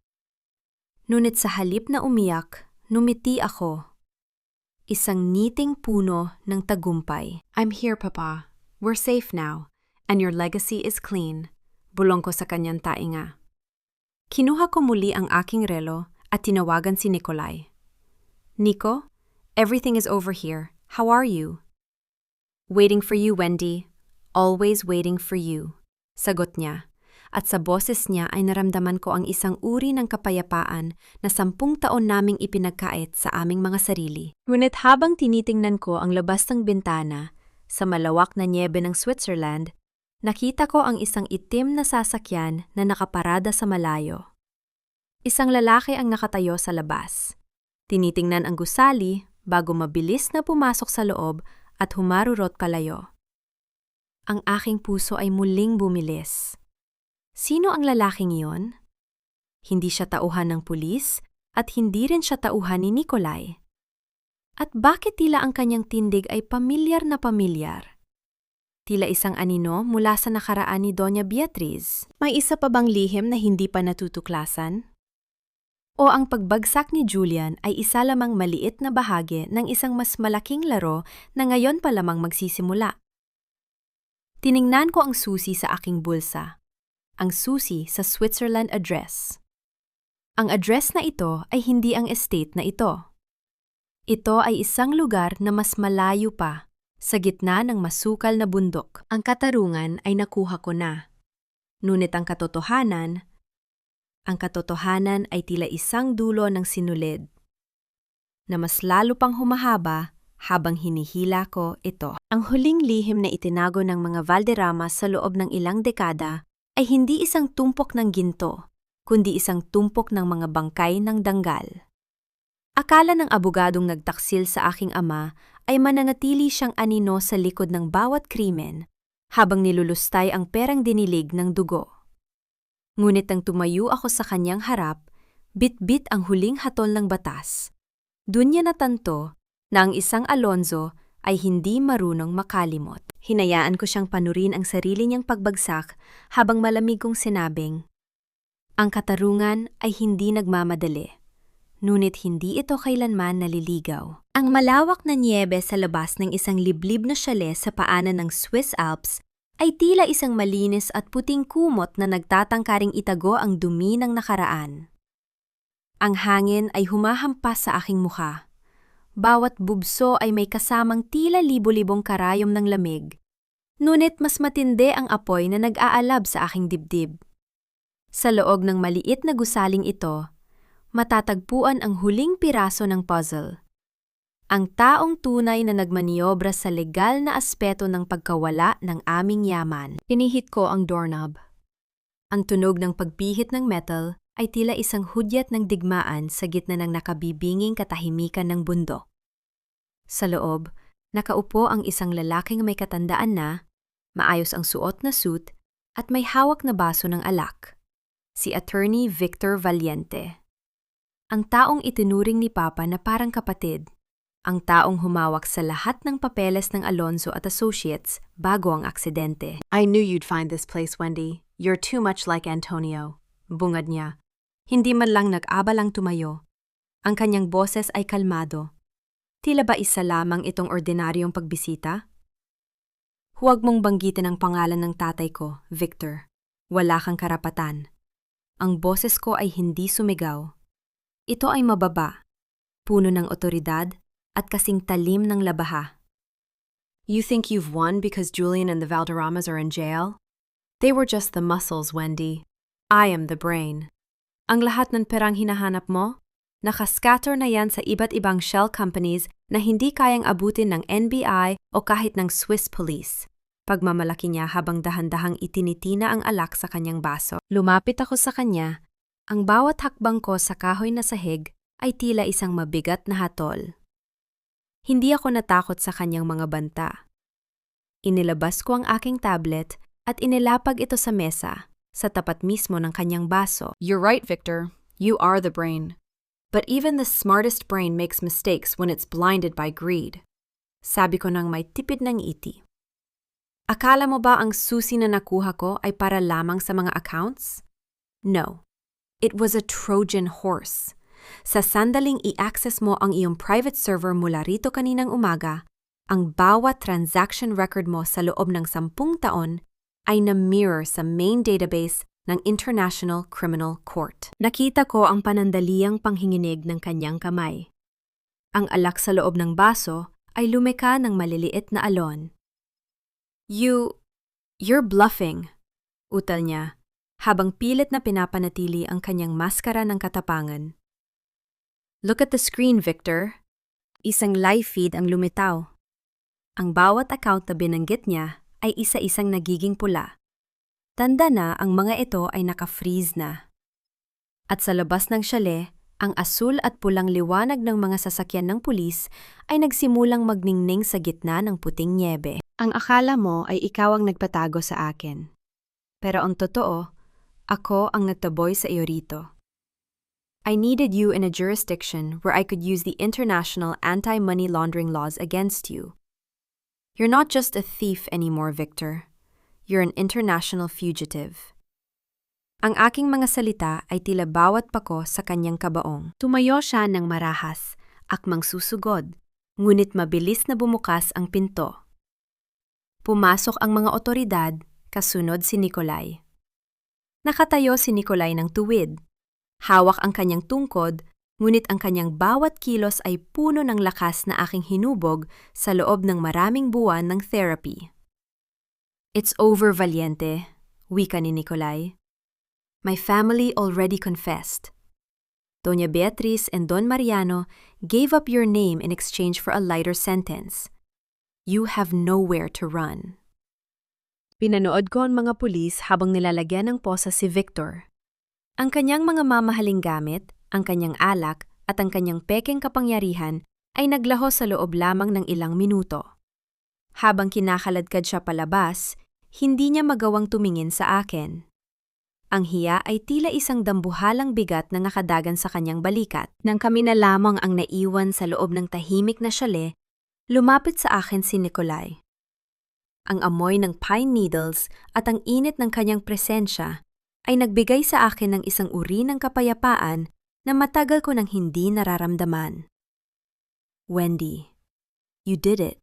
Ngunit sa halip na umiyak, numiti ako. Isang ngiting puno ng tagumpay. I'm here, Papa. We're safe now, and your legacy is clean. Bulong ko sa kanyang tainga. Kinuha ko muli ang aking relo at tinawagan si Nikolai. Nico, everything is over here. How are you? Waiting for you, Wendy. Always waiting for you. Sagot niya. At sa boses niya ay naramdaman ko ang isang uri ng kapayapaan na 10 taon naming ipinagkait sa aming mga sarili. Ngunit habang tinitingnan ko ang labas ng bintana sa malawak na nyebe ng Switzerland, nakita ko ang isang itim na sasakyan na nakaparada sa malayo. Isang lalaki ang nakatayo sa labas. Tinitingnan ang gusali bago mabilis na pumasok sa loob at humarurot palayo. Ang aking puso ay muling bumilis. Sino ang lalaking iyon? Hindi siya tauhan ng pulis at hindi rin siya tauhan ni Nikolai. At bakit tila ang kanyang tindig ay pamilyar na pamilyar? Tila isang anino mula sa nakaraan ni Doña Beatriz. May isa pa bang lihim na hindi pa natutuklasan? O ang pagbagsak ni Julian ay isa lamang maliit na bahagi ng isang mas malaking laro na ngayon pa lamang magsisimula? Tiningnan ko ang susi sa aking bulsa. Ang susi sa Switzerland address. Ang address na ito ay hindi ang estate na ito. Ito ay isang lugar na mas malayo pa, sa gitna ng masukal na bundok. Ang katarungan ay nakuha ko na. Ngunit ang katotohanan ay tila isang dulo ng sinulid, na mas lalo pang humahaba habang hinihila ko ito. Ang huling lihim na itinago ng mga Valderrama sa loob ng ilang dekada ay hindi isang tumpok ng ginto, kundi isang tumpok ng mga bangkay ng danggal. Akala ng abogadong nagtaksil sa aking ama ay mananatili siyang anino sa likod ng bawat krimen habang nilulustay ang perang dinilig ng dugo. Ngunit nang tumayo ako sa kanyang harap, bit-bit ang huling hatol ng batas. Doon niya natanto na ang isang Alonzo ay hindi marunong makalimot. Hinayaan ko siyang panurin ang sarili niyang pagbagsak habang malamig kong sinabing, ang katarungan ay hindi nagmamadali, ngunit hindi ito kailanman naliligaw. Ang malawak na niebe sa labas ng isang liblib na chalet sa paanan ng Swiss Alps ay tila isang malinis at puting kumot na nagtatangkaring itago ang dumi ng nakaraan. Ang hangin ay humahampas sa aking mukha. Bawat bubso ay may kasamang tila libo-libong karayom ng lamig. Ngunit mas matindi ang apoy na nag-aalab sa aking dibdib. Sa loob ng maliit na gusaling ito, matatagpuan ang huling piraso ng puzzle. Ang taong tunay na nagmaniobra sa legal na aspeto ng pagkawala ng aming yaman. Pinihit ko ang doorknob. Ang tunog ng pagpihit ng metal ay tila isang hudyat ng digmaan sa gitna ng nakabibinging katahimikan ng bundok. Sa loob, nakaupo ang isang lalaking may katandaan na, maayos ang suot na suit, at may hawak na baso ng alak. Si Attorney Victor Valiente. Ang taong itinuring ni Papa na parang kapatid. Ang taong humawak sa lahat ng papeles ng Alonzo at Associates bago ang aksidente. I knew you'd find this place, Wendy. You're too much like Antonio. Bungad niya. Hindi man lang nag-abalang tumayo. Ang kanyang boses ay kalmado. Tila ba isa lamang itong ordinaryong pagbisita? Huwag mong banggitin ang pangalan ng tatay ko, Victor. Wala kang karapatan. Ang boses ko ay hindi sumigaw. Ito ay mababa, puno ng otoridad at kasing talim ng labaha. You think you've won because Julian and the Valderramas are in jail? They were just the muscles, Wendy. I am the brain. Ang lahat ng perang hinahanap mo, nakascatter na yan sa iba't ibang shell companies na hindi kayang abutin ng NBI o kahit ng Swiss police. Pagmamalaki niya habang dahan-dahang itinitina ang alak sa kanyang baso. Lumapit ako sa kanya. Ang bawat hakbang ko sa kahoy na sahig ay tila isang mabigat na hatol. Hindi ako natakot sa kanyang mga banta. Inilabas ko ang aking tablet at inilapag ito sa mesa, sa tapat mismo ng kanyang baso. You're right, Victor. You are the brain. But even the smartest brain makes mistakes when it's blinded by greed. Sabi ko nang may tipid ng ngiti. Akala mo ba ang susi na nakuha ko ay para lamang sa mga accounts? No. It was a Trojan horse. Sa sandaling i-access mo ang iyong private server mula rito kaninang umaga, ang bawat transaction record mo sa loob ng 10 taon ay na-mirror sa main database ng International Criminal Court. Nakita ko ang panandaliang panghinginig ng kanyang kamay. Ang alak sa loob ng baso ay lumeka ng maliliit na alon. You're bluffing, utal niya, habang pilit na pinapanatili ang kanyang maskara ng katapangan. Look at the screen, Victor. Isang live feed ang lumitaw. Ang bawat account na binanggit niya ay isa-isang nagiging pula. Tanda na ang mga ito ay naka-freeze na. At sa labas ng chalet, ang asul at pulang liwanag ng mga sasakyan ng pulis ay nagsimulang magningning sa gitna ng puting niebe. Ang akala mo ay ikaw ang nagpatago sa akin. Pero ang totoo, ako ang nagtaboy sa iyo rito. I needed you in a jurisdiction where I could use the international anti-money laundering laws against you. You're not just a thief anymore, Victor. You're an international fugitive. Ang aking mga salita ay tila bawat pako sa kanyang kabaong. Tumayo siya ng marahas, akmang susugod, ngunit mabilis na bumukas ang pinto. Pumasok ang mga otoridad, kasunod si Nikolai. Nakatayo si Nikolai ng tuwid. Hawak ang kanyang tungkod, ngunit ang kanyang bawat kilos ay puno ng lakas na aking hinubog sa loob ng maraming buwan ng therapy. It's over, Valiente, wika ni Nikolai. My family already confessed. Doña Beatriz and Don Mariano gave up your name in exchange for a lighter sentence. You have nowhere to run. Pinanood ko ang mga pulis habang nilalagyan ng posa si Victor. Ang kanyang mga mamahaling gamit, ang kanyang alak at ang kanyang pekeng kapangyarihan ay naglaho sa loob lamang ng ilang minuto. Habang kinakaladkad siya palabas, hindi niya magawang tumingin sa akin. Ang hiya ay tila isang dambuhalang bigat na nakadagan sa kanyang balikat. Nang kami na lamang ang naiwan sa loob ng tahimik na chalet, lumapit sa akin si Nikolai. Ang amoy ng pine needles at ang init ng kanyang presensya ay nagbigay sa akin ng isang uri ng kapayapaan na matagal ko nang hindi nararamdaman. Wendy, you did it.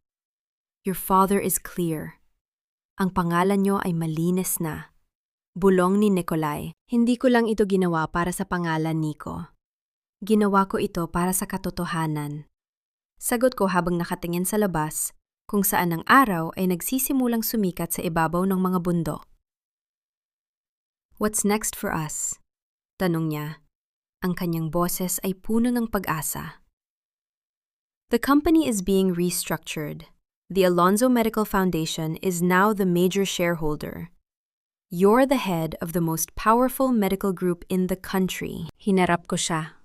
Your father is clear. Ang pangalan niyo ay malinis na. Bulong ni Nikolai. Hindi ko lang ito ginawa para sa pangalan, Nico. Ginawa ko ito para sa katotohanan. Sagot ko habang nakatingin sa labas, kung saan ang araw ay nagsisimulang sumikat sa ibabaw ng mga bundok. What's next for us? Tanong niya. Ang kanyang boses ay puno ng pag-asa. The company is being restructured. The Alonzo Medical Foundation is now the major shareholder. You're the head of the most powerful medical group in the country. Hinarap ko siya.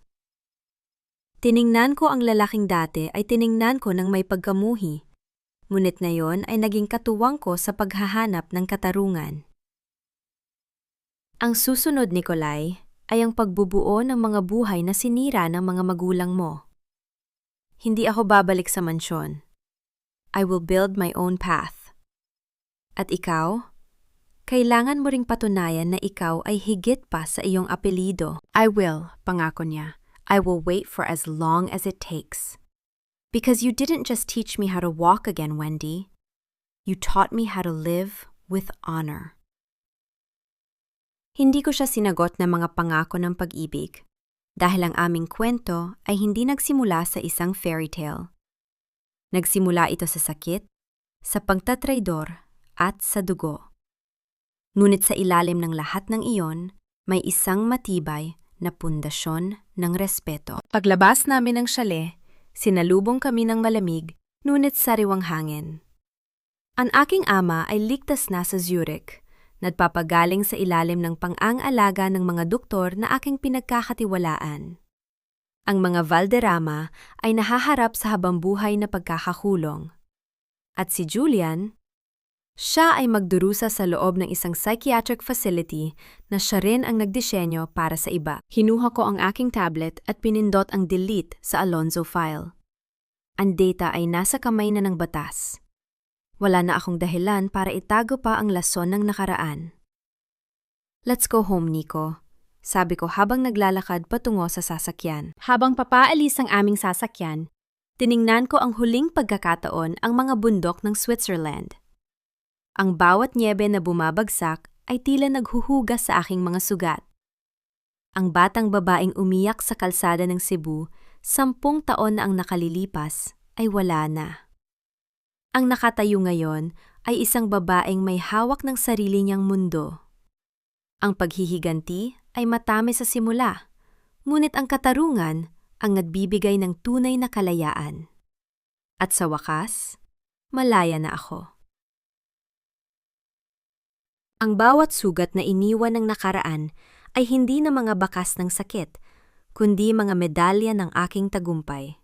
Tiningnan ko ang lalaking dati ay tiningnan ko ng may pagkamuhi. Ngunit ngayon ay naging katuwang ko sa paghahanap ng katarungan. Ang susunod, Nikolai, ay ang pagbubuo ng mga buhay na sinira ng mga magulang mo. Hindi ako babalik sa mansyon. I will build my own path. At ikaw? Kailangan mo ring patunayan na ikaw ay higit pa sa iyong apelido. I will, pangako niya. I will wait for as long as it takes. Because you didn't just teach me how to walk again, Wendy. You taught me how to live with honor. Hindi ko siya sinagot ng mga pangako ng pag-ibig, dahil ang aming kwento ay hindi nagsimula sa isang fairy tale. Nagsimula ito sa sakit, sa pagtatraidor, at sa dugo. Ngunit sa ilalim ng lahat ng iyon, may isang matibay na pundasyon ng respeto. Paglabas namin ng chalet, sinalubong kami ng malamig, ngunit sariwang hangin. Ang aking ama ay ligtas na sa Zurich, nagpapagaling sa ilalim ng pang-ang-alaga ng mga doktor na aking pinagkakatiwalaan. Ang mga Valderrama ay nahaharap sa habambuhay na pagkakakulong. At si Julian, siya ay magdurusa sa loob ng isang psychiatric facility na siya rin ang nagdisenyo para sa iba. Kinuha ko ang aking tablet at pinindot ang delete sa Alonzo file. Ang data ay nasa kamay na ng batas. Wala na akong dahilan para itago pa ang lason ng nakaraan. Let's go home, Nico. Sabi ko habang naglalakad patungo sa sasakyan. Habang papaalis ang aming sasakyan, tiningnan ko ang huling pagkakataon ang mga bundok ng Switzerland. Ang bawat nyebe na bumabagsak ay tila naghuhugas sa aking mga sugat. Ang batang babaeng umiyak sa kalsada ng Cebu, 10 taon na ang nakalilipas, ay wala na. Ang nakatayo ngayon ay isang babaeng may hawak ng sarili niyang mundo. Ang paghihiganti ay matamis sa simula, ngunit ang katarungan ang nagbibigay ng tunay na kalayaan. At sa wakas, malaya na ako. Ang bawat sugat na iniwan ng nakaraan ay hindi na mga bakas ng sakit, kundi mga medalya ng aking tagumpay.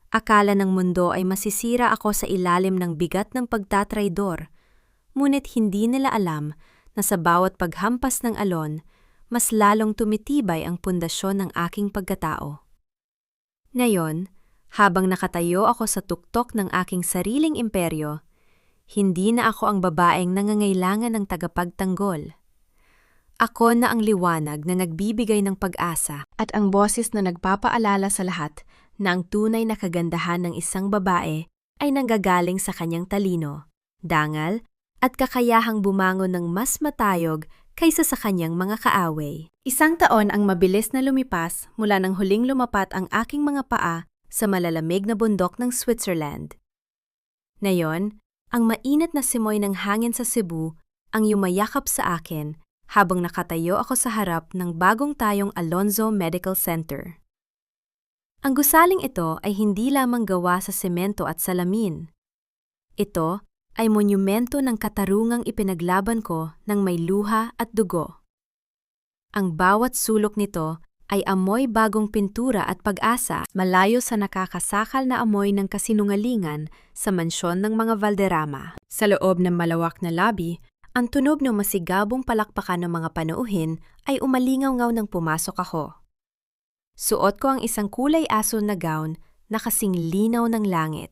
Akala ng mundo ay masisira ako sa ilalim ng bigat ng pagtatraidor, ngunit hindi nila alam na sa bawat paghampas ng alon, mas lalong tumitibay ang pundasyon ng aking pagkatao. Ngayon, habang nakatayo ako sa tuktok ng aking sariling imperyo, Hindi na ako ang babaeng nangangailangan ng tagapagtanggol. Ako na ang liwanag na nagbibigay ng pag-asa at ang boses na nagpapaalala sa lahat na ang tunay na kagandahan ng isang babae ay nanggagaling sa kanyang talino, dangal, at kakayahang bumangon ng mas matayog kaysa sa kanyang mga kaaway. Isang taon ang mabilis na lumipas mula nang huling lumapat ang aking mga paa sa malalamig na bundok ng Switzerland. Ngayon, ang mainit na simoy ng hangin sa Cebu ang yumayakap sa akin habang nakatayo ako sa harap ng bagong tayong Alonzo Medical Center. Ang gusaling ito ay hindi lamang gawa sa semento at salamin. Ito ay monumento ng katarungang ipinaglaban ko ng may luha at dugo. Ang bawat sulok nito ay amoy bagong pintura at pag-asa, malayo sa nakakasakal na amoy ng kasinungalingan sa mansyon ng mga Valderrama. Sa loob ng malawak na lobby, ang tunog ng masigabong palakpakan ng mga panauhin ay umalingaw-ngaw nang pumasok ako. Suot ko ang isang kulay asul na gown na kasing linaw ng langit,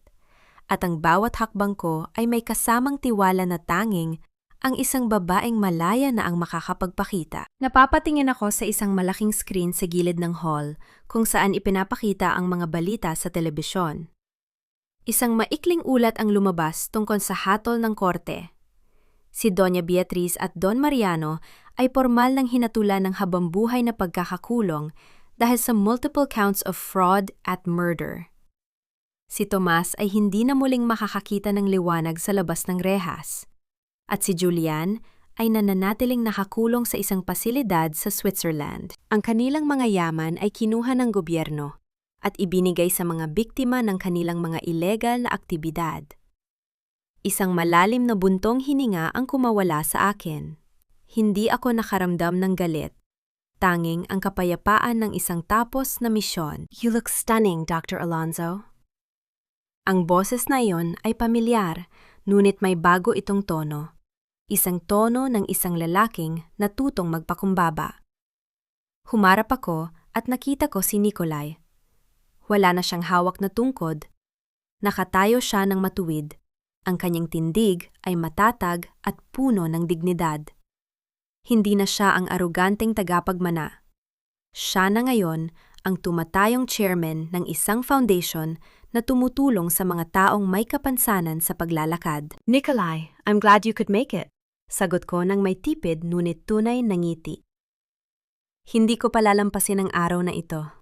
at ang bawat hakbang ko ay may kasamang tiwala na tanging ang isang babaeng malaya na ang makakapagpakita. Napapatingin ako sa isang malaking screen sa gilid ng hall kung saan ipinapakita ang mga balita sa telebisyon. Isang maikling ulat ang lumabas tungkol sa hatol ng korte. Si Doña Beatriz at Don Mariano ay pormal ng hinatulan ng habambuhay na pagkakakulong dahil sa multiple counts of fraud at murder. Si Tomas ay hindi na muling makakakita ng liwanag sa labas ng rehas. At si Julian ay nananatiling nakakulong sa isang pasilidad sa Switzerland. Ang kanilang mga yaman ay kinuha ng gobyerno at ibinigay sa mga biktima ng kanilang mga ilegal na aktibidad. Isang malalim na buntong hininga ang kumawala sa akin. Hindi ako nakaramdam ng galit. Tanging ang kapayapaan ng isang tapos na misyon. "You look stunning, Dr. Alonzo." Ang boses na iyon ay pamilyar, ngunit may bago itong tono. Isang tono ng isang lalaking natutong magpakumbaba. Humarap ako at nakita ko si Nikolai. Wala na siyang hawak na tungkod. Nakatayo siya ng matuwid. Ang kanyang tindig ay matatag at puno ng dignidad. Hindi na siya ang aruganteng tagapagmana. Siya na ngayon ang tumatayong chairman ng isang foundation na tumutulong sa mga taong may kapansanan sa paglalakad. "Nikolai, I'm glad you could make it." Sagot ko nang may tipid ngunit tunay na ngiti. Hindi ko palalampasin ang araw na ito.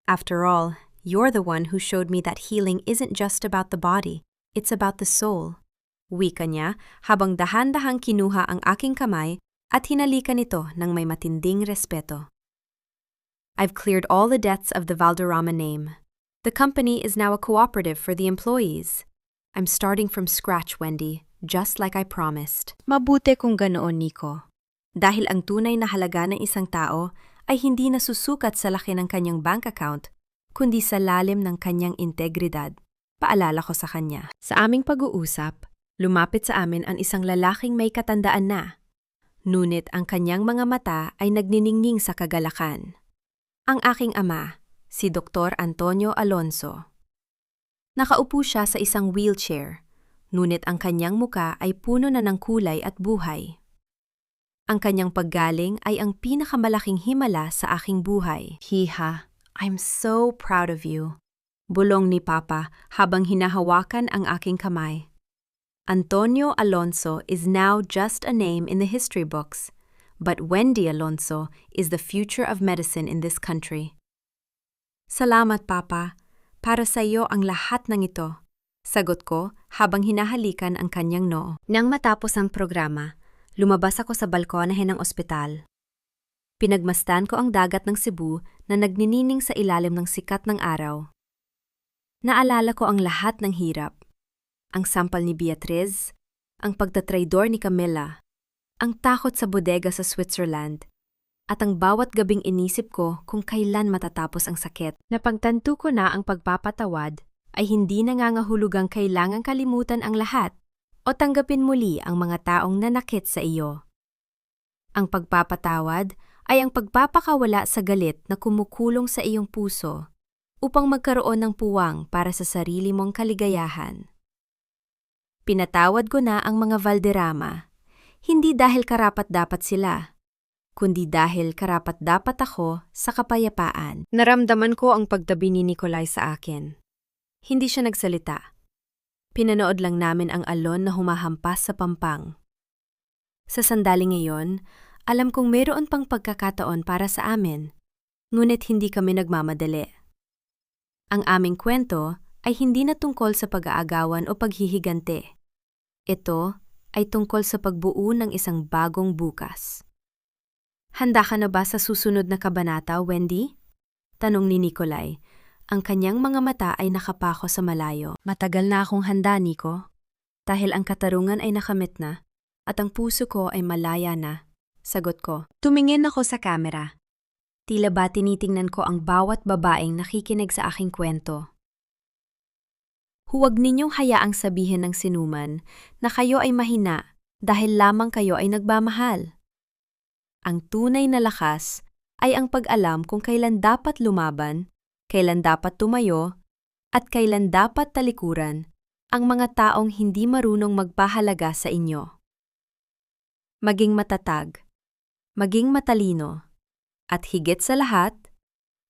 After all, you're the one who showed me that healing isn't just about the body, it's about the soul. Wika niya habang dahan-dahang kinuha ang aking kamay at hinalikan ito ng may matinding respeto. "I've cleared all the debts of the Valderrama name. The company is now a cooperative for the employees. I'm starting from scratch, Wendy, just like I promised." Mabuti kung ganoon, Nico. Dahil ang tunay na halaga ng isang tao ay hindi nasusukat sa laki ng kanyang bank account, kundi sa lalim ng kanyang integridad. Paalala ko sa kanya. Sa aming pag-uusap, lumapit sa amin ang isang lalaking may katandaan na. Ngunit ang kanyang mga mata ay nagniningning sa kagalakan. Ang aking ama, si Dr. Antonio Alonzo. Nakaupo siya sa isang wheelchair, ngunit ang kanyang muka ay puno na ng kulay at buhay. Ang kanyang paggaling ay ang pinakamalaking himala sa aking buhay. "Hiha, I'm so proud of you." Bulong ni Papa habang hinahawakan ang aking kamay. Antonio Alonzo is now just a name in the history books, but Wendy Alonzo is the future of medicine in this country. "Salamat, Papa. Para sa iyo ang lahat ng ito." Sagot ko habang hinahalikan ang kanyang noo. Nang matapos ang programa, lumabas ako sa balkonahe ng ospital. Pinagmasdan ko ang dagat ng Cebu na nagninining sa ilalim ng sikat ng araw. Naalala ko ang lahat ng hirap. Ang sampal ni Beatriz, ang pagtatraidor ni Camilla, ang takot sa bodega sa Switzerland, at ang bawat gabing inisip ko kung kailan matatapos ang sakit. Napagtanto ko na ang pagpapatawad ay hindi nangangahulugang kailangang kalimutan ang lahat o tanggapin muli ang mga taong nanakit sa iyo. Ang pagpapatawad ay ang pagpapakawala sa galit na kumukulong sa iyong puso upang magkaroon ng puwang para sa sarili mong kaligayahan. Pinatawad ko na ang mga Valderrama, hindi dahil karapat-dapat sila, kundi dahil karapat-dapat ako sa kapayapaan. Naramdaman ko ang pagtabi ni Nikolay sa akin. Hindi siya nagsalita. Pinanood lang namin ang alon na humahampas sa pampang. Sa sandaling iyon, alam kong mayroon pang pagkakataon para sa amin, ngunit hindi kami nagmamadali. Ang aming kwento ay hindi na tungkol sa pag-aagawan o paghihigante. Ito ay tungkol sa pagbuo ng isang bagong bukas. Handa ka na ba sa susunod na kabanata, Wendy? Tanong ni Nikolay. Ang kanyang mga mata ay nakapako sa malayo. Matagal na akong handa, Nico. Dahil ang katarungan ay nakamit na, at ang puso ko ay malaya na. Sagot ko. Tumingin ako sa kamera. Tila ba tinitingnan ko ang bawat babaeng nakikinig sa aking kwento. Huwag ninyong hayaang sabihin ng sinuman na kayo ay mahina dahil lamang kayo ay nagmamahal. Ang tunay na lakas ay ang pag-alam kung kailan dapat lumaban, kailan dapat tumayo, at kailan dapat talikuran ang mga taong hindi marunong magpahalaga sa inyo. Maging matatag, maging matalino, at higit sa lahat,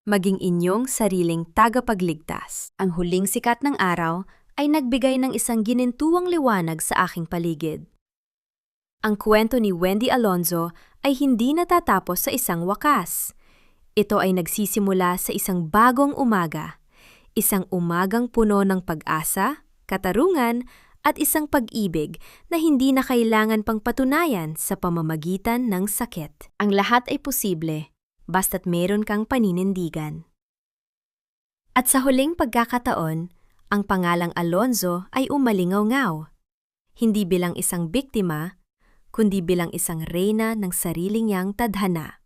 maging inyong sariling tagapagligtas. Ang huling sikat ng araw ay nagbigay ng isang ginintuang liwanag sa aking paligid. Ang kwento ni Wendy Alonzo ay hindi natatapos sa isang wakas. Ito ay nagsisimula sa isang bagong umaga, isang umagang puno ng pag-asa, katarungan, at isang pag-ibig na hindi na kailangan pang patunayan sa pamamagitan ng sakit. Ang lahat ay posible, basta't meron kang paninindigan. At sa huling pagkakataon, ang pangalang Alonzo ay umalingaw-ngaw, hindi bilang isang biktima, kundi bilang isang reyna ng sarili niyang tadhana.